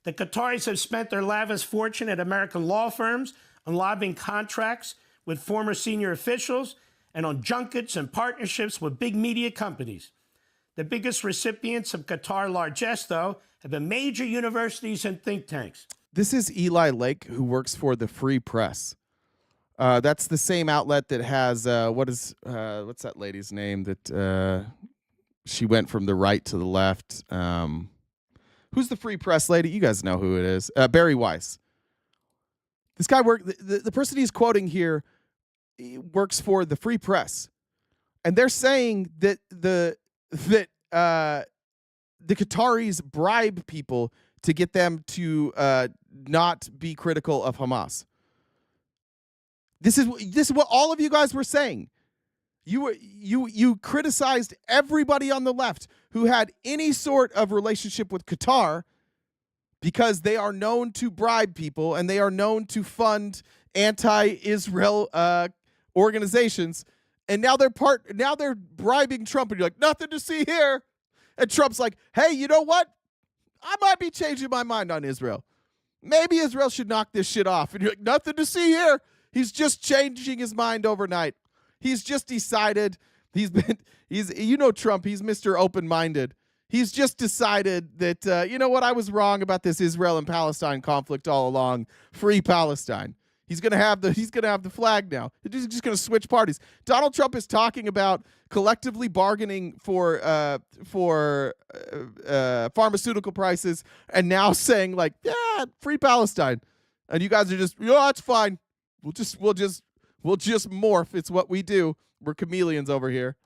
The Qataris have spent their lavish fortune at American law firms on lobbying contracts with former senior officials and on junkets and partnerships with big media companies. The biggest recipients of Qatar largesse, though, have been major universities and think tanks. This is Eli Lake, who works for the Free Press. That's the same outlet that has, what's that lady's name that she went from the right to the left? Who's the Free Press lady? You guys know who it is. Barry Weiss. This guy the person he's quoting here works for the Free Press. And they're saying that the Qataris bribe people to get them to not be critical of Hamas. This is what all of you guys were saying. You criticized everybody on the left who had any sort of relationship with Qatar because they are known to bribe people and they are known to fund anti-Israel organizations. And now they're bribing Trump, and you're like, nothing to see here. And Trump's like, hey, you know what? I might be changing my mind on Israel. Maybe Israel should knock this shit off. And you're like, nothing to see here. He's just changing his mind overnight. He's just decided you know Trump, he's Mr. Open-minded. He's just decided that, you know what, I was wrong about this Israel and Palestine conflict all along. Free Palestine. He's gonna have the flag now. He's just gonna switch parties. Donald Trump is talking about collectively bargaining for pharmaceutical prices, and now saying like, yeah, free Palestine. And you guys are just, that's fine. We'll just morph. It's what we do. We're chameleons over here.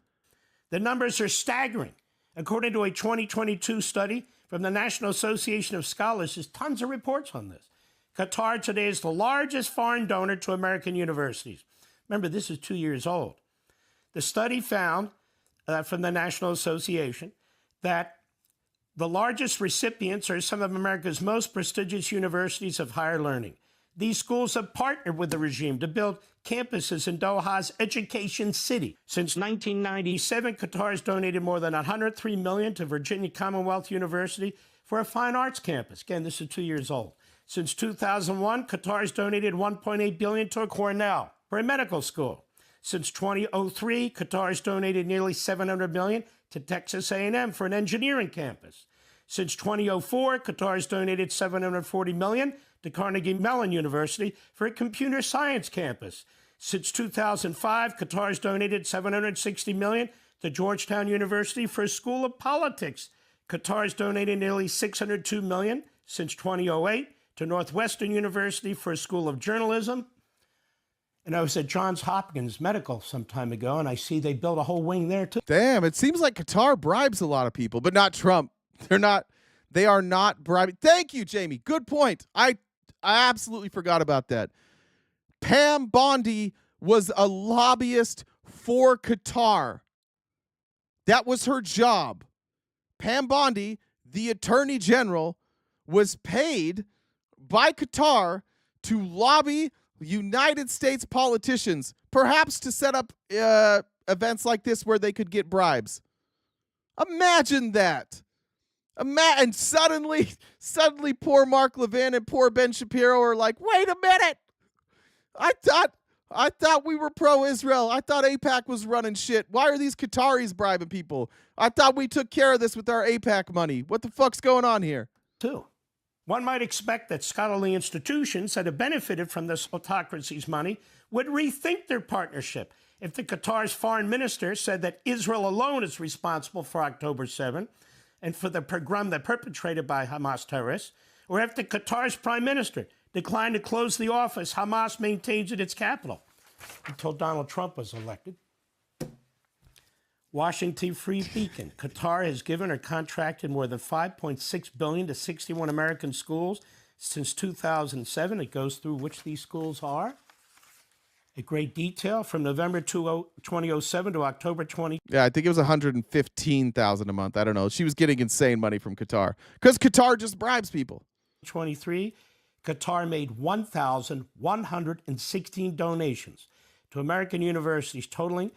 The numbers are staggering. According to a 2022 study from the National Association of Scholars, there's tons of reports on this. Qatar today is the largest foreign donor to American universities. Remember, this is 2 years old. The study found from the National Association that the largest recipients are some of America's most prestigious universities of higher learning. These schools have partnered with the regime to build campuses in Doha's education city. Since 1997, Qatar has donated more than $103 million to Virginia Commonwealth University for a fine arts campus. Again, this is 2 years old. Since 2001, Qatar has donated $1.8 billion to Cornell for a medical school. Since 2003, Qatar has donated nearly $700 million to Texas A&M for an engineering campus. Since 2004, Qatar has donated $740 million to Carnegie Mellon University for a computer science campus. Since 2005, Qatar has donated $760 million to Georgetown University for a school of politics. Qatar has donated nearly $602 million since 2008 to Northwestern University for a school of journalism. And I was at Johns Hopkins Medical some time ago, and I see they built a whole wing there too. Damn, it seems like Qatar bribes a lot of people, but not Trump. They are not bribing. Thank you, Jamie. Good point. I absolutely forgot about that. Pam Bondi was a lobbyist for Qatar. That was her job. Pam Bondi, the attorney general, was paid by Qatar to lobby United States politicians, perhaps to set up events like this where they could get bribes. Imagine that. And suddenly poor Mark Levin and poor Ben Shapiro are like, wait a minute. I thought we were pro-Israel. I thought AIPAC was running shit. Why are these Qataris bribing people? I thought we took care of this with our AIPAC money. What the fuck's going on here? Too. One might expect that scholarly institutions that have benefited from this autocracy's money would rethink their partnership. If the Qatar's foreign minister said that Israel alone is responsible for October 7 and for the pogrom that perpetrated by Hamas terrorists, or if the Qatar's prime minister declined to close the office Hamas maintains at its capital until Donald Trump was elected. Washington Free Beacon. Qatar has given or contracted more than $5.6 billion to 61 American schools since 2007. It goes through which these schools are. A great detail from November 2007 to October 20. Yeah, I think it was $115,000 a month. I don't know. She was getting insane money from Qatar because Qatar just bribes people. 23. Qatar made 1,116 donations to American universities, totaling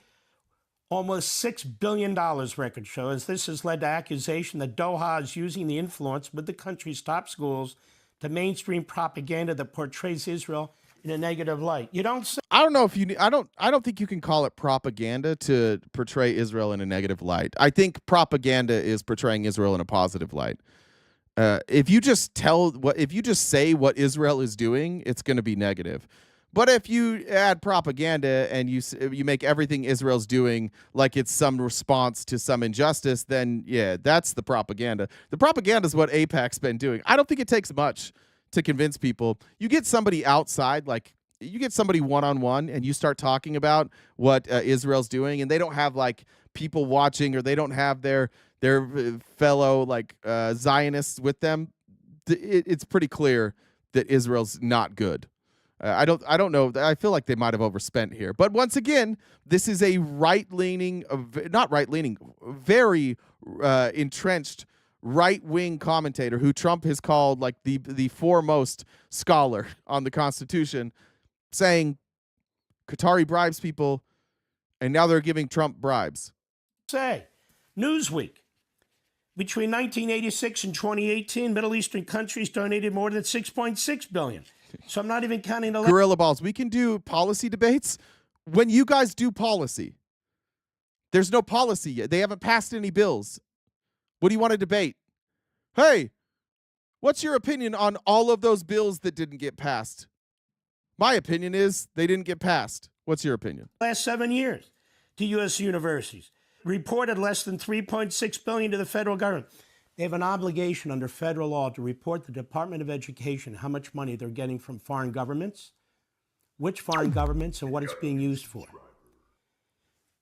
almost $6 billion, record shows. This has led to accusation that Doha is using the influence with the country's top schools to mainstream propaganda that portrays Israel in a negative light. You don't say. I don't know if you. I don't think you can call it propaganda to portray Israel in a negative light. I think propaganda is portraying Israel in a positive light. If you just say what Israel is doing, it's going to be negative. But if you add propaganda and you make everything Israel's doing like it's some response to some injustice, then yeah, that's the propaganda. The propaganda is what AIPAC's been doing. I don't think it takes much to convince people. You get somebody outside, like you get somebody one-on-one, and you start talking about what Israel's doing, and they don't have like people watching, or they don't have their fellow like Zionists with them. It's pretty clear that Israel's not good. I don't know. I feel like they might have overspent here. But once again, this is a very entrenched right-wing commentator who Trump has called like the foremost scholar on the Constitution, saying Qatari bribes people, and now they're giving Trump bribes. Say, Newsweek. Between 1986 and 2018, Middle Eastern countries donated more than $6.6 billion. So I'm not even counting the gorilla balls. We can do policy debates. When you guys do policy, there's no policy yet. They haven't passed any bills. What do you want to debate? Hey, what's your opinion on all of those bills that didn't get passed? My opinion is they didn't get passed. What's your opinion? Last 7 years to U.S. universities. Reported less than $3.6 billion to the federal government. They have an obligation under federal law to report the Department of Education how much money they're getting from foreign governments, which foreign governments, and what it's being used for.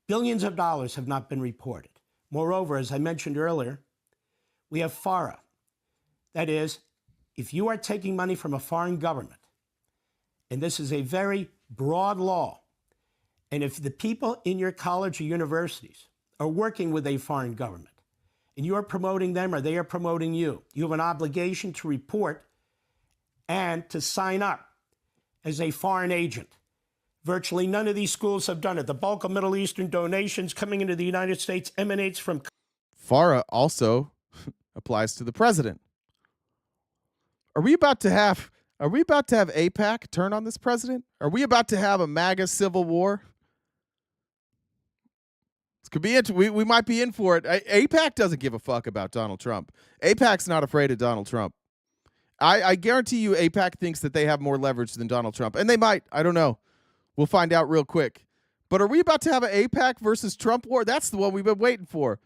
Billions of dollars have not been reported. Moreover, as I mentioned earlier, we have FARA. That is, if you are taking money from a foreign government, and this is a very broad law, and if the people in your college or universities are working with a foreign government, and you are promoting them or they are promoting you, you have an obligation to report and to sign up as a foreign agent. Virtually none of these schools have done it. The bulk of Middle Eastern donations coming into the United States emanates from... FARA also applies to the president. Are we about to have AIPAC turn on this president? Are we about to have a MAGA civil war? Could be it. We might be in for it. AIPAC doesn't give a fuck about Donald Trump. AIPAC's not afraid of Donald Trump. I guarantee you AIPAC thinks that they have more leverage than Donald Trump. And they might. I don't know. We'll find out real quick. But are we about to have an AIPAC versus Trump war? That's the one we've been waiting for.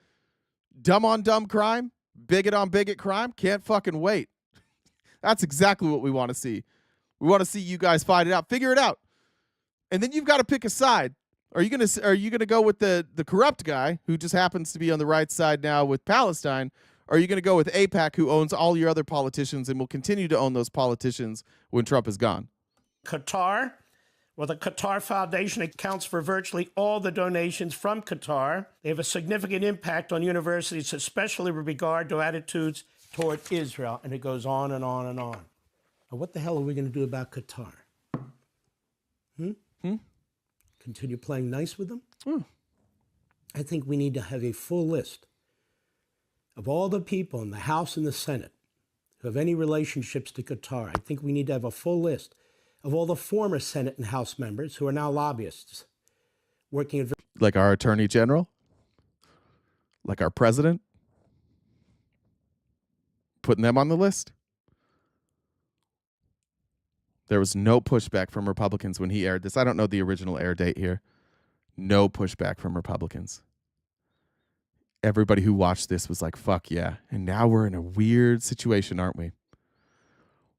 Dumb on dumb crime, bigot on bigot crime. Can't fucking wait. That's exactly what we want to see. We want to see you guys fight it out, figure it out, and then you've got to pick a side. Are you gonna go with the corrupt guy who just happens to be on the right side now with Palestine? Or are you gonna go with AIPAC, who owns all your other politicians and will continue to own those politicians when Trump is gone? Qatar, well, the Qatar Foundation accounts for virtually all the donations from Qatar. They have a significant impact on universities, especially with regard to attitudes toward Israel. And it goes on and on and on. Now, what the hell are we going to do about Qatar? Continue playing nice with them? I think we need to have a full list of all the people in the House and the Senate who have any relationships to Qatar. I think we need to have a full list of all the former Senate and House members who are now lobbyists working at... Like our Attorney General? Like our President? Putting them on the list? There was no pushback from Republicans when he aired this. I don't know the original air date here. No pushback from Republicans. Everybody who watched this was like, fuck yeah. And now we're in a weird situation, aren't we?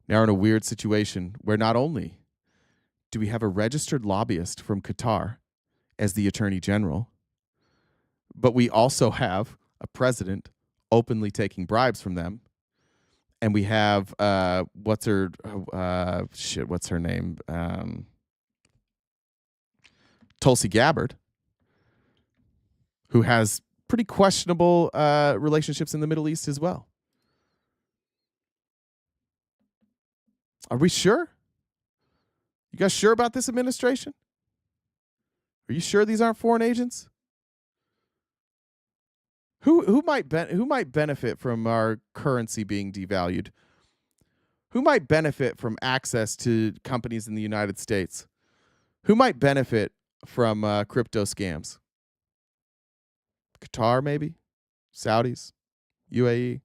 Now we're in a weird situation where not only do we have a registered lobbyist from Qatar as the Attorney General, but we also have a president openly taking bribes from them. And we have, what's her name? Tulsi Gabbard, who has pretty questionable relationships in the Middle East as well. Are we sure? You guys sure about this administration? Are you sure these aren't foreign agents? Who might benefit from our currency being devalued? Who might benefit from access to companies in the United States? Who might benefit from crypto scams? Qatar, maybe? Saudis? UAE?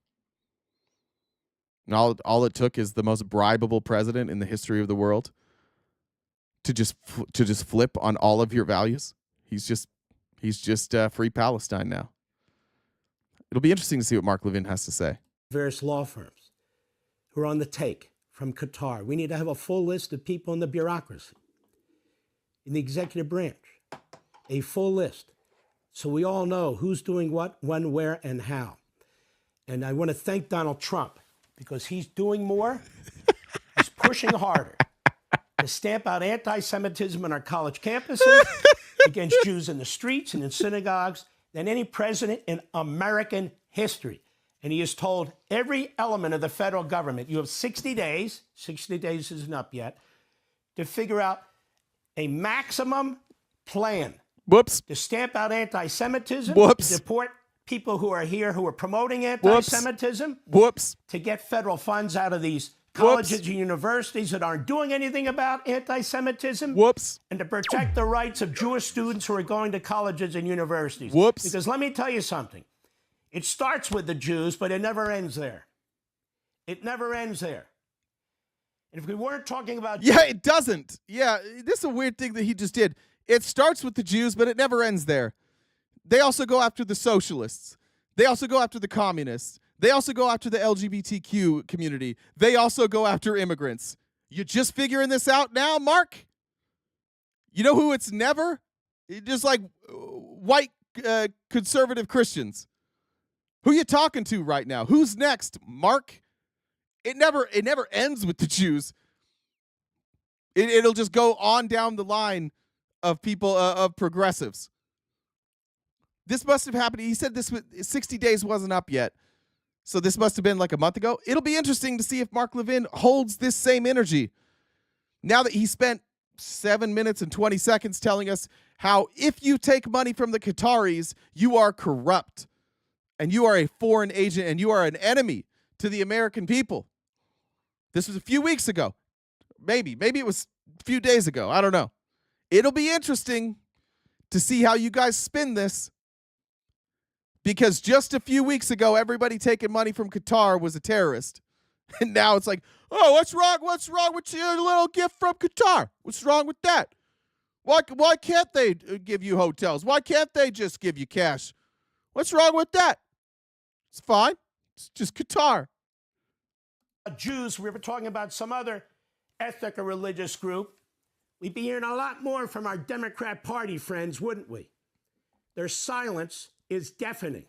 And all it took is the most bribable president in the history of the world to just flip on all of your values. He's just free Palestine now. It'll be interesting to see what Mark Levin has to say. Various law firms who are on the take from Qatar. We need to have a full list of people in the bureaucracy, in the executive branch, a full list, so we all know who's doing what, when, where, and how. And I want to thank Donald Trump because he's doing more, he's pushing harder to stamp out anti-Semitism on our college campuses, against Jews in the streets and in synagogues, than any president in American history. And he has told every element of the federal government, you have 60 days, 60 days isn't up yet, to figure out a maximum plan. Whoops. To stamp out anti-Semitism. Whoops. To deport people who are here who are promoting anti-Semitism. Whoops. To get federal funds out of these colleges and universities that aren't doing anything about anti-Semitism. Whoops. And to protect the rights of Jewish students who are going to colleges and universities. Whoops. Because let me tell you something. It starts with the Jews, but it never ends there. It never ends there. And if we weren't talking about... Yeah, it doesn't. Yeah, this is a weird thing that he just did. It starts with the Jews, but it never ends there. They also go after the socialists. They also go after the communists. They also go after the LGBTQ community. They also go after immigrants. You just figuring this out now, Mark? You know who it's never? Just like white conservative Christians. Who you talking to right now? Who's next, Mark? It never ends with the Jews. It'll just go on down the line of people, of progressives. This must have happened. He said this 60 days wasn't up yet. So this must have been like a month ago. It'll be interesting to see if Mark Levin holds this same energy. Now that he spent 7 minutes and 20 seconds telling us how if you take money from the Qataris, you are corrupt and you are a foreign agent and you are an enemy to the American people. This was a few weeks ago. Maybe it was a few days ago. I don't know. It'll be interesting to see how you guys spin this. Because just a few weeks ago, everybody taking money from Qatar was a terrorist. And now it's like, oh, what's wrong? What's wrong with your little gift from Qatar? What's wrong with that? Why can't they give you hotels? Why can't they just give you cash? What's wrong with that? It's fine. It's just Qatar. Jews, we were talking about some other ethnic or religious group, we'd be hearing a lot more from our Democrat Party friends, wouldn't we? Their silence is deafening,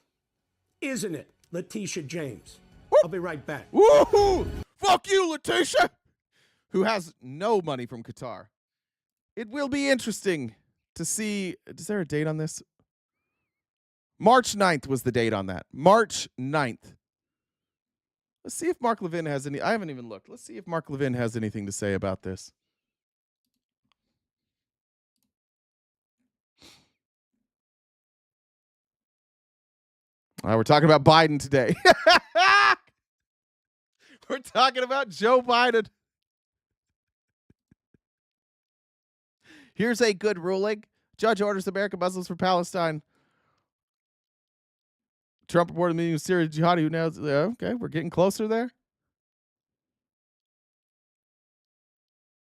isn't it, Letitia James? I'll be right back. Woohoo! Fuck you, Letitia! Who has no money from Qatar. It will be interesting to see. Is there a date on this? March 9th was the date on that. March 9th. Let's see if Mark Levin has any. I haven't even looked. Let's see if Mark Levin has anything to say about this. We're talking about Biden today. We're talking about Joe Biden. Here's a good ruling. Judge orders American Muslims for Palestine. Trump reported meeting with Syrian jihadi who now, okay, we're getting closer there.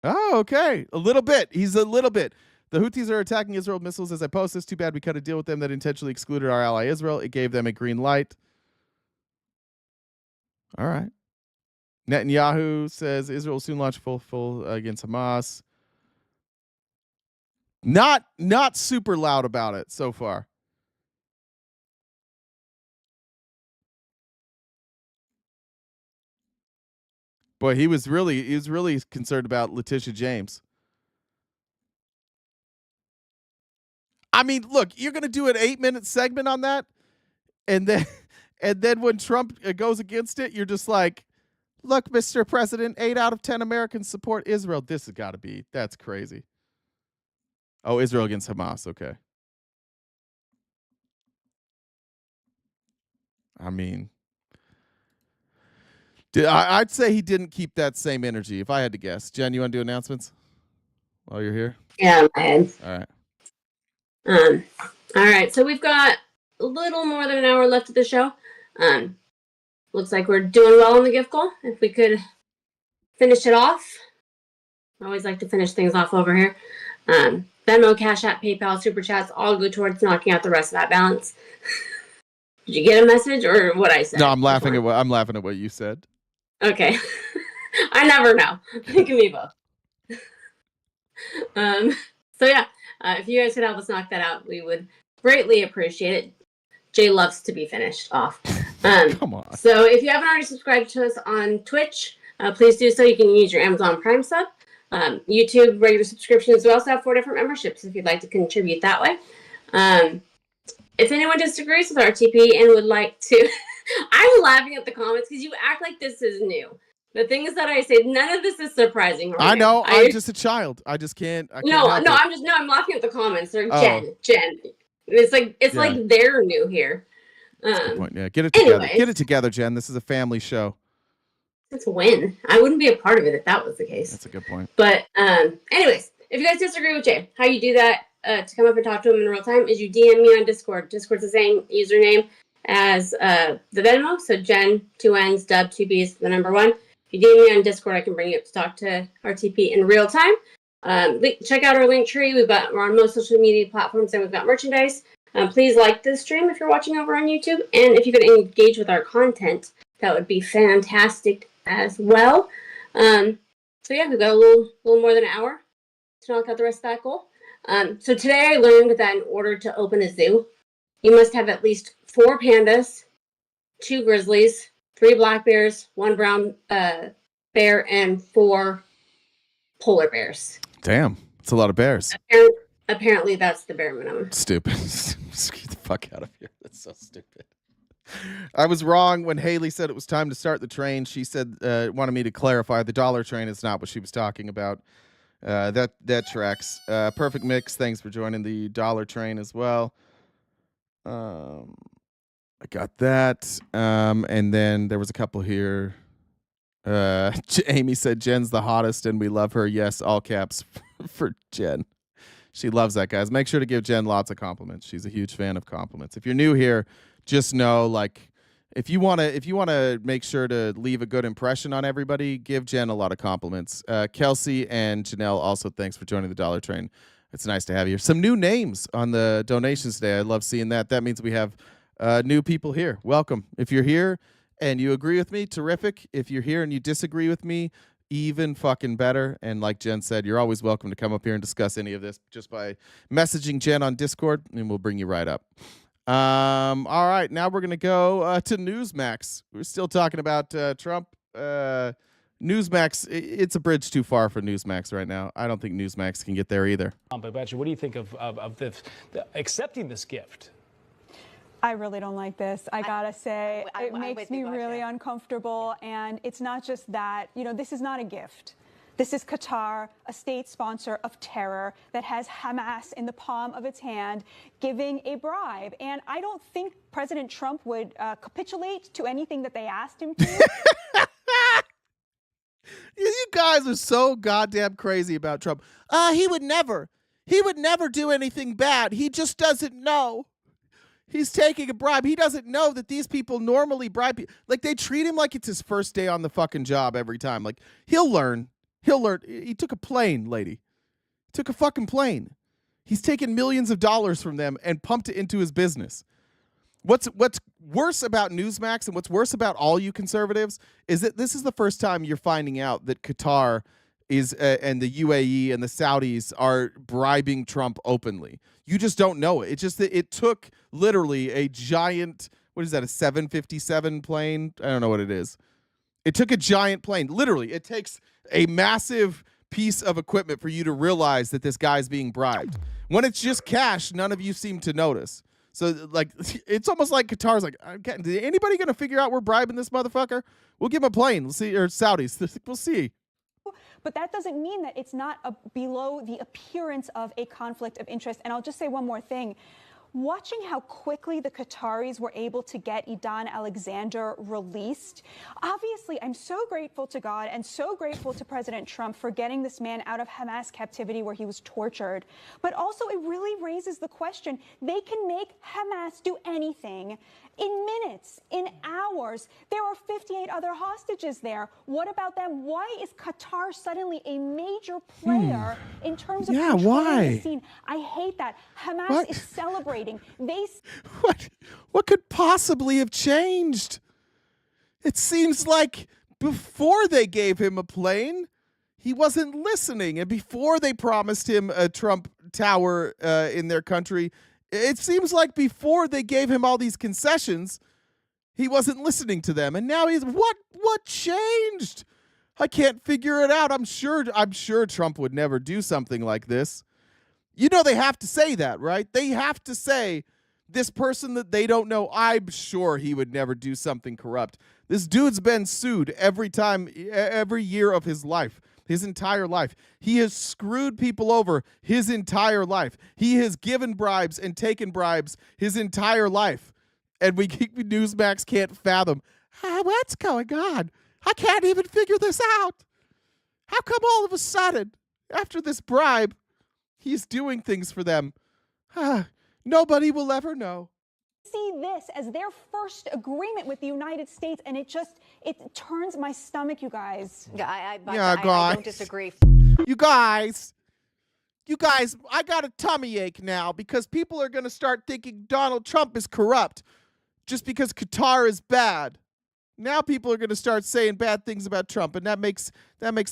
Oh, okay. A little bit. He's a little bit. The Houthis are attacking Israel with missiles as I post this. Too bad we cut a deal with them that intentionally excluded our ally Israel. It gave them a green light. All right. Netanyahu says Israel will soon launch full against Hamas. Not super loud about it so far. Boy, he was really concerned about Letitia James. I mean, look, you're going to do an 8-minute segment on that, and then when Trump goes against it, you're just like, look, Mr. President, 8 out of 10 Americans support Israel. This has got to be, that's crazy. Oh, Israel against Hamas. Okay. I mean, I'd say he didn't keep that same energy if I had to guess. Jen, you want to do announcements while you're here? Yeah, man. All right. All right. So we've got a little more than an hour left of the show. Looks like we're doing well on the gift goal. If we could finish it off. I always like to finish things off over here. Venmo, Cash App, PayPal, Super Chats all go towards knocking out the rest of that balance. Did you get a message or what I said? No, I'm laughing at what you said. Okay. I never know. Give me both. So yeah, if you guys could help us knock that out, we would greatly appreciate it. Jay loves to be finished off. Come on. So if you haven't already subscribed to us on Twitch, please do so. You can use your Amazon Prime sub. YouTube regular subscriptions. We also have 4 different memberships if you'd like to contribute that way. If anyone disagrees with RTP and would like to, I'm laughing at the comments because you act like this is new. The thing is that I say none of this is surprising. I know. I'm just a child. I just can't. I'm laughing at the comments. They're Jen. It's like they're new here. Good point. Yeah, get it together. Anyways. Get it together, Jen. This is a family show. That's a win. I wouldn't be a part of it if that was the case. That's a good point. But anyways, if you guys disagree with Jay, how you do that to come up and talk to him in real time is you DM me on Discord. Discord's the same username as the Venmo. So Jen, 2 N's, Dub, 2 B's, the number 1. If you DM me on Discord, I can bring you up to talk to RTP in real time. Check out our link tree. We're on most social media platforms and we've got merchandise. Please like this stream if you're watching over on YouTube. And if you could engage with our content, that would be fantastic as well. So yeah, we've got a little more than an hour to knock out the rest of that goal. So today I learned that in order to open a zoo, you must have at least 4 pandas, 2 grizzlies, 3 black bears, 1 brown bear, and 4 polar bears. Damn, it's a lot of bears. Apparently that's the bare minimum. Stupid. Get the fuck out of here. That's so stupid. I was wrong when Haley said it was time to start the train. She said wanted me to clarify the dollar train is not what she was talking about. That tracks. Perfect mix. Thanks for joining the dollar train as well. I got that. And then there was a couple here. Amy said Jen's the hottest and we love her. Yes, all caps for Jen. She loves that, guys. Make sure to give Jen lots of compliments. She's a huge fan of compliments. If you're new here, just know, like, if you wanna make sure to leave a good impression on everybody, give Jen a lot of compliments. Kelsey and Janelle also, thanks for joining the Dollar Train. It's nice to have you. Some new names on the donations today. I love seeing that. That means we have new people here. Welcome. If you're here and you agree with me, terrific. If you're here and you disagree with me, even fucking better. And like Jen said, you're always welcome to come up here and discuss any of this just by messaging Jen on Discord, and we'll bring you right up. All right, now we're going to go to Newsmax. We're still talking about Trump. Newsmax, it's a bridge too far for Newsmax right now. I don't think Newsmax can get there either. But what do you think of accepting this gift? I really don't like this. I gotta say, it makes me really uncomfortable. And it's not just that, this is not a gift. This is Qatar, a state sponsor of terror that has Hamas in the palm of its hand, giving a bribe. And I don't think President Trump would capitulate to anything that they asked him to. You guys are so goddamn crazy about Trump. He would never do anything bad. He just doesn't know. He's taking a bribe. He doesn't know that these people normally bribe people. Like, they treat him like it's his first day on the fucking job every time. Like, he'll learn. He took a plane, lady. He took a fucking plane. He's taken millions of dollars from them and pumped it into his business. What's worse about Newsmax and what's worse about all you conservatives is that this is the first time you're finding out that Qatar is and the UAE and the Saudis are bribing Trump openly. You just don't know it. It's just that it took literally a giant, what is that, a 757 plane? I don't know what it is. It took a giant plane. Literally, it takes a massive piece of equipment for you to realize that this guy's being bribed. When it's just cash, none of you seem to notice. So, like, it's almost like Qatar's like, is anybody going to figure out we're bribing this motherfucker? We'll give him a plane. We'll see, or Saudis. We'll see. But that doesn't mean that it's not below the appearance of a conflict of interest. And I'll just say one more thing. Watching how quickly the Qataris were able to get Idan Alexander released, obviously, I'm so grateful to God and so grateful to President Trump for getting this man out of Hamas captivity where he was tortured. But also, it really raises the question, they can make Hamas do anything in minutes, in hours. There are 58 other hostages there. What about them? Why is Qatar suddenly a major player in terms of controlling the scene? I hate that. Hamas is celebrating. What could possibly have changed? It seems like before they gave him a plane, he wasn't listening. And before they promised him a Trump Tower in their country, it seems like before they gave him all these concessions, he wasn't listening to them. And now he's what changed? I can't figure it out. I'm sure Trump would never do something like this. You know they have to say that, right? They have to say this person that they don't know, I'm sure he would never do something corrupt. This dude's been sued every year of his life. His entire life. He has screwed people over his entire life. He has given bribes and taken bribes his entire life. And Newsmax can't fathom, what's going on? I can't even figure this out. How come all of a sudden, after this bribe, he's doing things for them? Nobody will ever know. See this as their first agreement with the United States, and it turns my stomach, you guys. I don't disagree. You guys, I got a tummy ache now because people are going to start thinking Donald Trump is corrupt just because Qatar is bad. Now people are going to start saying bad things about Trump, and that makes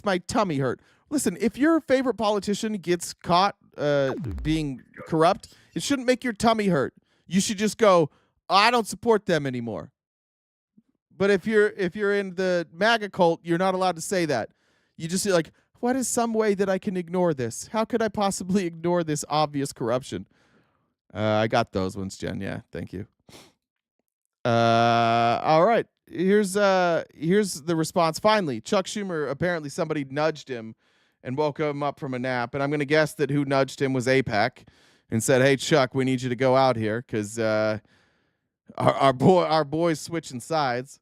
my tummy hurt. Listen, if your favorite politician gets caught being corrupt, it shouldn't make your tummy hurt. You should just go, I don't support them anymore. But if you're in the MAGA cult, you're not allowed to say that. You just say, like, what is some way that I can ignore this? How could I possibly ignore this obvious corruption? I got those ones, Jen. Yeah, thank you. All right. Here's the response. Finally, Chuck Schumer, apparently somebody nudged him and woke him up from a nap. And I'm going to guess that who nudged him was AIPAC. And said, hey, Chuck, we need you to go out here because our boy's switching sides.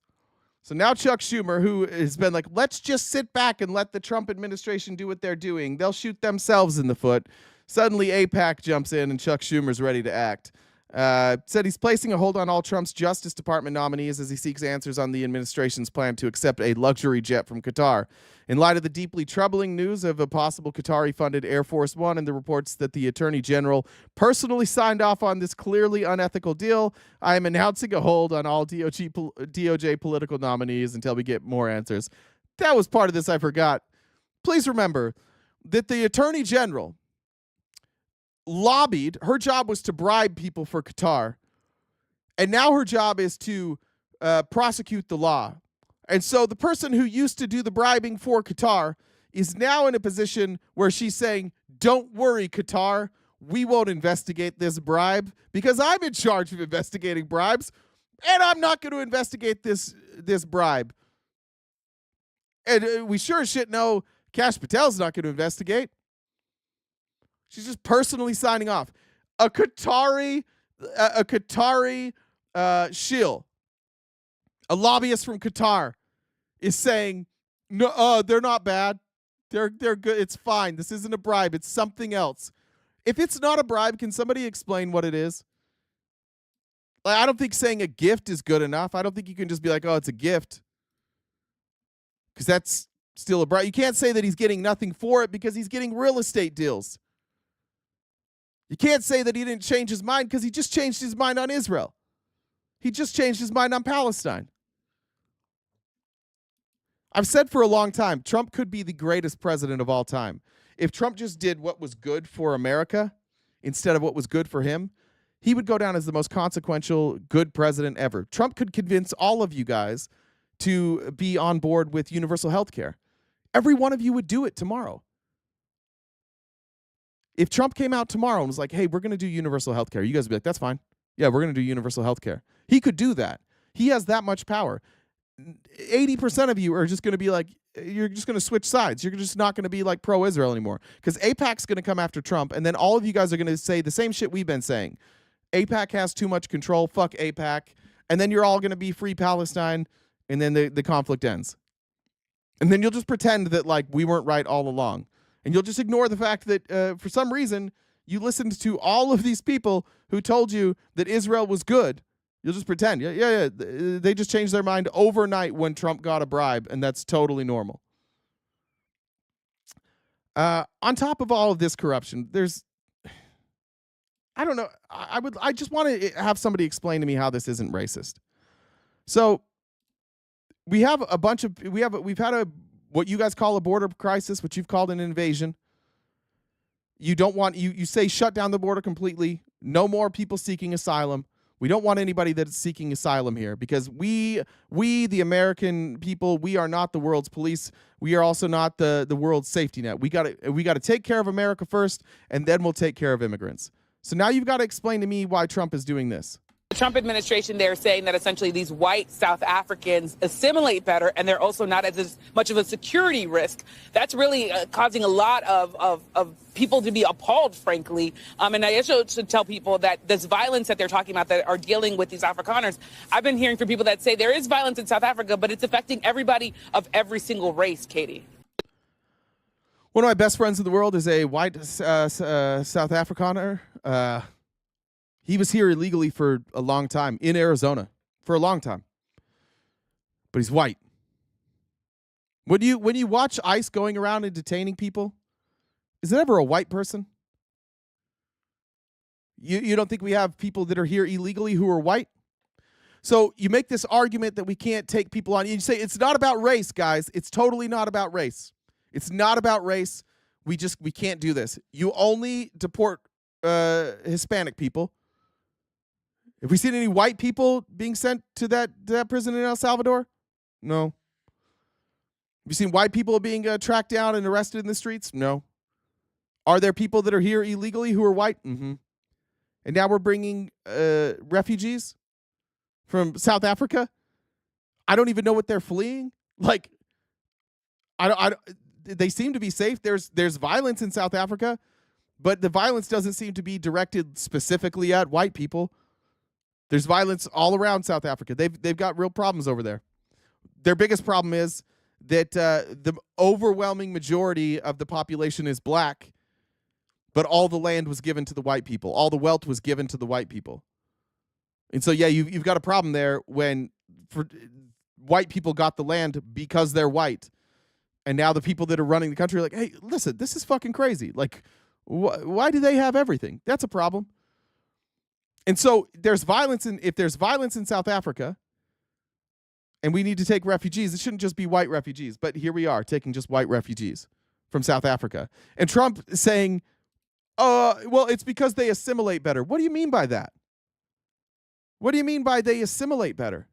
So now Chuck Schumer, who has been like, let's just sit back and let the Trump administration do what they're doing. They'll shoot themselves in the foot. Suddenly AIPAC jumps in and Chuck Schumer's ready to act. Said he's placing a hold on all Trump's Justice Department nominees as he seeks answers on the administration's plan to accept a luxury jet from Qatar. In light of the deeply troubling news of a possible Qatari-funded Air Force One and the reports that the Attorney General personally signed off on this clearly unethical deal, I am announcing a hold on all DOJ political nominees until we get more answers. That was part of this I forgot. Please remember that the Attorney General lobbied. Her job was to bribe people for Qatar, and now her job is to prosecute the law. And so the person who used to do the bribing for Qatar is now in a position where she's saying, don't worry, Qatar, we won't investigate this bribe because I'm in charge of investigating bribes, and I'm not going to investigate this bribe. And we sure as shit know Kash Patel's not going to investigate. She's just personally signing off. A Qatari shill, a lobbyist from Qatar, is saying, no, they're not bad. They're good. It's fine. This isn't a bribe. It's something else. If it's not a bribe, can somebody explain what it is? Like, I don't think saying a gift is good enough. I don't think you can just be like, oh, it's a gift, because that's still a bribe. You can't say that he's getting nothing for it because he's getting real estate deals. You can't say that he didn't change his mind because he just changed his mind on Israel. He just changed his mind on Palestine. I've said for a long time, Trump could be the greatest president of all time. If Trump just did what was good for America instead of what was good for him, he would go down as the most consequential, good president ever. Trump could convince all of you guys to be on board with universal health care. Every one of you would do it tomorrow. If Trump came out tomorrow and was like, hey, we're going to do universal health care, you guys would be like, that's fine. Yeah, we're going to do universal health care. He could do that. He has that much power. 80% of you are just going to be like, you're just going to switch sides. You're just not going to be like pro-Israel anymore because AIPAC's going to come after Trump, and then all of you guys are going to say the same shit we've been saying. AIPAC has too much control. Fuck AIPAC. And then you're all going to be free Palestine, and then the conflict ends. And then you'll just pretend that like we weren't right all along. And you'll just ignore the fact that for some reason you listened to all of these people who told you that Israel was good. You'll just pretend. Yeah. They just changed their mind overnight when Trump got a bribe, and that's totally normal. On top of all of this corruption, I don't know. I just want to have somebody explain to me how this isn't racist. So we've had what you guys call a border crisis, what you've called an invasion. You don't want, you say shut down the border completely. No more people seeking asylum. We don't want anybody that's seeking asylum here because we the American people, we are not the world's police. We are also not the world's safety net. We got to take care of America first, and then we'll take care of immigrants. So now you've got to explain to me why Trump is doing this. The Trump administration, they're saying that essentially these white South Africans assimilate better, and they're also not as much of a security risk. That's really causing a lot of people to be appalled, frankly. And I also should tell people that this violence that they're talking about that are dealing with these Afrikaners, I've been hearing from people that say there is violence in South Africa, but it's affecting everybody of every single race, Katie. One of my best friends in the world is a white South Afrikaner. He was here illegally for a long time in Arizona for a long time, but he's white. When you watch ICE going around and detaining people, is it ever a white person? You don't think we have people that are here illegally who are white? So you make this argument that we can't take people on. You say it's not about race, guys. It's totally not about race. It's not about race. We can't do this. You only deport Hispanic people. Have we seen any white people being sent to that prison in El Salvador? No. Have you seen white people being tracked down and arrested in the streets? No. Are there people that are here illegally who are white? Mm-hmm. And now we're bringing refugees from South Africa. I don't even know what they're fleeing. Like, they seem to be safe. There's violence in South Africa, but the violence doesn't seem to be directed specifically at white people. There's violence all around South Africa. They've got real problems over there. Their biggest problem is that the overwhelming majority of the population is black, but all the land was given to the white people. All the wealth was given to the white people. And so, yeah, you've got a problem there when white people got the land because they're white. And now the people that are running the country are like, hey, listen, this is fucking crazy. Like, why do they have everything? That's a problem. And so there's violence if there's violence in South Africa and we need to take refugees, it shouldn't just be white refugees. But here we are taking just white refugees from South Africa. And Trump saying, well, it's because they assimilate better. What do you mean by that? What do you mean by they assimilate better?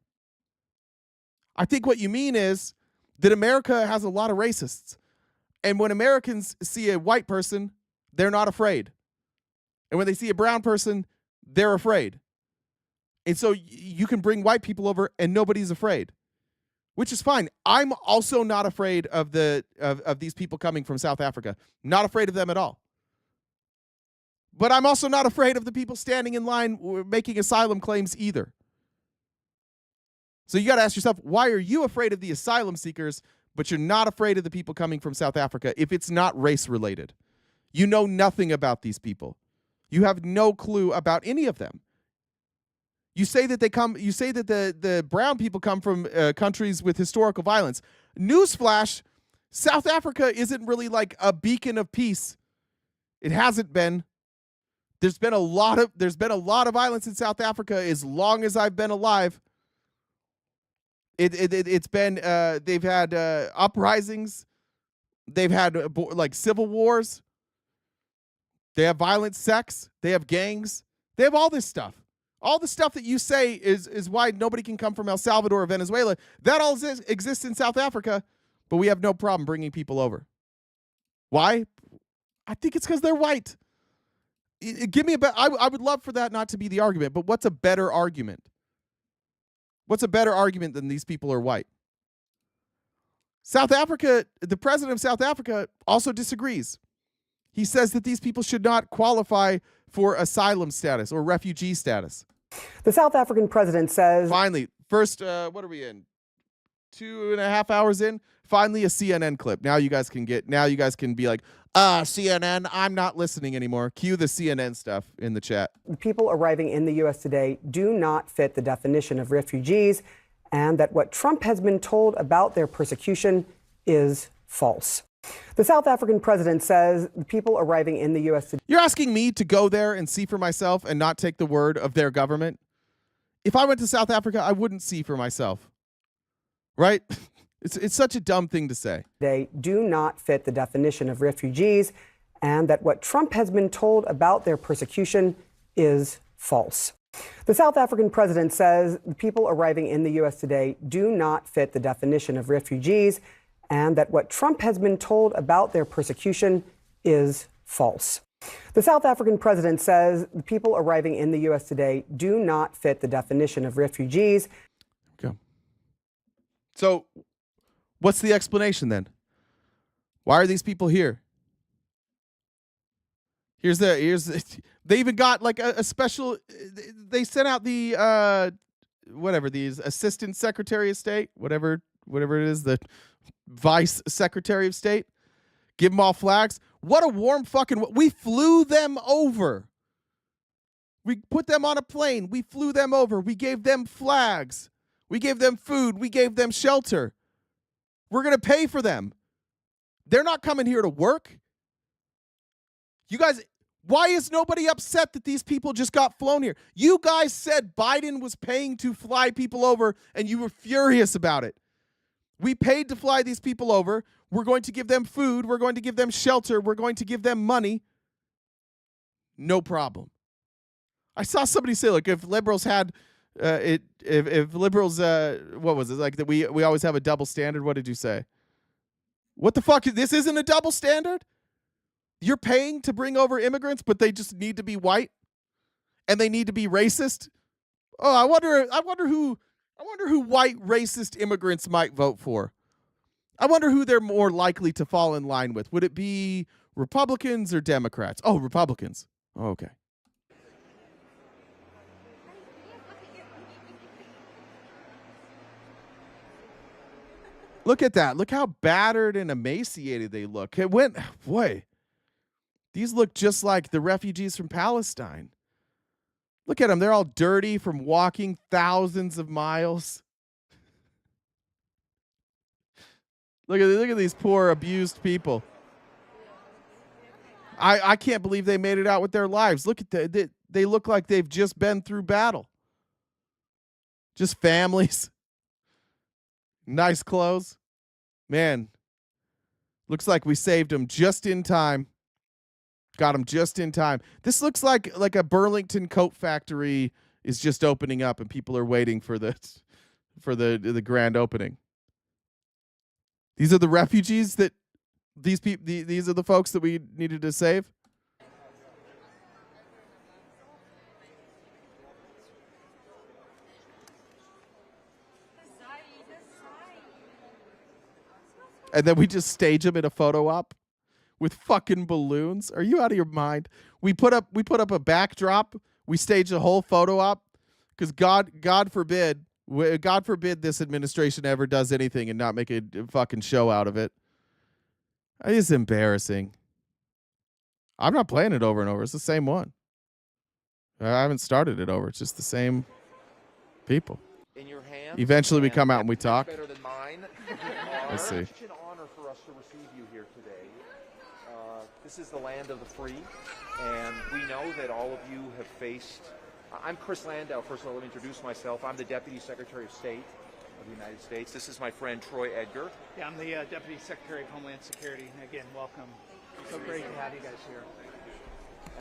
I think what you mean is that America has a lot of racists. And when Americans see a white person, they're not afraid. And when they see a brown person, they're afraid. And so you can bring white people over and nobody's afraid, which is fine. I'm also not afraid of these people coming from South Africa. Not afraid of them at all. But I'm also not afraid of the people standing in line making asylum claims either. So you got to ask yourself, why are you afraid of the asylum seekers, but you're not afraid of the people coming from South Africa if it's not race related? You know nothing about these people. You have no clue about any of them. You say that the brown people come from countries with historical violence. Newsflash, South Africa isn't really like a beacon of peace. It hasn't been. There's been a lot of violence in South Africa as long as I've been alive. It's been they've had uprisings, they've had like civil wars, they have violent sex, they have gangs, they have all this stuff. All the stuff that you say is why nobody can come from El Salvador or Venezuela. That all exists in South Africa, but we have no problem bringing people over. Why? I think it's because they're white. Give me I would love for that not to be the argument, but what's a better argument? What's a better argument than these people are white? South Africa, the president of South Africa also disagrees. He says that these people should not qualify for asylum status or refugee status. The South African president says... Finally, first, what are we in? 2.5 hours in? Finally, a CNN clip. Now you guys can be like, CNN, I'm not listening anymore. Cue the CNN stuff in the chat. People arriving in the U.S. today do not fit the definition of refugees, and that what Trump has been told about their persecution is false. The South African president says people arriving in the U.S. today... You're asking me to go there and see for myself and not take the word of their government? If I went to South Africa, I wouldn't see for myself. Right? It's such a dumb thing to say. They do not fit the definition of refugees, and that what Trump has been told about their persecution is false. The South African president says people arriving in the U.S. today do not fit the definition of refugees, and that what Trump has been told about their persecution is false. The South African president says people arriving in the U.S. today do not fit the definition of refugees. Okay. So, what's the explanation then? Why are these people here? They even got like a special, they sent out the, these assistant secretary of state, whatever it is, the vice secretary of state, give them all flags. What a warm we flew them over. We put them on a plane. We flew them over. We gave them flags. We gave them food. We gave them shelter. We're going to pay for them. They're not coming here to work. You guys, why is nobody upset that these people just got flown here? You guys said Biden was paying to fly people over, and you were furious about it. We paid to fly these people over. We're going to give them food. We're going to give them shelter. We're going to give them money. No problem. I saw somebody say, look, if liberals had if liberals, what was it? Like that we always have a double standard. What did you say? What the fuck? This isn't a double standard? You're paying to bring over immigrants, but they just need to be white and they need to be racist. Oh, I wonder who white racist immigrants might vote for. I wonder who they're more likely to fall in line with. Would it be Republicans or Democrats? Oh, Republicans. Oh, okay. Look at that. Look how battered and emaciated they look. Boy, these look just like the refugees from Palestine. Look at them. They're all dirty from walking thousands of miles. Look at these poor abused people. I can't believe they made it out with their lives. Look at they look like they've just been through battle. Just families. Nice clothes. Man, looks like we saved them just in time. Got them just in time. This looks like a Burlington coat factory is just opening up and people are waiting for the grand opening. These are the refugees that these are the folks that we needed to save. And then we just stage them in a photo op with fucking balloons. Are you out of your mind? We put up a backdrop. We stage a whole photo op because God forbid this administration ever does anything and not make a fucking show out of it. It's embarrassing. I'm not playing it over and over. It's the same one. I haven't started it over. It's just the same people. In your hands, eventually we come out and we talk. Better than mine. Let's see. It's an honor for us to receive you here today. This is the land of the free, and we know that all of you have faced. I'm Chris Landau. First of all, let me introduce myself. I'm the Deputy Secretary of State of the United States. This is my friend Troy Edgar. Yeah, I'm the Deputy Secretary of Homeland Security. Again, welcome. So great to have you guys here.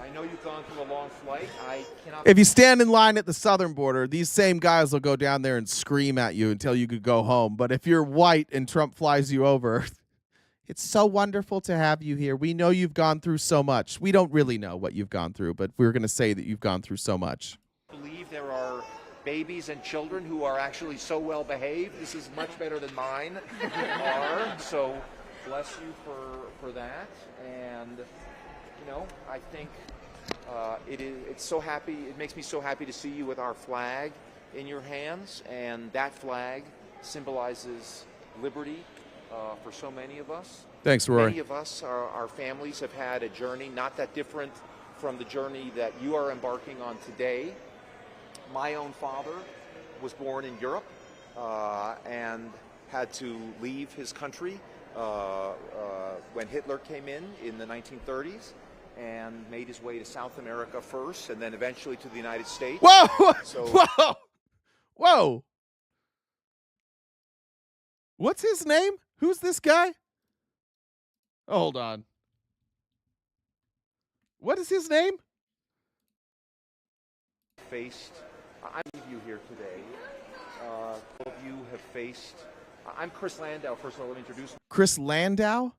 I know you've gone through a long flight. I cannot. If you stand in line at the southern border, these same guys will go down there and scream at you until you could go home. But if you're white and Trump flies you over, it's so wonderful to have you here. We know you've gone through so much. We don't really know what you've gone through, but we're going to say that you've gone through so much. I believe there are babies and children who are actually so well behaved. This is much better than mine are. So bless you for that. And you know, I think it's so happy. It makes me so happy to see you with our flag in your hands, and that flag symbolizes liberty for so many of us. Thanks, Rory. Many of us, our families, have had a journey not that different from the journey that you are embarking on today. My own father was born in Europe and had to leave his country when Hitler came in the 1930s, and made his way to South America first, and then eventually to the United States. Whoa! So, whoa! Whoa! What's his name? Who's this guy? Hold on. What is his name? I leave you here today. All of you have faced. I'm Chris Landau. First of all, let me introduce. Chris Landau?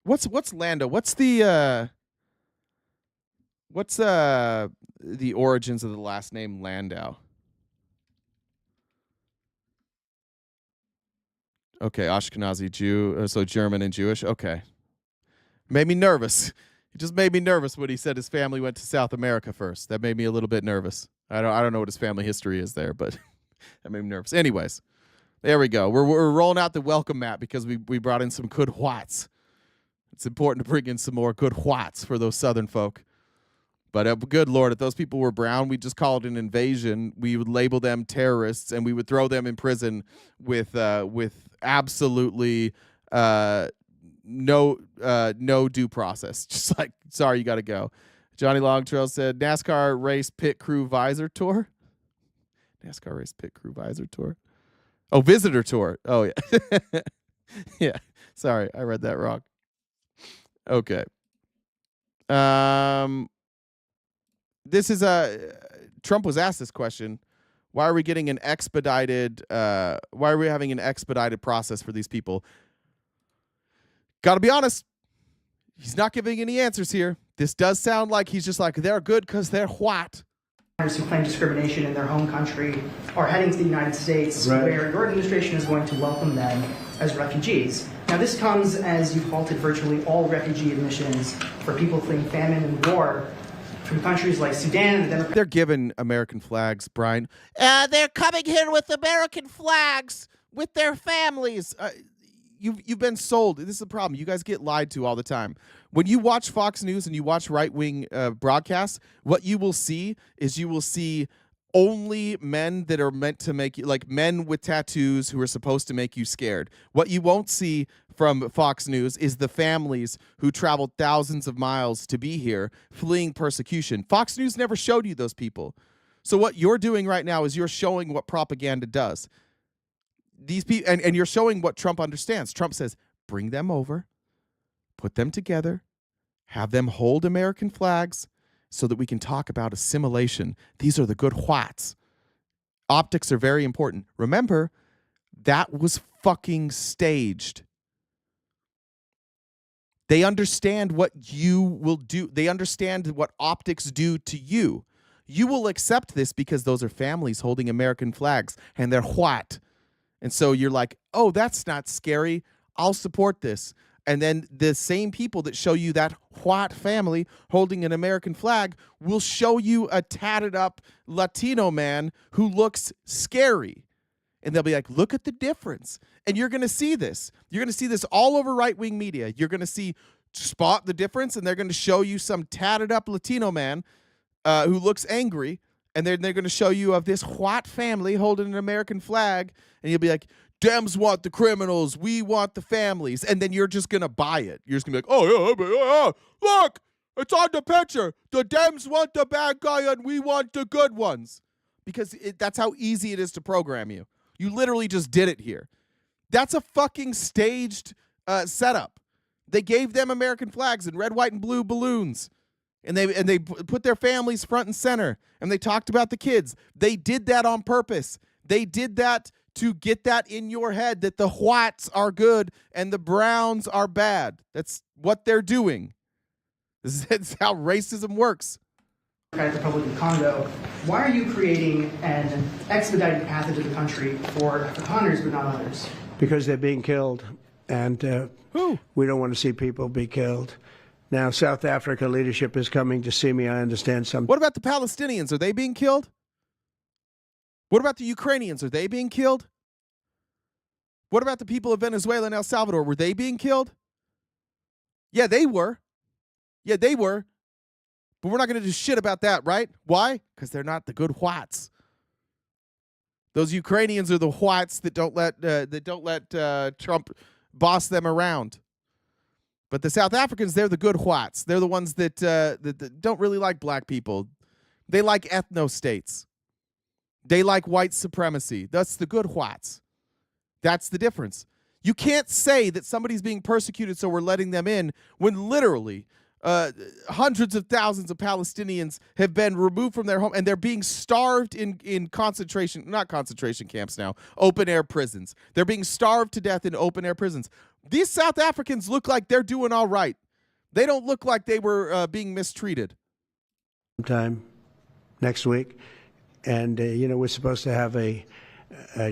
What's Lando? What's the origins of the last name Landau? Okay, Ashkenazi Jew, so German and Jewish. Okay. Made me nervous. It just made me nervous when he said his family went to South America first. That made me a little bit nervous. I don't know what his family history is there, but that made me nervous. Anyways, there we go. We're rolling out the welcome mat because we brought in some good whites. It's important to bring in some more good whites for those Southern folk. But good Lord, if those people were brown, we'd just call it an invasion. We would label them terrorists, and we would throw them in prison with absolutely no due process. Just like, sorry, you got to go. Johnny Longtrail said, NASCAR race pit crew visor tour. NASCAR race pit crew visor tour. Oh, visitor tour. Oh, yeah. Yeah. Sorry, I read that wrong. Okay. This is Trump was asked this question. Why are we getting an expedited why are we having an expedited process for these people? Gotta be honest, he's not giving any answers here. This does sound like he's just like, they're good because they're white. Who claim discrimination in their home country are heading to the United States, right, where your administration is going to welcome them as refugees. Now, this comes as you've halted virtually all refugee admissions for people fleeing famine and war from countries like Sudan and the They're given American flags, Brian. They're coming here with American flags with their families. you've been sold. This is the problem. You guys get lied to all the time. When you watch Fox News and you watch right-wing broadcasts, what you will see is you will see only men that are meant to make you, like men with tattoos who are supposed to make you scared. What you won't see from Fox News is the families who traveled thousands of miles to be here fleeing persecution. Fox News never showed you those people. So what you're doing right now is you're showing what propaganda does. These people, and you're showing what Trump understands. Trump says, bring them over, put them together, have them hold American flags so that we can talk about assimilation. These are the good whites. Optics are very important. Remember, that was fucking staged. They understand what you will do. They understand what optics do to you. You will accept this because those are families holding American flags and they're white. And so you're like, oh, that's not scary. I'll support this. And then the same people that show you that white family holding an American flag will show you a tatted up Latino man who looks scary. And they'll be like, look at the difference. And you're going to see this. You're going to see this all over right-wing media. You're going to see spot the difference, and they're going to show you some tatted up Latino man who looks angry. And they're going to show you of this white family holding an American flag. And you'll be like, Dems want the criminals. We want the families. And then you're just going to buy it. You're just going to be like, oh, yeah, look, it's on the picture. The Dems want the bad guy and we want the good ones. Because that's how easy it is to program you. You literally just did it here. That's a fucking staged setup. They gave them American flags and red, white, and blue balloons. And they put their families front and center. And they talked about the kids. They did that on purpose. They did that to get that in your head that the whites are good and the browns are bad. That's what they're doing. This is how racism works. Democratic Republic of Congo, why are you creating an expedited path into the country for Afrikaners but not others? Because they're being killed, and we don't want to see people be killed. Now, South Africa leadership is coming to see me. I understand some. What about the Palestinians? Are they being killed? What about the Ukrainians? Are they being killed? What about the people of Venezuela and El Salvador? Were they being killed? Yeah, they were. Yeah, they were. But we're not going to do shit about that, right? Why? Because they're not the good whites. Those Ukrainians are the whites that don't let Trump boss them around. But the South Africans, they're the good whites. They're the ones that don't really like black people. They like ethno-states. They like white supremacy. That's the good whites. That's the difference. You can't say that somebody's being persecuted so we're letting them in when literally hundreds of thousands of Palestinians have been removed from their home and they're being starved in not concentration camps now, open-air prisons. They're being starved to death in open-air prisons. These South Africans look like they're doing all right. They don't look like they were being mistreated. Sometime next week. And, we're supposed to have I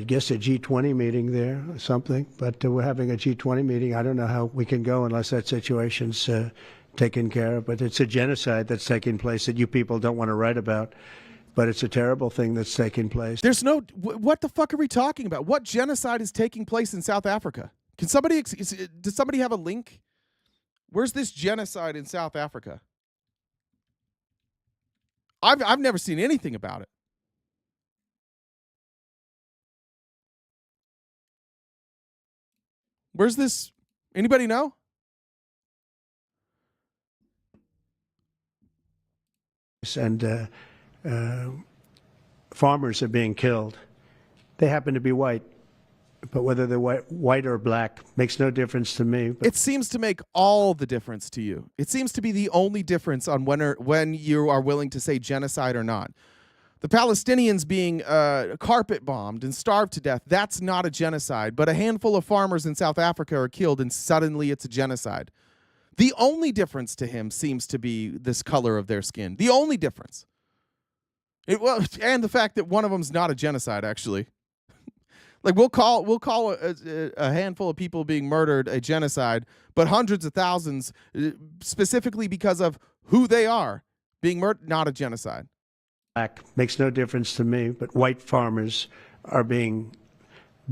guess a G20 meeting there or something. But we're having a G20 meeting. I don't know how we can go unless that situation's taken care of. But it's a genocide that's taking place that you people don't want to write about. But it's a terrible thing that's taking place. There's no... What the fuck are we talking about? What genocide is taking place in South Africa? Can somebody... Does somebody have a link? Where's this genocide in South Africa? I've never seen anything about it. Where's this? Anybody know? And farmers are being killed. They happen to be white, but whether they're white or black makes no difference to me. It seems to make all the difference to you. It seems to be the only difference on when you are willing to say genocide or not. The Palestinians being carpet bombed and starved to death, that's not a genocide. But a handful of farmers in South Africa are killed and suddenly it's a genocide. The only difference to him seems to be this color of their skin. The only difference. And the fact that one of them's not a genocide, actually. Like we'll call a handful of people being murdered a genocide, but hundreds of thousands, specifically because of who they are, being murdered, not a genocide. Black makes no difference to me, but white farmers are being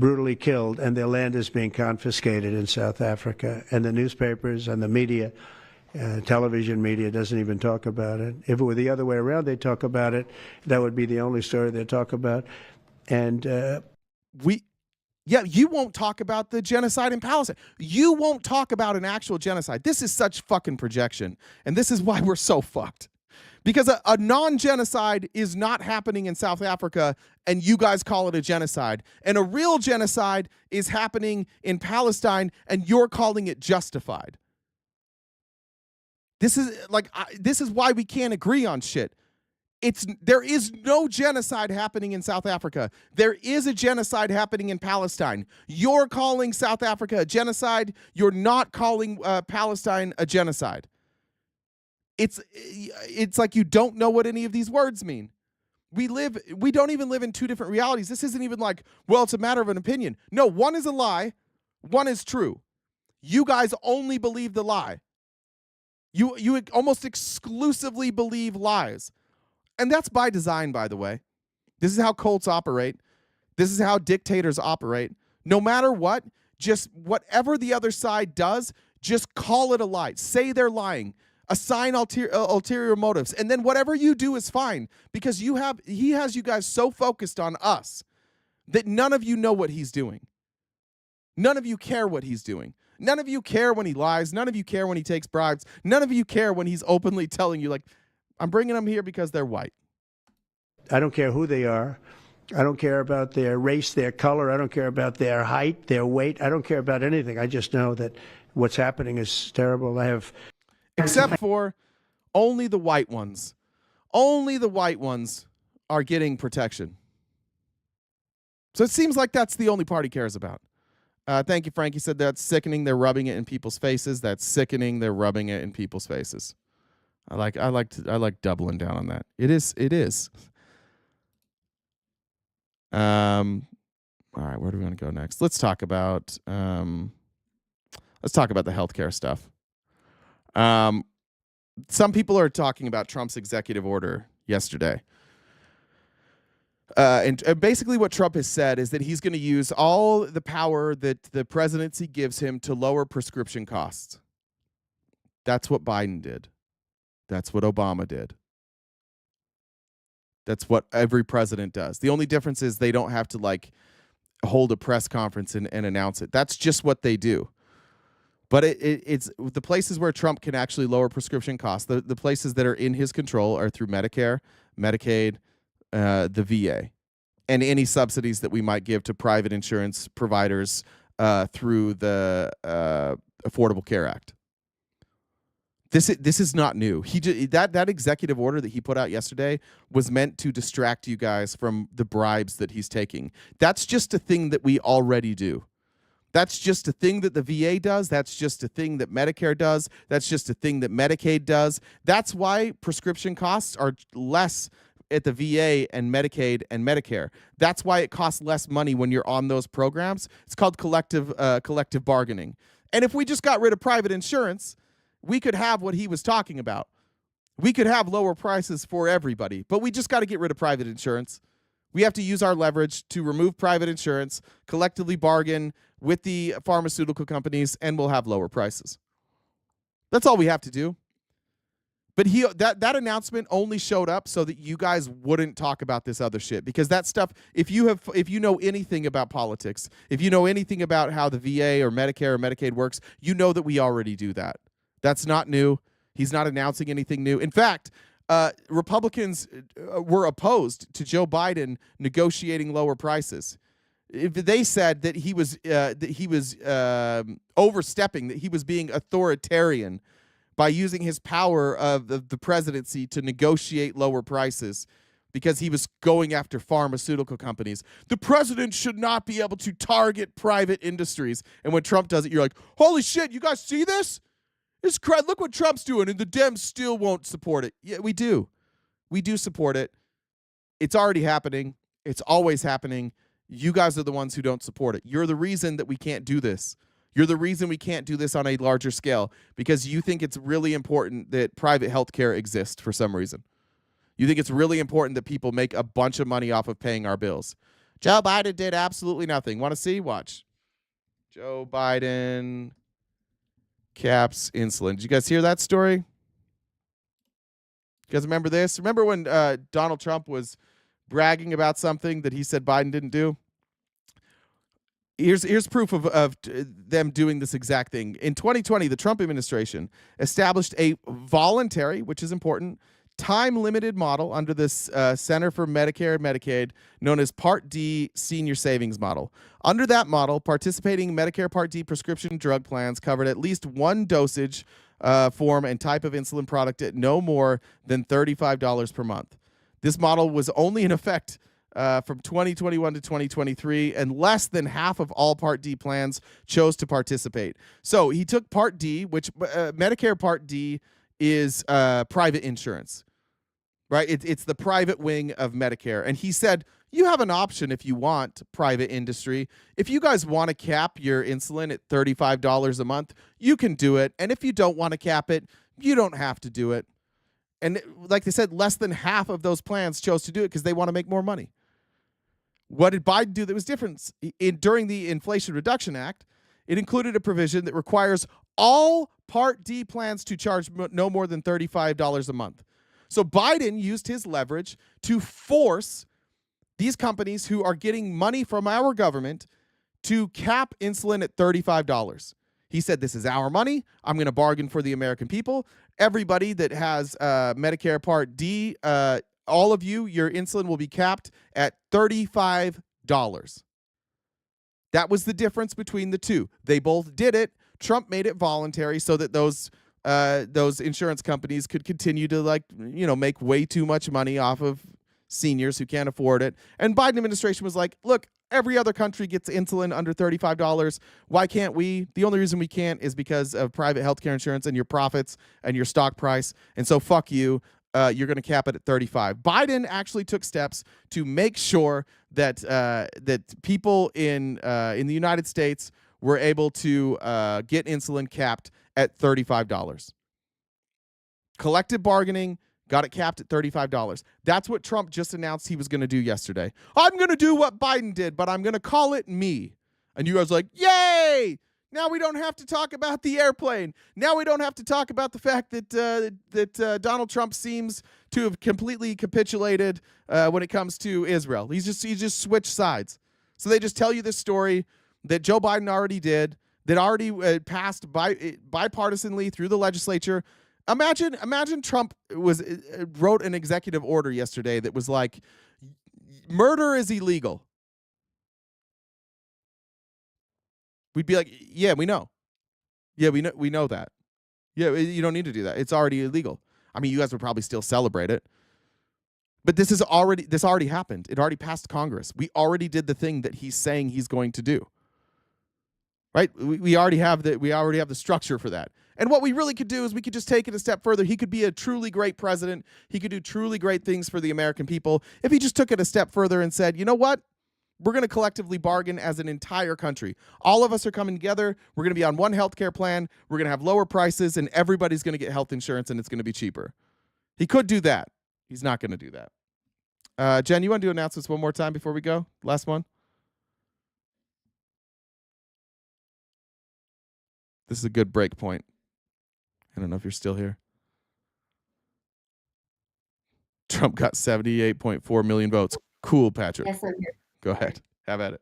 brutally killed, and their land is being confiscated in South Africa. And the newspapers and the media, television media, doesn't even talk about it. If it were the other way around, they'd talk about it. That would be the only story they'd talk about. And you won't talk about the genocide in Palestine. You won't talk about an actual genocide. This is such fucking projection. And this is why we're so fucked. Because a non-genocide is not happening in South Africa, and you guys call it a genocide. And a real genocide is happening in Palestine, and you're calling it justified. This is why we can't agree on shit. There is no genocide happening in South Africa. There is a genocide happening in Palestine. You're calling South Africa a genocide. You're not calling Palestine a genocide. It's like you don't know what any of these words mean. We don't even live in two different realities. This isn't even like, well, it's a matter of an opinion. No, one is a lie, one is true. You guys only believe the lie. You almost exclusively believe lies. And that's by design, by the way. This is how cults operate. This is how dictators operate. No matter what, just whatever the other side does, just call it a lie. Say they're lying. Assign ulterior motives. And then whatever you do is fine, because he has you guys so focused on us that none of you know what he's doing. None of you care what he's doing. None of you care when he lies. None of you care when he takes bribes. None of you care when he's openly telling you, like, I'm bringing them here because they're white. I don't care who they are. I don't care about their race, their color. I don't care about their height, their weight. I don't care about anything. I just know that what's happening is terrible. Except for only the white ones. Only the white ones are getting protection. So it seems like that's the only part he cares about. Thank you, Frank. He said that's sickening. They're rubbing it in people's faces. That's sickening. They're rubbing it in people's faces. I like doubling down on that. It is. All right, where do we want to go next? Let's talk about the healthcare stuff. Some people are talking about Trump's executive order yesterday. And basically what Trump has said is that he's going to use all the power that the presidency gives him to lower prescription costs. That's what Biden did. That's what Obama did. That's what every president does. The only difference is they don't have to hold a press conference and announce it. That's just what they do. But it's the places where Trump can actually lower prescription costs. The places that are in his control are through Medicare, Medicaid, the VA, and any subsidies that we might give to private insurance providers through the Affordable Care Act. This is not new. That executive order that he put out yesterday was meant to distract you guys from the bribes that he's taking. That's just a thing that we already do. That's just a thing that the VA does. That's just a thing that Medicare does. That's just a thing that Medicaid does. That's why prescription costs are less at the VA and Medicaid and Medicare. That's why it costs less money when you're on those programs. It's called collective bargaining. And if we just got rid of private insurance, we could have what he was talking about. We could have lower prices for everybody, but we just got to get rid of private insurance. We have to use our leverage to remove private insurance, collectively bargain with the pharmaceutical companies, and we'll have lower prices. That's all we have to do. But that announcement only showed up so that you guys wouldn't talk about this other shit, because that stuff, if you know anything about politics, if you know anything about how the VA or Medicare or Medicaid works, you know that we already do that. That's not new. He's not announcing anything new. In fact, Republicans were opposed to Joe Biden negotiating lower prices. If they said that he was overstepping, that he was being authoritarian by using his power of the presidency to negotiate lower prices because he was going after pharmaceutical companies. The president should not be able to target private industries. And when Trump does it, you're like, holy shit, you guys see this? Look what Trump's doing, and the Dems still won't support it. Yeah, we do. We do support it. It's already happening. It's always happening. You guys are the ones who don't support it. You're the reason that we can't do this. You're the reason we can't do this on a larger scale, because you think it's really important that private health care exists for some reason. You think it's really important that people make a bunch of money off of paying our bills. Joe Biden did absolutely nothing. Want to see? Watch. Joe Biden caps insulin. Did you guys hear that story? You guys remember this? Remember when Donald Trump was bragging about something that he said Biden didn't do? Here's proof of them doing this exact thing. In 2020, the Trump administration established a voluntary, which is important, time-limited model under this Center for Medicare and Medicaid known as Part D Senior Savings Model. Under that model, participating Medicare Part D prescription drug plans covered at least one dosage form and type of insulin product at no more than $35 per month. This model was only in effect from 2021 to 2023, and less than half of all Part D plans chose to participate. So he took Part D, which Medicare Part D is private insurance, right? It's the private wing of Medicare. And he said, you have an option if you want, private industry. If you guys want to cap your insulin at $35 a month, you can do it. And if you don't want to cap it, you don't have to do it. And like they said, less than half of those plans chose to do it because they want to make more money. What did Biden do that was different? During the Inflation Reduction Act, it included a provision that requires all Part D plans to charge no more than $35 a month. So Biden used his leverage to force these companies who are getting money from our government to cap insulin at $35. He said, this is our money. I'm going to bargain for the American people. Everybody that has Medicare Part D, all of you, your insulin will be capped at $35. That was the difference between the two. They both did it. Trump made it voluntary so that those insurance companies could continue to make way too much money off of seniors who can't afford it. And Biden administration was like, look, every other country gets insulin under $35. Why can't we? The only reason we can't is because of private healthcare insurance and your profits and your stock price. And so fuck you. You're going to cap it at 35. Biden actually took steps to make sure that that people in the United States were able to get insulin capped at $35. Collective bargaining got it capped at $35. That's what Trump just announced he was going to do yesterday. I'm going to do what Biden did, but I'm going to call it me. And you guys are like, yay! Now we don't have to talk about the airplane. Now we don't have to talk about the fact that Donald Trump seems to have completely capitulated when it comes to Israel. He just switched sides. So they just tell you this story that Joe Biden already did, that already passed bipartisanly through the legislature. Imagine Trump wrote an executive order yesterday that was like, murder is illegal. We'd be like, yeah, we know. Yeah, we know that. Yeah, you don't need to do that. It's already illegal. I mean, you guys would probably still celebrate it. But this already happened. It already passed Congress. We already did the thing that he's saying he's going to do. Right? We already have the structure for that. And what we really could do is we could just take it a step further. He could be a truly great president. He could do truly great things for the American people if he just took it a step further and said, you know what? We're going to collectively bargain as an entire country. All of us are coming together. We're going to be on one healthcare plan. We're going to have lower prices, and everybody's going to get health insurance, and it's going to be cheaper. He could do that. He's not going to do that. Jen, you want to do announcements one more time before we go? Last one. This is a good break point. I don't know if you're still here. Trump got 78.4 million votes. Cool, Patrick. Yes, I'm here. Go ahead. Have at it.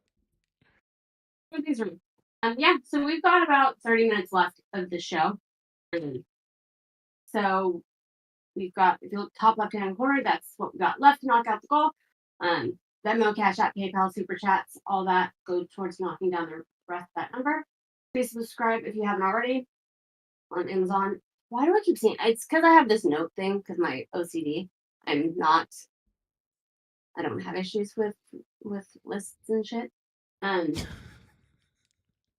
Yeah, so we've got about 30 minutes left of the show. So we've got, if you look top left-hand corner, that's what we got left to knock out the goal. Venmo, Cash App, PayPal, Super Chats, all that go towards knocking down the rest of that number. Please subscribe if you haven't already on Amazon. Why do I keep saying it's because I have this note thing because my OCD. I don't have issues with lists and shit. You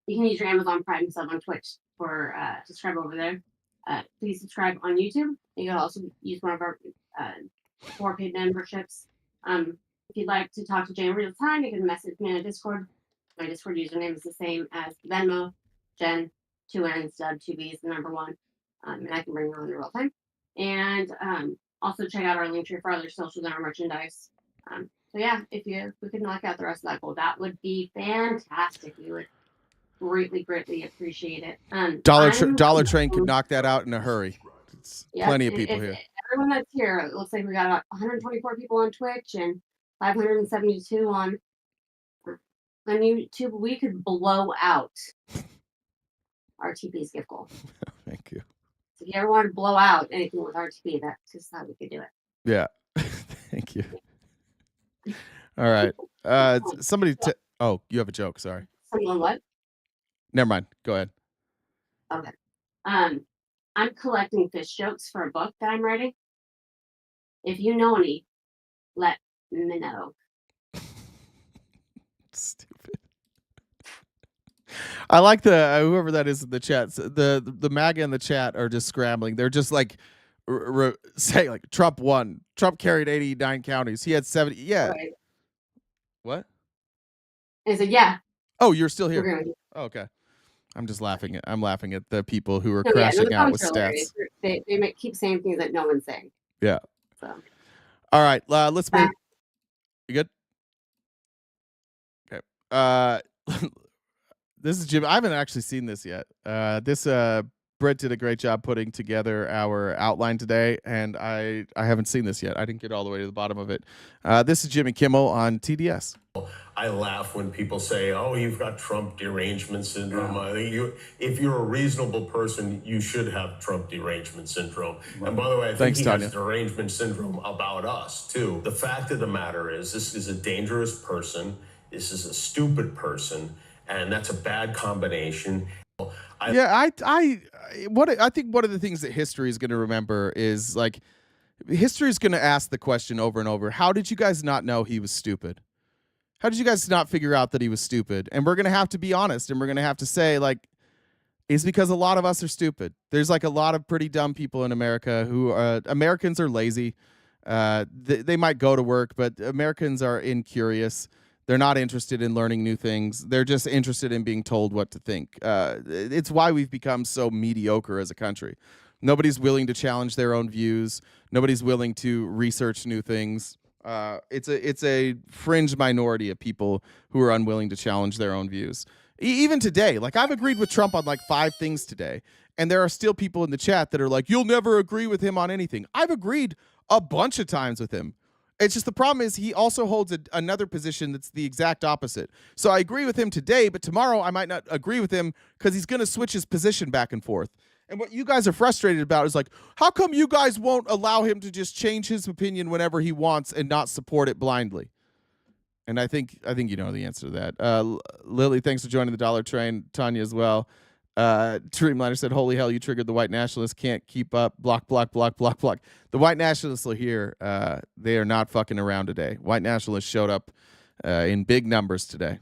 can use your Amazon Prime sub on Twitch for subscribe over there. Please subscribe on YouTube. You can also use one of our 4 paid memberships. If you'd like to talk to Jay in real time, you can message me on Discord. My Discord username is the same as Venmo, Jen, 2 N's, Dub, 2 B's, the number 1. And I can bring you on in real time. And also check out our link tree for other socials and our merchandise. So yeah, if we could knock out the rest of that goal, that would be fantastic. We would greatly appreciate it. Dollar Train could knock that out in a hurry. It's plenty of people here. Everyone that's here, it looks like we got about 124 people on Twitch and 572 on YouTube. We could blow out RTP's gift goal. Thank you. So if you ever want to blow out anything with RTP, that's just how we could do it. Yeah. Thank you. All right. Somebody. Oh, you have a joke. Sorry. Someone what? Never mind. Go ahead. Okay. I'm collecting fish jokes for a book that I'm writing. If you know any, let me know. Stupid. I like the whoever that is in the chat. The MAGA in the chat are just scrambling. They're just like saying like Trump won. Trump carried 89 counties. He had 70. Yeah. Right. What? I said, yeah. Oh, you're still here. Oh, okay. I'm just laughing. I'm laughing at the people who are crashing out with stats. They keep saying things that no one's saying. Yeah. So. All right. Let's move. You good? Okay. This is Jim. I haven't actually seen this yet. Britt did a great job putting together our outline today, and I haven't seen this yet. I didn't get all the way to the bottom of it. This is Jimmy Kimmel on TDS. I laugh when people say, oh, you've got Trump derangement syndrome. I think if you're a reasonable person, you should have Trump derangement syndrome. And by the way, I think he has derangement syndrome about us, too. The fact of the matter is, this is a dangerous person. This is a stupid person. And that's a bad combination. I think one of the things that history is going to remember is like history is going to ask the question over and over. How did you guys not know he was stupid? How did you guys not figure out that he was stupid? And we're going to have to be honest, and we're going to have to say like it's because a lot of us are stupid. There's like a lot of pretty dumb people in America who Americans are lazy. They might go to work, but Americans are incurious. They're not interested in learning new things. They're just interested in being told what to think. It's why we've become so mediocre as a country. Nobody's willing to challenge their own views. Nobody's willing to research new things. It's a fringe minority of people who are unwilling to challenge their own views. Even today, like I've agreed with Trump on like 5 things today, and there are still people in the chat that are like, you'll never agree with him on anything. I've agreed a bunch of times with him. It's just the problem is he also holds another position that's the exact opposite. So I agree with him today, but tomorrow I might not agree with him because he's going to switch his position back and forth. And what you guys are frustrated about is like, how come you guys won't allow him to just change his opinion whenever he wants and not support it blindly? And I think you know the answer to that. Lily, thanks for joining the Dollar Train. Tanya as well. Dreamliner said, holy hell, you triggered the white nationalists. Can't keep up. Block. The white nationalists are here. They are not fucking around today. White nationalists showed up in big numbers today.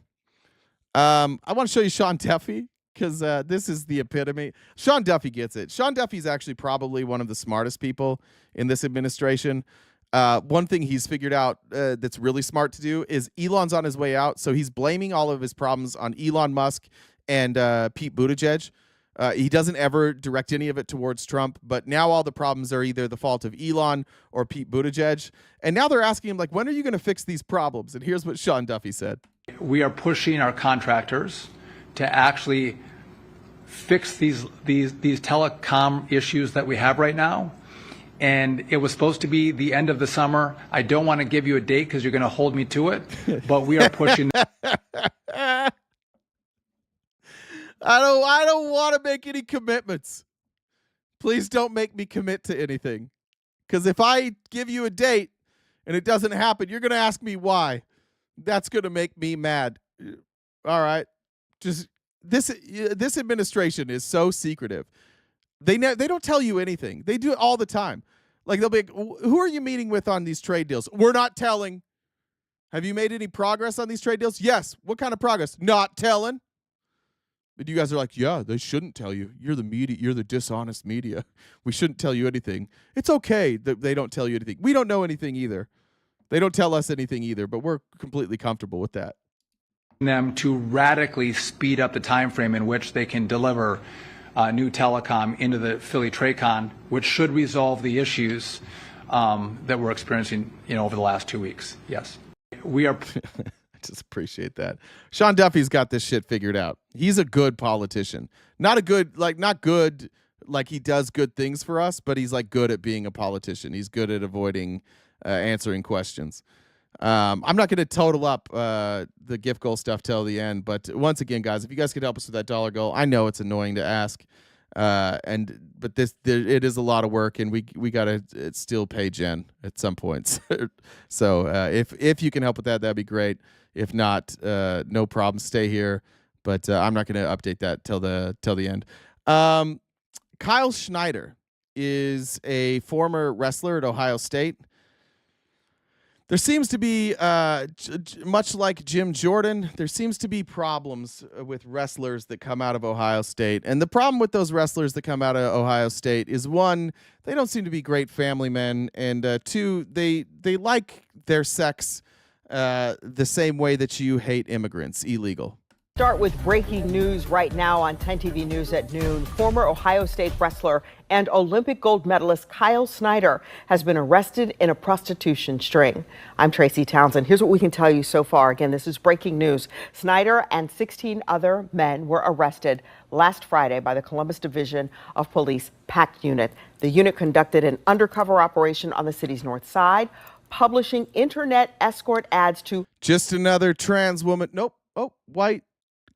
I want to show you Sean Duffy because this is the epitome. Sean Duffy gets it. Sean Duffy's actually probably one of the smartest people in this administration. One thing he's figured out that's really smart to do is Elon's on his way out, so he's blaming all of his problems on Elon Musk and Pete Buttigieg. He doesn't ever direct any of it towards Trump, but now all the problems are either the fault of Elon or Pete Buttigieg. And now they're asking him, like, when are you going to fix these problems? And here's what Sean Duffy said. We are pushing our contractors to actually fix these telecom issues that we have right now. And it was supposed to be the end of the summer. I don't want to give you a date because you're going to hold me to it, but we are pushing. I don't want to make any commitments. Please don't make me commit to anything. Because if I give you a date and it doesn't happen, you're going to ask me why. That's going to make me mad. All right. Just this administration is so secretive. They don't tell you anything. They do it all the time. Like they'll be like, who are you meeting with on these trade deals? We're not telling. Have you made any progress on these trade deals? Yes. What kind of progress? Not telling. But you guys are like, yeah, they shouldn't tell you. You're the media. You're the dishonest media. We shouldn't tell you anything. It's okay that they don't tell you anything. We don't know anything either. They don't tell us anything either, but we're completely comfortable with that. Them to radically speed up the time frame in which they can deliver new telecom into the Philly TradeCon, which should resolve the issues that we're experiencing over the last 2 weeks. Yes. We are. I just appreciate that. Sean Duffy's got this shit figured out. He's a good politician. Not good like he does good things for us, but he's like good at being a politician. He's good at avoiding answering questions. I'm not going to total up the gift goal stuff till the end, but once again, guys, if you guys could help us with that dollar goal, I know it's annoying to ask, but it is a lot of work, and we gotta still pay Jen at some points. So if you can help with that, that'd be great. If not, no problem. Stay here, but I'm not going to update that till the end. Kyle Schneider is a former wrestler at Ohio State. There seems to be, much like Jim Jordan, there seems to be problems with wrestlers that come out of Ohio State. And the problem with those wrestlers that come out of Ohio State is, one, they don't seem to be great family men, and two, they like their sex the same way that you hate immigrants, illegal. Start with breaking news right now on 10 TV News at noon. Former Ohio State wrestler and Olympic gold medalist Kyle Schneider has been arrested in a prostitution string. I'm Tracy Townsend. Here's what we can tell you so far. Again, this is breaking news. Schneider and 16 other men were arrested last Friday by the Columbus Division of Police PAC unit. The unit conducted an undercover operation on the city's north side, publishing internet escort ads to just another trans woman. Nope. Oh, white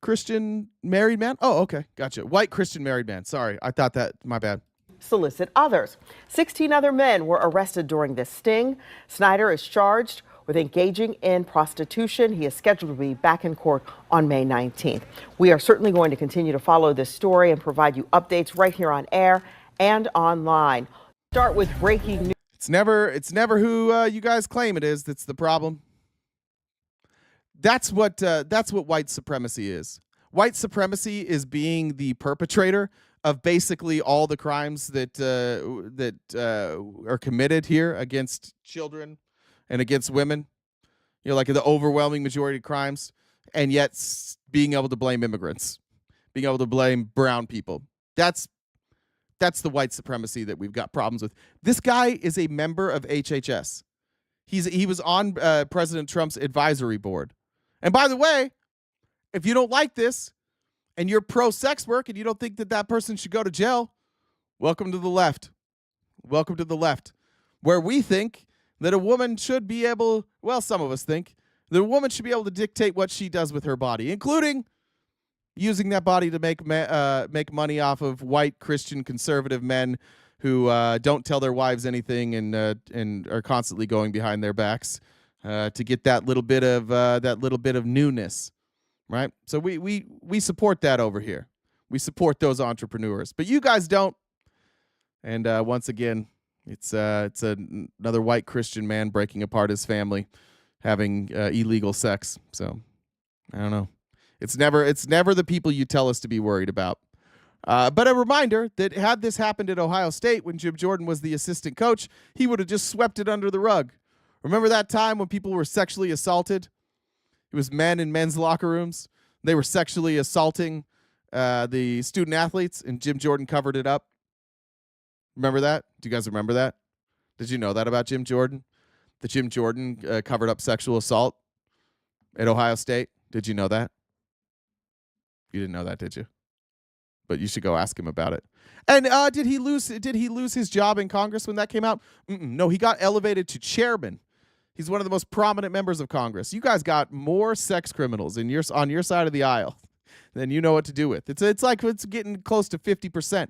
Christian married man. Oh, okay. Gotcha. White Christian married man. Sorry. I thought that. My bad. Solicit others. 16 other men were arrested during this sting. Schneider is charged with engaging in prostitution. He is scheduled to be back in court on May 19th. We are certainly going to continue to follow this story and provide you updates right here on air and online. Start with breaking news. It's never who you guys claim it is that's the problem. That's what white supremacy is. White supremacy is being the perpetrator of basically all the crimes that are committed here against children and against women. You know, like the overwhelming majority of crimes, and yet being able to blame immigrants, being able to blame brown people. That's the white supremacy that we've got problems with. This guy is a member of HHS. He was on President Trump's advisory board. And by the way, if you don't like this and you're pro-sex work and you don't think that person should go to jail, welcome to the left. Welcome to the left, where we think that a woman should be able, well, some of us think, that a woman should be able to dictate what she does with her body, including using that body to make money off of white Christian conservative men who don't tell their wives anything and are constantly going behind their backs. To get that little bit of newness, right? So we support that over here. We support those entrepreneurs, but you guys don't. And once again, it's another white Christian man breaking apart his family, having illegal sex. So I don't know. It's never the people you tell us to be worried about. But a reminder that had this happened at Ohio State when Jim Jordan was the assistant coach, he would have just swept it under the rug. Remember that time when people were sexually assaulted? It was men in men's locker rooms. They were sexually assaulting the student athletes, and Jim Jordan covered it up. Remember that? Do you guys remember that? Did you know that about Jim Jordan? That Jim Jordan covered up sexual assault at Ohio State? Did you know that? You didn't know that, did you? But you should go ask him about it. And did he lose his job in Congress when that came out? No, he got elevated to chairman. He's one of the most prominent members of Congress. You guys got more sex criminals on your side of the aisle than you know what to do with. It's like it's getting close to 50%.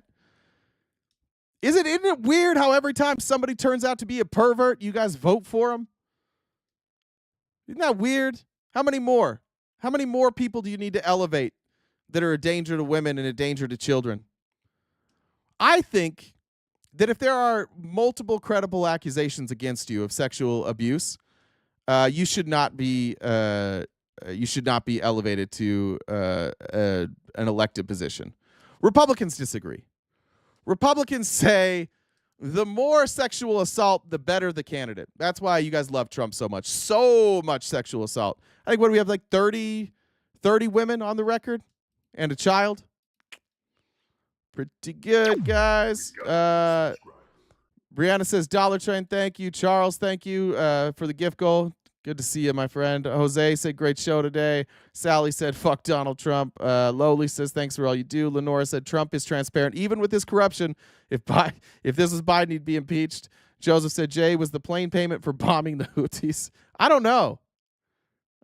Isn't it weird how every time somebody turns out to be a pervert, you guys vote for him? Isn't that weird? How many more? How many more people do you need to elevate that are a danger to women and a danger to children? I think that if there are multiple credible accusations against you of sexual abuse, you should not be elevated to an elected position. Republicans disagree. Republicans say the more sexual assault, the better the candidate. That's why you guys love Trump so much. So much sexual assault. I think, what do we have, like 30 women on the record and a child? Pretty good, guys. Brianna says, Dollar Train, thank you. Charles, thank you for the gift goal. Good to see you, my friend. Jose said, great show today. Sally said, fuck Donald Trump. Lowly says, thanks for all you do. Lenora said, Trump is transparent, even with his corruption. If this was Biden, he'd be impeached. Joseph said, Jay was the plane payment for bombing the Houthis. I don't know.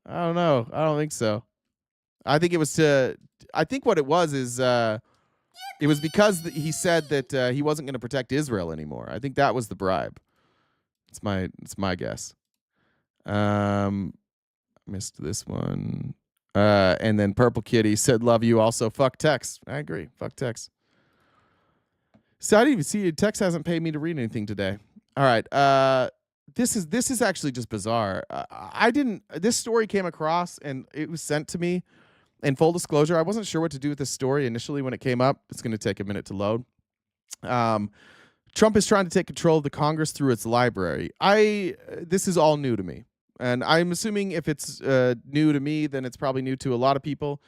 I don't think so. I think what it was is it was because he said that he wasn't going to protect Israel anymore. I think that was the bribe. It's my guess. Missed this one. And then Purple Kitty said, love you. Also, fuck Tex. I agree. Fuck Tex. So I didn't even see it. Tex hasn't paid me to read anything today. All right. This is actually just bizarre. This story came across and it was sent to me. And full disclosure, I wasn't sure what to do with this story initially when it came up. It's going to take a minute to load. Trump is trying to take control of the Congress through its library. This is all new to me. And I'm assuming if it's new to me, then it's probably new to a lot of people.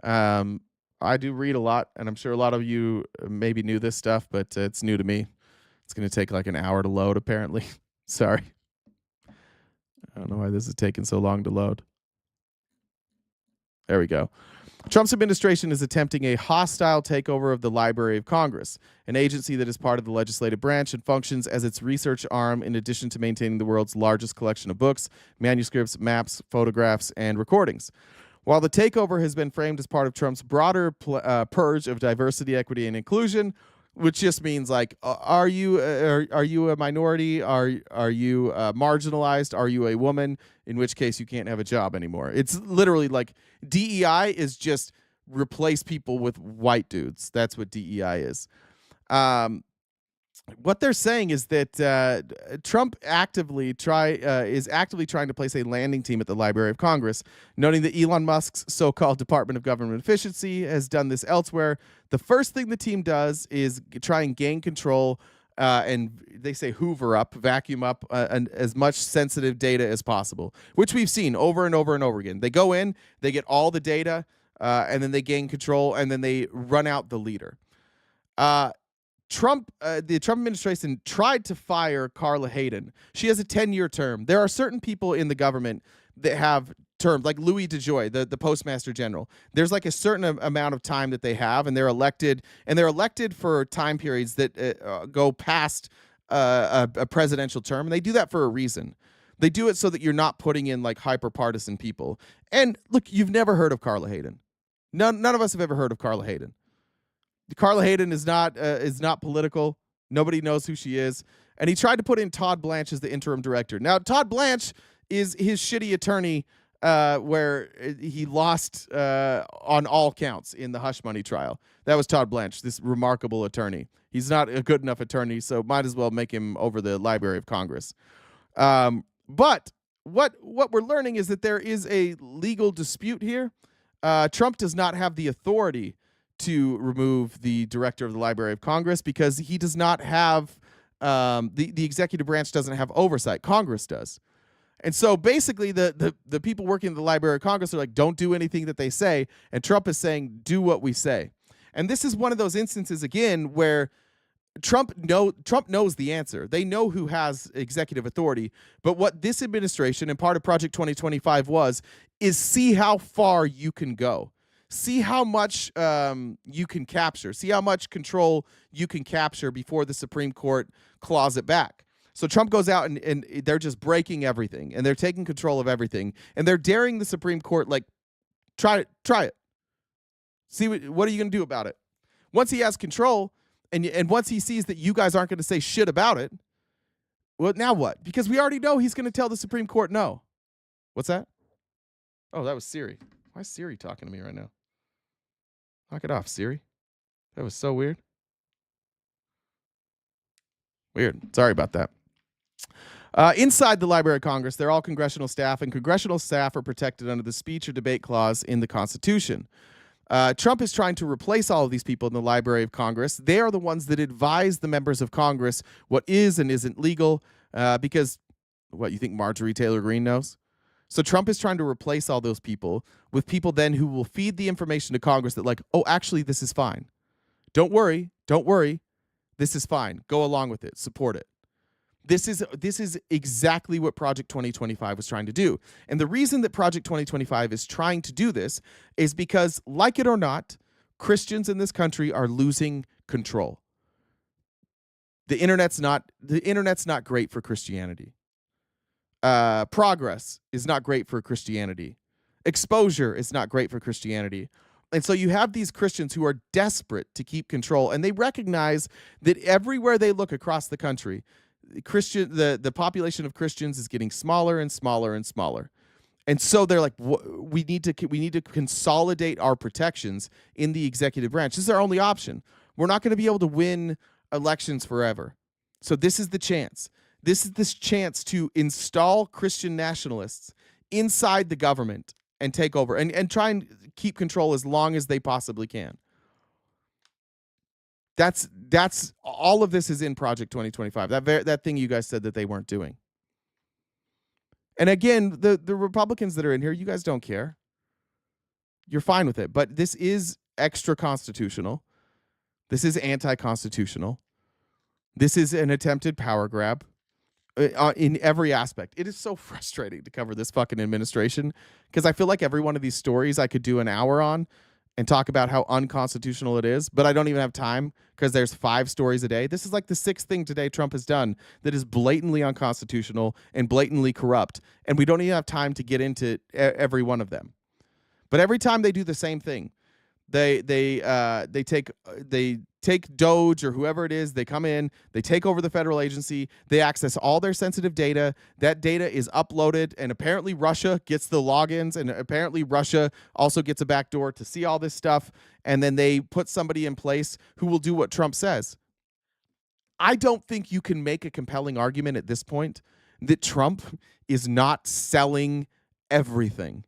I do read a lot, and I'm sure a lot of you maybe knew this stuff, but it's new to me. It's going to take like an hour to load, apparently. Sorry. I don't know why this is taking so long to load. There we go. Trump's administration is attempting a hostile takeover of the Library of Congress, an agency that is part of the legislative branch and functions as its research arm in addition to maintaining the world's largest collection of books, manuscripts, maps, photographs, and recordings. While the takeover has been framed as part of Trump's broader purge of diversity, equity, and inclusion, which just means like, are you a minority? Are you marginalized? Are you a woman? In which case you can't have a job anymore. It's literally like DEI is just replace people with white dudes. That's what DEI is. What they're saying is that Trump is actively trying to place a landing team at the Library of Congress, noting that Elon Musk's so-called Department of Government Efficiency has done this elsewhere. The first thing the team does is try and gain control and they say hoover up, vacuum up as much sensitive data as possible, which we've seen over and over and over again. They go in, they get all the data, and then they gain control, and then they run out the leader. The Trump administration tried to fire Carla Hayden. She has a 10-year term. There are certain people in the government that have terms, like Louis DeJoy, the Postmaster General. There's like a certain amount of time that they have, and they're elected for time periods that go past a presidential term, and they do that for a reason. They do it so that you're not putting in like hyper-partisan people. And look, you've never heard of Carla Hayden. None of us have ever heard of Carla Hayden. Carla Hayden is not political. Nobody knows who she is. And he tried to put in Todd Blanche as the interim director. Now, Todd Blanche is his shitty attorney where he lost on all counts in the hush money trial. That was Todd Blanche, this remarkable attorney. He's not a good enough attorney, so might as well make him over the Library of Congress. But what we're learning is that there is a legal dispute here. Trump does not have the authority to remove the director of the Library of Congress because he does not have the executive branch doesn't have oversight. Congress does. And so basically the people working in the Library of Congress are like, don't do anything that they say. And Trump is saying, do what we say. And this is one of those instances, again, where Trump knows the answer. They know who has executive authority. But what this administration and part of Project 2025 is see how far you can go. See how much you can capture. See how much control you can capture before the Supreme Court claws it back. So Trump goes out and they're just breaking everything, and they're taking control of everything, and they're daring the Supreme Court, like, try it. See what are you going to do about it? Once he has control, and once he sees that you guys aren't going to say shit about it, well, now what? Because we already know he's going to tell the Supreme Court no. What's that? Oh, that was Siri. Why is Siri talking to me right now? Knock it off, Siri. That was so weird. Weird. Sorry about that. Inside the Library of Congress, they're all congressional staff, and congressional staff are protected under the speech or debate clause in the Constitution. Trump is trying to replace all of these people in the Library of Congress. They are the ones that advise the members of Congress what is and isn't legal, because, what, you think Marjorie Taylor Greene knows? So Trump is trying to replace all those people with people then who will feed the information to Congress that, like, oh, actually, this is fine. Don't worry. This is fine. Go along with it. Support it. This is exactly what Project 2025 was trying to do. And the reason that Project 2025 is trying to do this is because, like it or not, Christians in this country are losing control. The internet's not great for Christianity. Progress is not great for Christianity. Exposure is not great for Christianity. And so you have these Christians who are desperate to keep control, and they recognize that everywhere they look across the country, the population of Christians is getting smaller and smaller and smaller. And so they're like, we need to consolidate our protections in the executive branch. This is our only option. We're not going to be able to win elections forever. So this is the chance. This is this chance to install Christian nationalists inside the government and take over and try and keep control as long as they possibly can. That's all of this is in Project 2025. That thing you guys said that they weren't doing. And again, the Republicans that are in here, you guys don't care. You're fine with it. But this is extra constitutional. This is anti-constitutional. This is an attempted power grab in every aspect. It is so frustrating to cover this fucking administration because I feel like every one of these stories I could do an hour on and talk about how unconstitutional it is, but I don't even have time because there's 5 stories a day. This is like the 6th thing today Trump has done that is blatantly unconstitutional and blatantly corrupt, and we don't even have time to get into every one of them. But every time they do the same thing, they take Doge or whoever it is, they come in, they take over the federal agency, they access all their sensitive data. That data is uploaded, and apparently Russia gets the logins, and apparently Russia also gets a backdoor to see all this stuff, and then they put somebody in place who will do what Trump says. I don't think you can make a compelling argument at this point that Trump is not selling everything.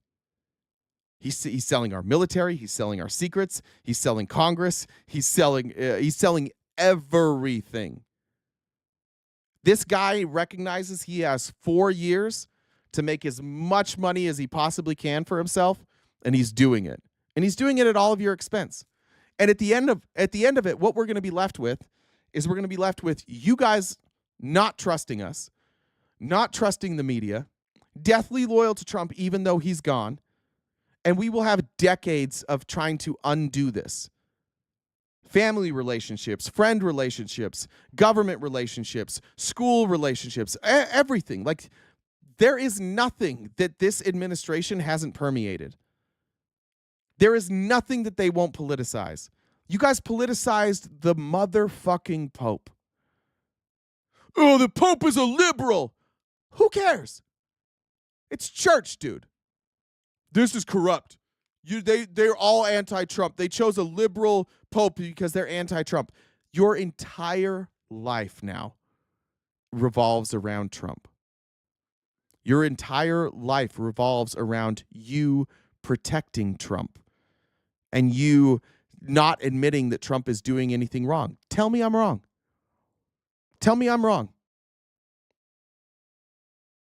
He's selling our military. He's selling our secrets. He's selling Congress. He's selling everything. This guy recognizes he has 4 years to make as much money as he possibly can for himself, and he's doing it. And he's doing it at all of your expense. And at the end of it, what we're going to be left with is we're going to be left with you guys not trusting us, not trusting the media, deathly loyal to Trump even though he's gone. And we will have decades of trying to undo this. Family relationships, friend relationships, government relationships, school relationships, everything. Like, there is nothing that this administration hasn't permeated. There is nothing that they won't politicize. You guys politicized the motherfucking Pope. Oh, the Pope is a liberal. Who cares? It's church, dude. This is corrupt. They're all anti-Trump. They chose a liberal pope because they're anti-Trump. Your entire life now revolves around Trump. Your entire life revolves around you protecting Trump and you not admitting that Trump is doing anything wrong. Tell me I'm wrong. Tell me I'm wrong.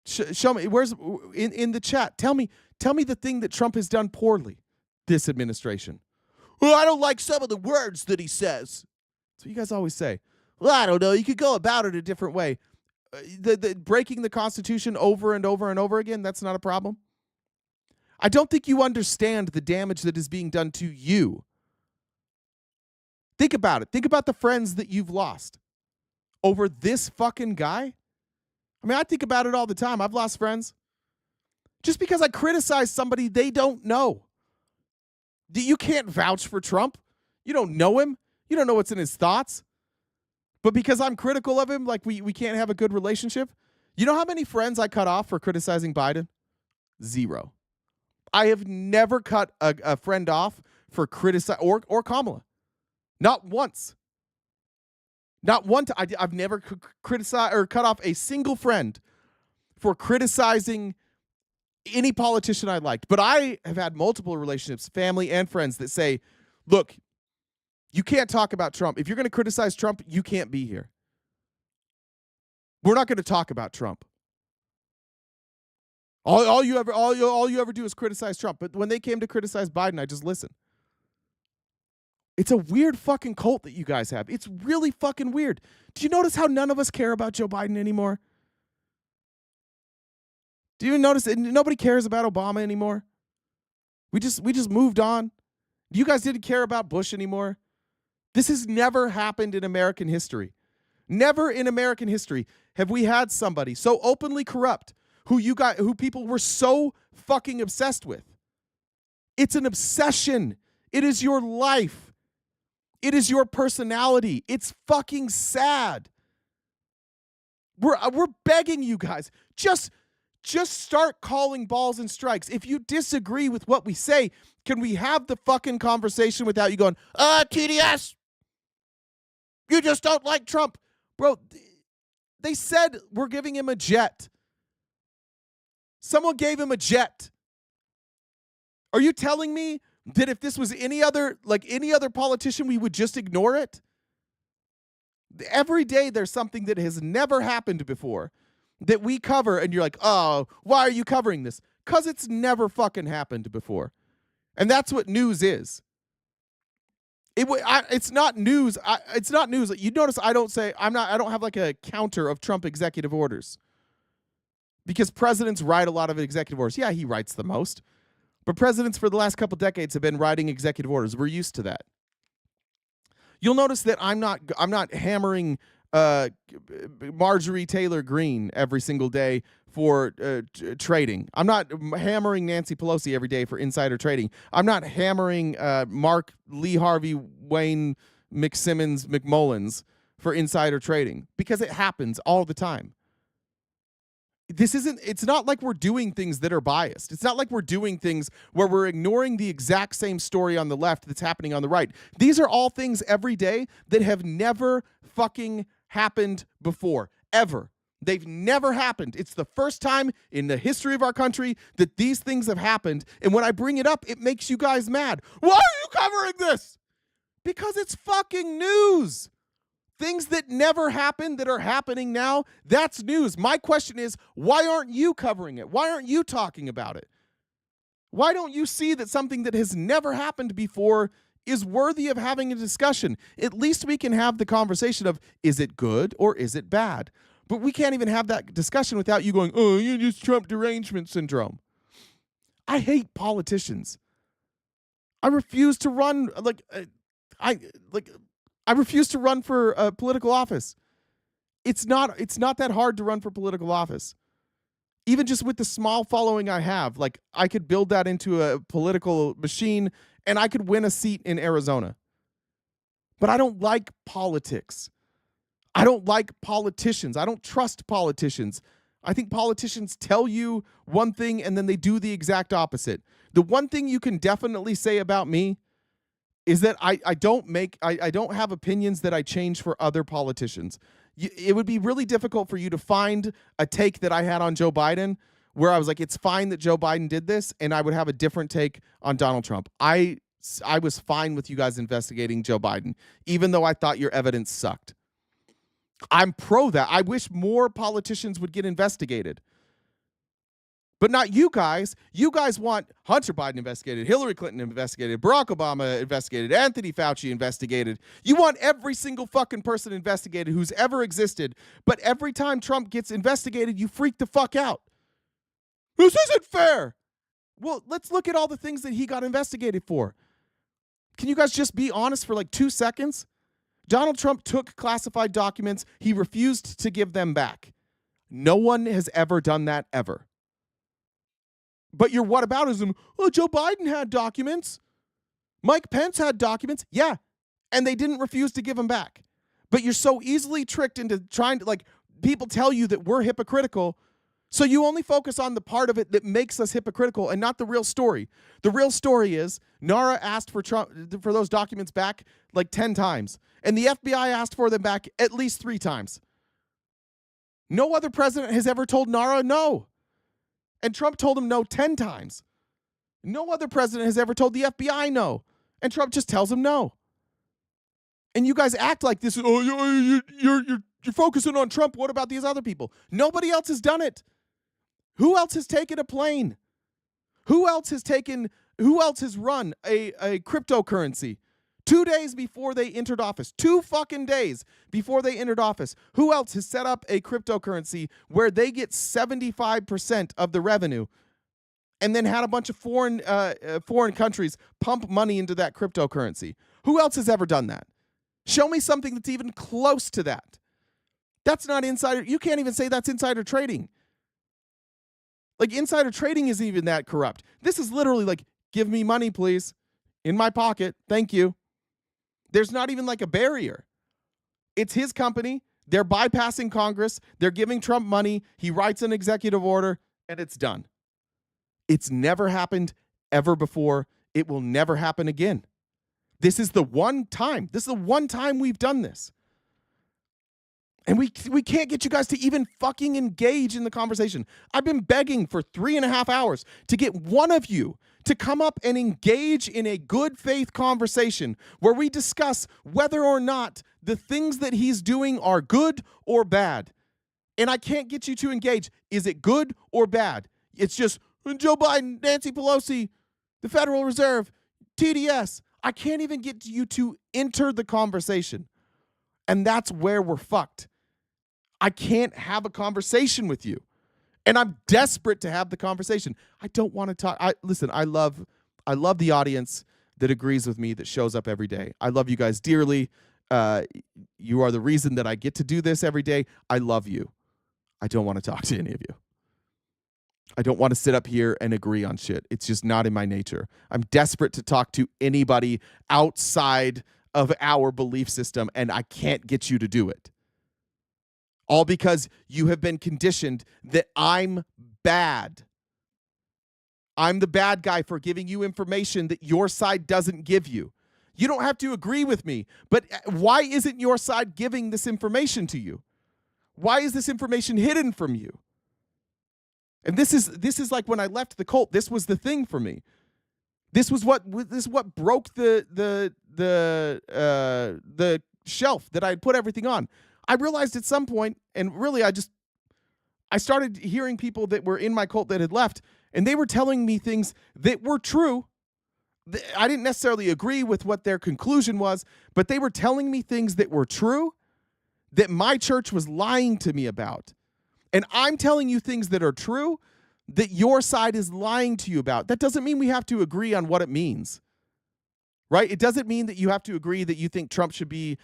Show me, where's in the chat. Tell me the thing that Trump has done poorly this administration. Well, I don't like some of the words that he says. That's what you guys always say. Well, I don't know. You could go about it a different way. The breaking the Constitution over and over and over again, that's not a problem. I don't think you understand the damage that is being done to you. Think about it. Think about the friends that you've lost over this fucking guy. I mean, I think about it all the time. I've lost friends. Just because I criticize somebody they don't know. You can't vouch for Trump. You don't know him. You don't know what's in his thoughts. But because I'm critical of him, like we can't have a good relationship. You know how many friends I cut off for criticizing Biden? 0. I have never cut a friend off for criticizing or Kamala. Not once. Not one time. I've never criticized or cut off a single friend for criticizing any politician I liked. But I have had multiple relationships, family and friends, that say, look, you can't talk about Trump. If you're going to criticize Trump, you can't be here. We're not going to talk about Trump. All you ever do is criticize Trump. But when they came to criticize Biden, I just listened. It's a weird fucking cult that you guys have. It's really fucking weird. Do you notice how none of us care about Joe Biden anymore? Do you notice that nobody cares about Obama anymore? We just moved on. You guys didn't care about Bush anymore. This has never happened in American history. Never in American history have we had somebody so openly corrupt who people were so fucking obsessed with. It's an obsession. It is your life. It is your personality. It's fucking sad. We're begging you guys, just start calling balls and strikes. If you disagree with what we say, can we have the fucking conversation without you going, TDS, you just don't like Trump. Bro, they said we're giving him a jet. Someone gave him a jet. Are you telling me that if this was any other politician, we would just ignore it? Every day there's something that has never happened before that we cover, and you're like, oh, why are you covering this? Because it's never fucking happened before. And that's what news is. It's not news. It's not news. You notice I don't have like a counter of Trump executive orders. Because presidents write a lot of executive orders. Yeah, he writes the most. But presidents for the last couple decades have been writing executive orders. We're used to that. You'll notice that I'm not hammering Marjorie Taylor Greene every single day for trading. I'm not hammering Nancy Pelosi every day for insider trading. I'm not hammering Mark Lee Harvey Wayne McSimmons McMullins for insider trading because it happens all the time. It's not like we're doing things that are biased. It's not like we're doing things where we're ignoring the exact same story on the left that's happening on the right. These are all things every day that have never fucking happened before, ever. They've never happened. It's the first time in the history of our country that these things have happened. And when I bring it up, it makes you guys mad. Why are you covering this? Because it's fucking news. Things that never happened that are happening now, that's news. My question is, why aren't you covering it? Why aren't you talking about it? Why don't you see that something that has never happened before is worthy of having a discussion? At least we can have the conversation of, is it good or is it bad? But we can't even have that discussion without you going, oh, you just Trump derangement syndrome. I hate politicians. I refuse to run, I refuse to run for political office. It's not that hard to run for political office. Even just with the small following I have, I could build that into a political machine and I could win a seat in Arizona. But I don't like politics. I don't like politicians. I don't trust politicians. I think politicians tell you one thing and then they do the exact opposite. The one thing you can definitely say about me is that I don't have opinions that I change for other politicians. It would be really difficult for you to find a take that I had on Joe Biden where I was like, it's fine that Joe Biden did this, and I would have a different take on Donald Trump. I was fine with you guys investigating Joe Biden, even though I thought your evidence sucked. I'm pro that. I wish more politicians would get investigated. But not you guys. You guys want Hunter Biden investigated, Hillary Clinton investigated, Barack Obama investigated, Anthony Fauci investigated. You want every single fucking person investigated who's ever existed. But every time Trump gets investigated, you freak the fuck out. This isn't fair. Well, let's look at all the things that he got investigated for. Can you guys just be honest for 2 seconds? Donald Trump took classified documents. He refused to give them back. No one has ever done that ever. But your whataboutism, Joe Biden had documents. Mike Pence had documents. Yeah. And they didn't refuse to give them back. But you're so easily tricked into trying to, people tell you that we're hypocritical. So you only focus on the part of it that makes us hypocritical and not the real story. The real story is NARA asked for those documents back 10 times. And the FBI asked for them back at least 3 times. No other president has ever told NARA no. And Trump told him no 10 times. No other president has ever told the FBI no. And Trump just tells him no. And you guys act like this, you're focusing on Trump. What about these other people? Nobody else has done it. Who else has taken a plane? Who else has run a cryptocurrency 2 days before they entered office. 2 fucking days before they entered office. Who else has set up a cryptocurrency where they get 75% of the revenue and then had a bunch of foreign countries pump money into that cryptocurrency? Who else has ever done that? Show me something that's even close to that. That's not insider. You can't even say that's insider trading. Like, insider trading isn't even that corrupt. This is literally like, give me money, please. In my pocket. Thank you. There's not even like a barrier. It's his company. They're bypassing Congress. They're giving Trump money. He writes an executive order, and it's done. It's never happened ever before. It will never happen again. This is the one time. This is the one time we've done this. And we can't get you guys to even fucking engage in the conversation. I've been begging for 3.5 hours to get one of you to come up and engage in a good faith conversation where we discuss whether or not the things that he's doing are good or bad. And I can't get you to engage. Is it good or bad? It's just Joe Biden, Nancy Pelosi, the Federal Reserve, TDS. I can't even get you to enter the conversation. And that's where we're fucked. I can't have a conversation with you. And I'm desperate to have the conversation. I don't want to talk. Listen, I love the audience that agrees with me, that shows up every day. I love you guys dearly. You are the reason that I get to do this every day. I love you. I don't want to talk to any of you. I don't want to sit up here and agree on shit. It's just not in my nature. I'm desperate to talk to anybody outside of our belief system, and I can't get you to do it. All because you have been conditioned that I'm bad. I'm the bad guy for giving you information that your side doesn't give you. You don't have to agree with me, but why isn't your side giving this information to you? Why is this information hidden from you? And this is like when I left the cult. This was the thing for me. This is what broke the shelf that I had put everything on. I realized at some point, and really I started hearing people that were in my cult that had left, and they were telling me things that were true. I didn't necessarily agree with what their conclusion was, but they were telling me things that were true that my church was lying to me about. And I'm telling you things that are true that your side is lying to you about. That doesn't mean we have to agree on what it means. Right? It doesn't mean that you have to agree that you think Trump should be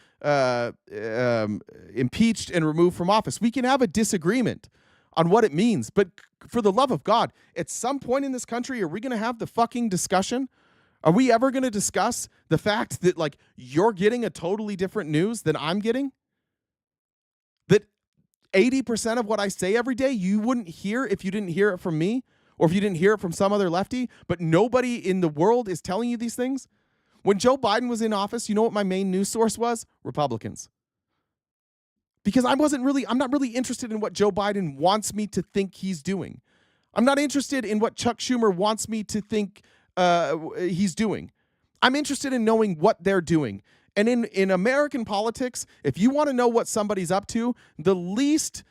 impeached and removed from office. We can have a disagreement on what it means. But for the love of God, at some point in this country, are we going to have the fucking discussion? Are we ever going to discuss the fact that, like, you're getting a totally different news than I'm getting? That 80% of what I say every day, you wouldn't hear if you didn't hear it from me, or if you didn't hear it from some other lefty, but nobody in the world is telling you these things? When Joe Biden was in office, you know what my main news source was? Republicans. Because I'm not really interested in what Joe Biden wants me to think he's doing. I'm not interested in what Chuck Schumer wants me to think he's doing. I'm interested in knowing what they're doing. And in American politics, if you want to know what somebody's up to, the least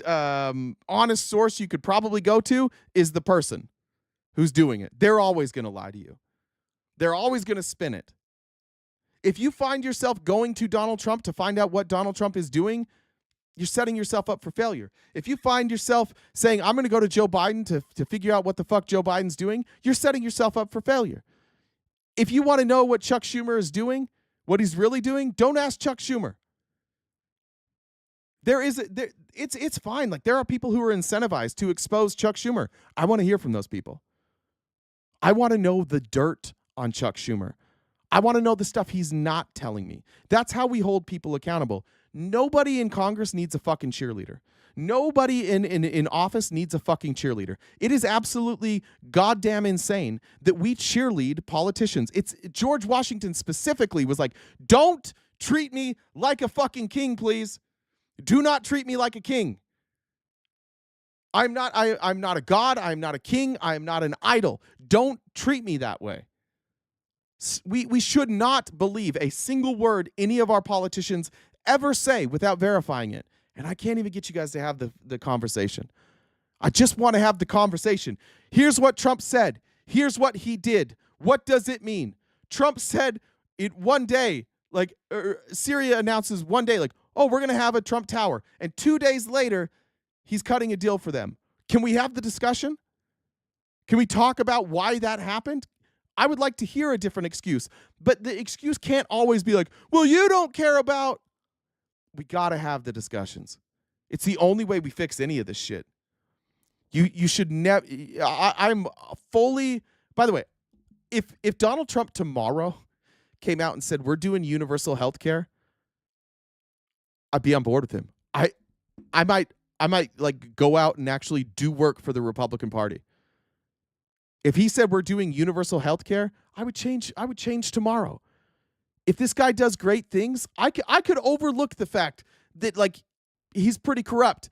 honest source you could probably go to is the person who's doing it. They're always going to lie to you. They're always going to spin it. If you find yourself going to Donald Trump to find out what Donald Trump is doing, you're setting yourself up for failure. If you find yourself saying, I'm going to go to Joe Biden to figure out what the fuck Joe Biden's doing, you're setting yourself up for failure. If you want to know what Chuck Schumer is doing, what he's really doing, don't ask Chuck Schumer. It's fine. Like, there are people who are incentivized to expose Chuck Schumer. I want to hear from those people. I want to know the dirt on Chuck Schumer. I want to know the stuff he's not telling me. That's how we hold people accountable. Nobody in Congress needs a fucking cheerleader. Nobody in office needs a fucking cheerleader. It is absolutely goddamn insane that we cheerlead politicians. It's George Washington specifically was like, don't treat me like a fucking king, please. Do not treat me like a king. I'm not a god. I'm not a king. I am not an idol. Don't treat me that way. We should not believe a single word any of our politicians ever say without verifying it. And I can't even get you guys to have the conversation. I just want to have the conversation. Here's what Trump said. Here's what he did. What does it mean? Trump said it one day, like Syria announces one day, like, oh, we're going to have a Trump Tower. And 2 days later, he's cutting a deal for them. Can we have the discussion? Can we talk about why that happened? I would like to hear a different excuse. But the excuse can't always be like, well, you don't care about. We got to have the discussions. It's the only way we fix any of this shit. You should never. I'm fully. By the way, if Donald Trump tomorrow came out and said we're doing universal health care, I'd be on board with him. I might like go out and actually do work for the Republican Party. If he said we're doing universal health care, I would change tomorrow. If this guy does great things, I could overlook the fact that like he's pretty corrupt.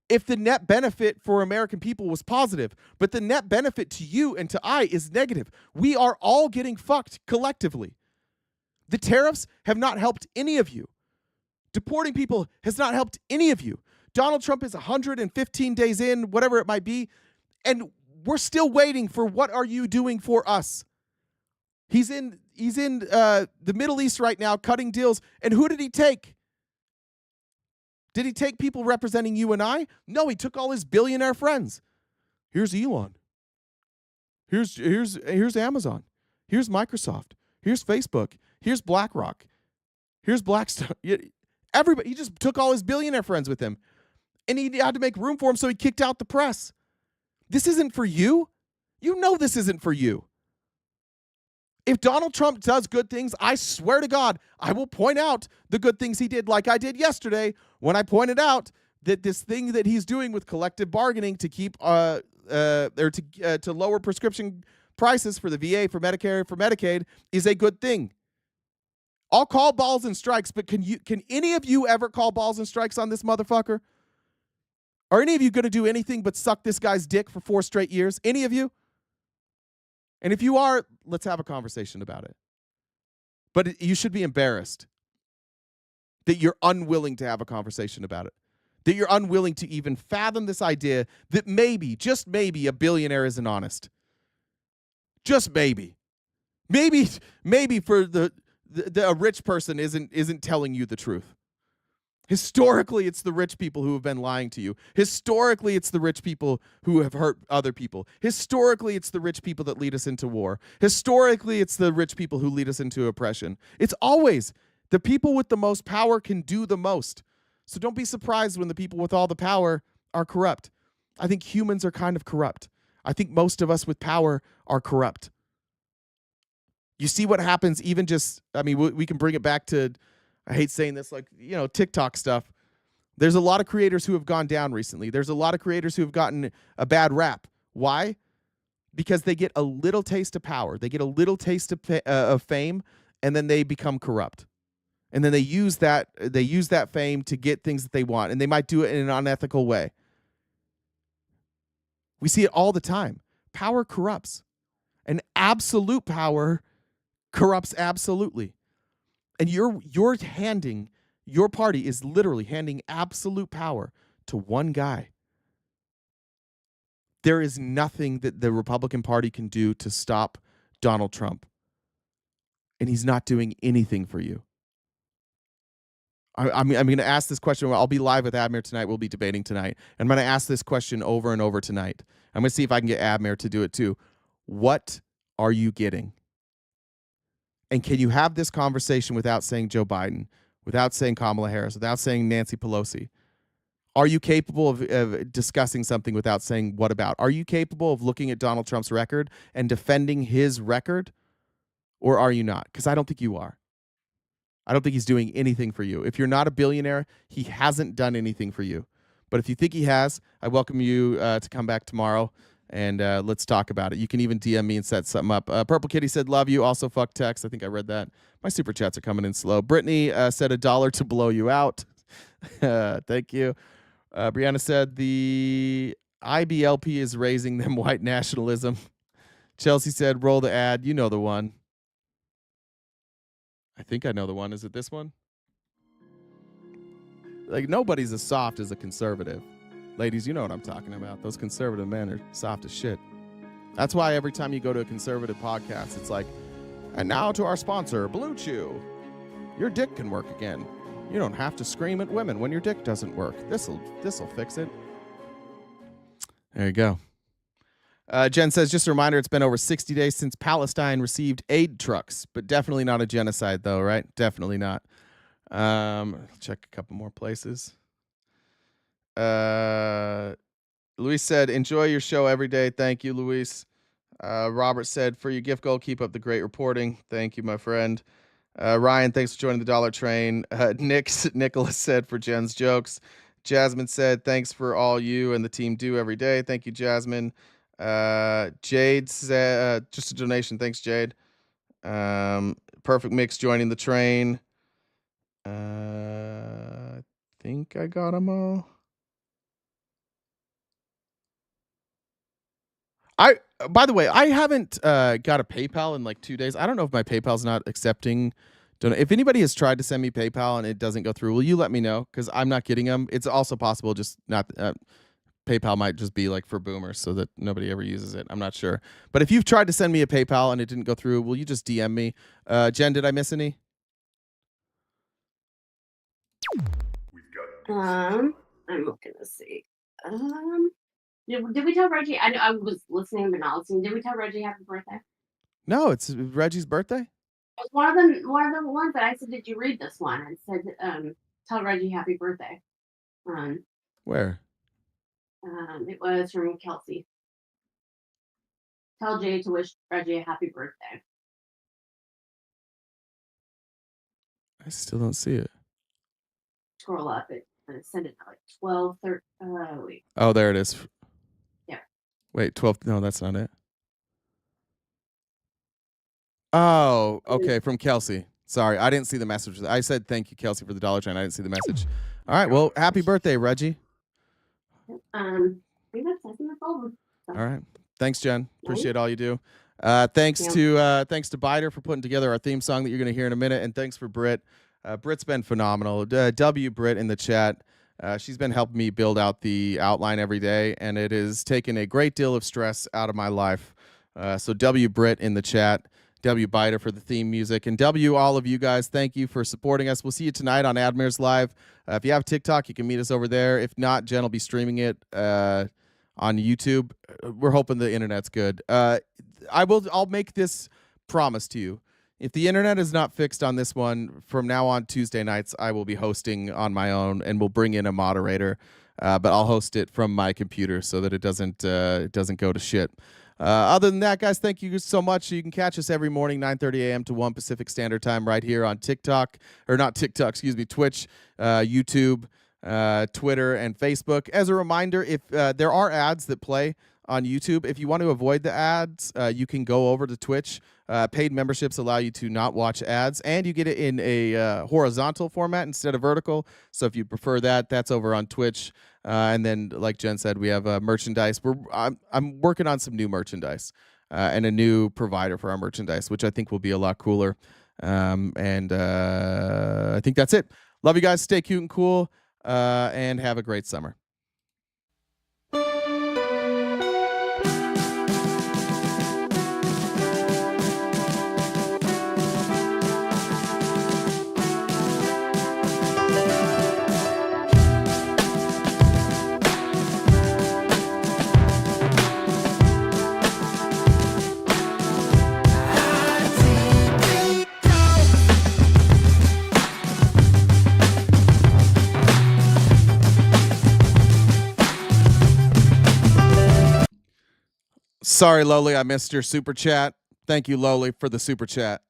If the net benefit for American people was positive, but the net benefit to you and to I is negative, we are all getting fucked collectively. The tariffs have not helped any of you. Deporting people has not helped any of you. Donald Trump is 115 days in, whatever it might be, and we're still waiting for what are you doing for us? He's in the Middle East right now cutting deals, and who did he take? Did he take people representing you and I? No, he took all his billionaire friends. Here's Elon. Here's Amazon. Here's Microsoft. Here's Facebook. Here's BlackRock. Here's Blackstone. Everybody, he just took all his billionaire friends with him. And he had to make room for him, so he kicked out the press. This isn't for you. You know this isn't for you. If Donald Trump does good things, I swear to God, I will point out the good things he did, like I did yesterday when I pointed out that this thing that he's doing with collective bargaining to keep to lower prescription prices for the VA, for Medicare, for Medicaid is a good thing. I'll call balls and strikes, but can any of you ever call balls and strikes on this motherfucker? Are any of you going to do anything but suck this guy's dick for 4 straight years? Any of you? And if you are, let's have a conversation about it. But you should be embarrassed that you're unwilling to have a conversation about it. That you're unwilling to even fathom this idea that maybe, just maybe, a billionaire isn't honest. Just maybe. Maybe for a rich person isn't telling you the truth. Historically, it's the rich people who have been lying to you. Historically, it's the rich people who have hurt other people. Historically, it's the rich people that lead us into war. Historically, it's the rich people who lead us into oppression. It's always the people with the most power can do the most. So don't be surprised when the people with all the power are corrupt. I think humans are kind of corrupt. I think most of us with power are corrupt. You see what happens even just, I mean, we can bring it back to, I hate saying this, like, TikTok stuff. There's a lot of creators who have gone down recently. There's a lot of creators who have gotten a bad rap. Why? Because they get a little taste of power. They get a little taste of fame, and then they become corrupt. And then they use that fame to get things that they want, and they might do it in an unethical way. We see it all the time. Power corrupts. And absolute power corrupts absolutely. And your party is literally handing absolute power to one guy. There is nothing that the Republican Party can do to stop Donald Trump. And he's not doing anything for you. I'm going to ask this question. I'll be live with Admir tonight. We'll be debating tonight. I'm going to ask this question over and over tonight. I'm going to see if I can get Admir to do it too. What are you getting? And can you have this conversation without saying Joe Biden, without saying Kamala Harris, without saying Nancy Pelosi? Are you capable of discussing something without saying what about? Are you capable of looking at Donald Trump's record and defending his record? Or are you not? Because I don't think you are. I don't think he's doing anything for you. If you're not a billionaire, he hasn't done anything for you. But if you think he has, I welcome you to come back tomorrow. And let's talk about it. You can even DM me and set something up. Purple Kitty said, love you. Also, fuck Tex. I think I read that. My super chats are coming in slow. Brittany said $1 to blow you out. Thank you. Brianna said the IBLP is raising them white nationalism. Chelsea said, roll the ad. You know the one. I think I know the one. Is it this one? Like, nobody's as soft as a conservative. Ladies, you know what I'm talking about. Those conservative men are soft as shit. That's why every time you go to a conservative podcast, it's like, And now to our sponsor, Blue Chew. Your dick can work again. You don't have to scream at women when your dick doesn't work. This'll fix it. There you go. Jen says, just a reminder, it's been over 60 days since Palestine received aid trucks, but definitely not a genocide, though, right? Definitely not. Check a couple more places. Luis said, enjoy your show every day. Thank you, Luis. Robert said, for your gift goal, keep up the great reporting. Thank you, my friend. Ryan, thanks for joining the Dollar Train. Nicholas said, for Jen's jokes. Jasmine said, thanks for all you and the team do every day. Thank you, Jasmine. Jade said, just a donation. Thanks, Jade. Perfect Mix joining the train. I think I got them all. By the way, I haven't got a PayPal in like 2 days. I don't know if my PayPal's not accepting. If anybody has tried to send me PayPal and it doesn't go through, will you let me know? Because I'm not getting them. It's also possible just not. PayPal might just be like for boomers so that nobody ever uses it. I'm not sure. But if you've tried to send me a PayPal and it didn't go through, will you just DM me? Jen, did I miss any? I'm looking to see. Did we tell Reggie? I know I was listening but not listening. Did we tell Reggie happy birthday? No, it's Reggie's birthday. It's one of the ones that I said. Did you read this one? I said, tell Reggie happy birthday. Where? It was from Kelsey. Tell Jay to wish Reggie a happy birthday. I still don't see it. Scroll up. Send it at like 12:30. Wait. Oh, there it is. Yeah. Wait, 12. No, that's not it. Oh, okay, from Kelsey. Sorry, I didn't see the message. I said thank you, Kelsey, for the Dollar Train. I didn't see the message. All right, well, happy birthday, Reggie. I think that's in the phone. So. All right, thanks, Jen. Appreciate all you do. Thanks to Bider for putting together our theme song that you're going to hear in a minute, and thanks for Britt. Britt's been phenomenal. W Britt in the chat. She's been helping me build out the outline every day, and it has taken a great deal of stress out of my life. So W Britt in the chat. W Bider for the theme music, and W all of you guys, thank you for supporting us. We'll see you tonight on Admir's Live. If you have TikTok, you can meet us over there. If not, Jen will be streaming it on YouTube. We're hoping the internet's good. I'll make this promise to you. If the internet is not fixed on this one, from now on Tuesday nights, I will be hosting on my own, and we'll bring in a moderator. But I'll host it from my computer so that it doesn't go to shit. Other than that, guys, thank you so much. You can catch us every morning, 9:30 a.m. to 1 Pacific Standard Time right here on Twitch, YouTube, Twitter, and Facebook. As a reminder, if there are ads that play on YouTube, if you want to avoid the ads, you can go over to Twitch. Paid memberships allow you to not watch ads, and you get it in a horizontal format instead of vertical. So if you prefer that, that's over on Twitch. And then, like Jen said, we have merchandise. I'm working on some new merchandise and a new provider for our merchandise, which I think will be a lot cooler. And I think that's it. Love you guys. Stay cute and cool, and have a great summer. Sorry, Loli, I missed your super chat. Thank you, Loli, for the super chat.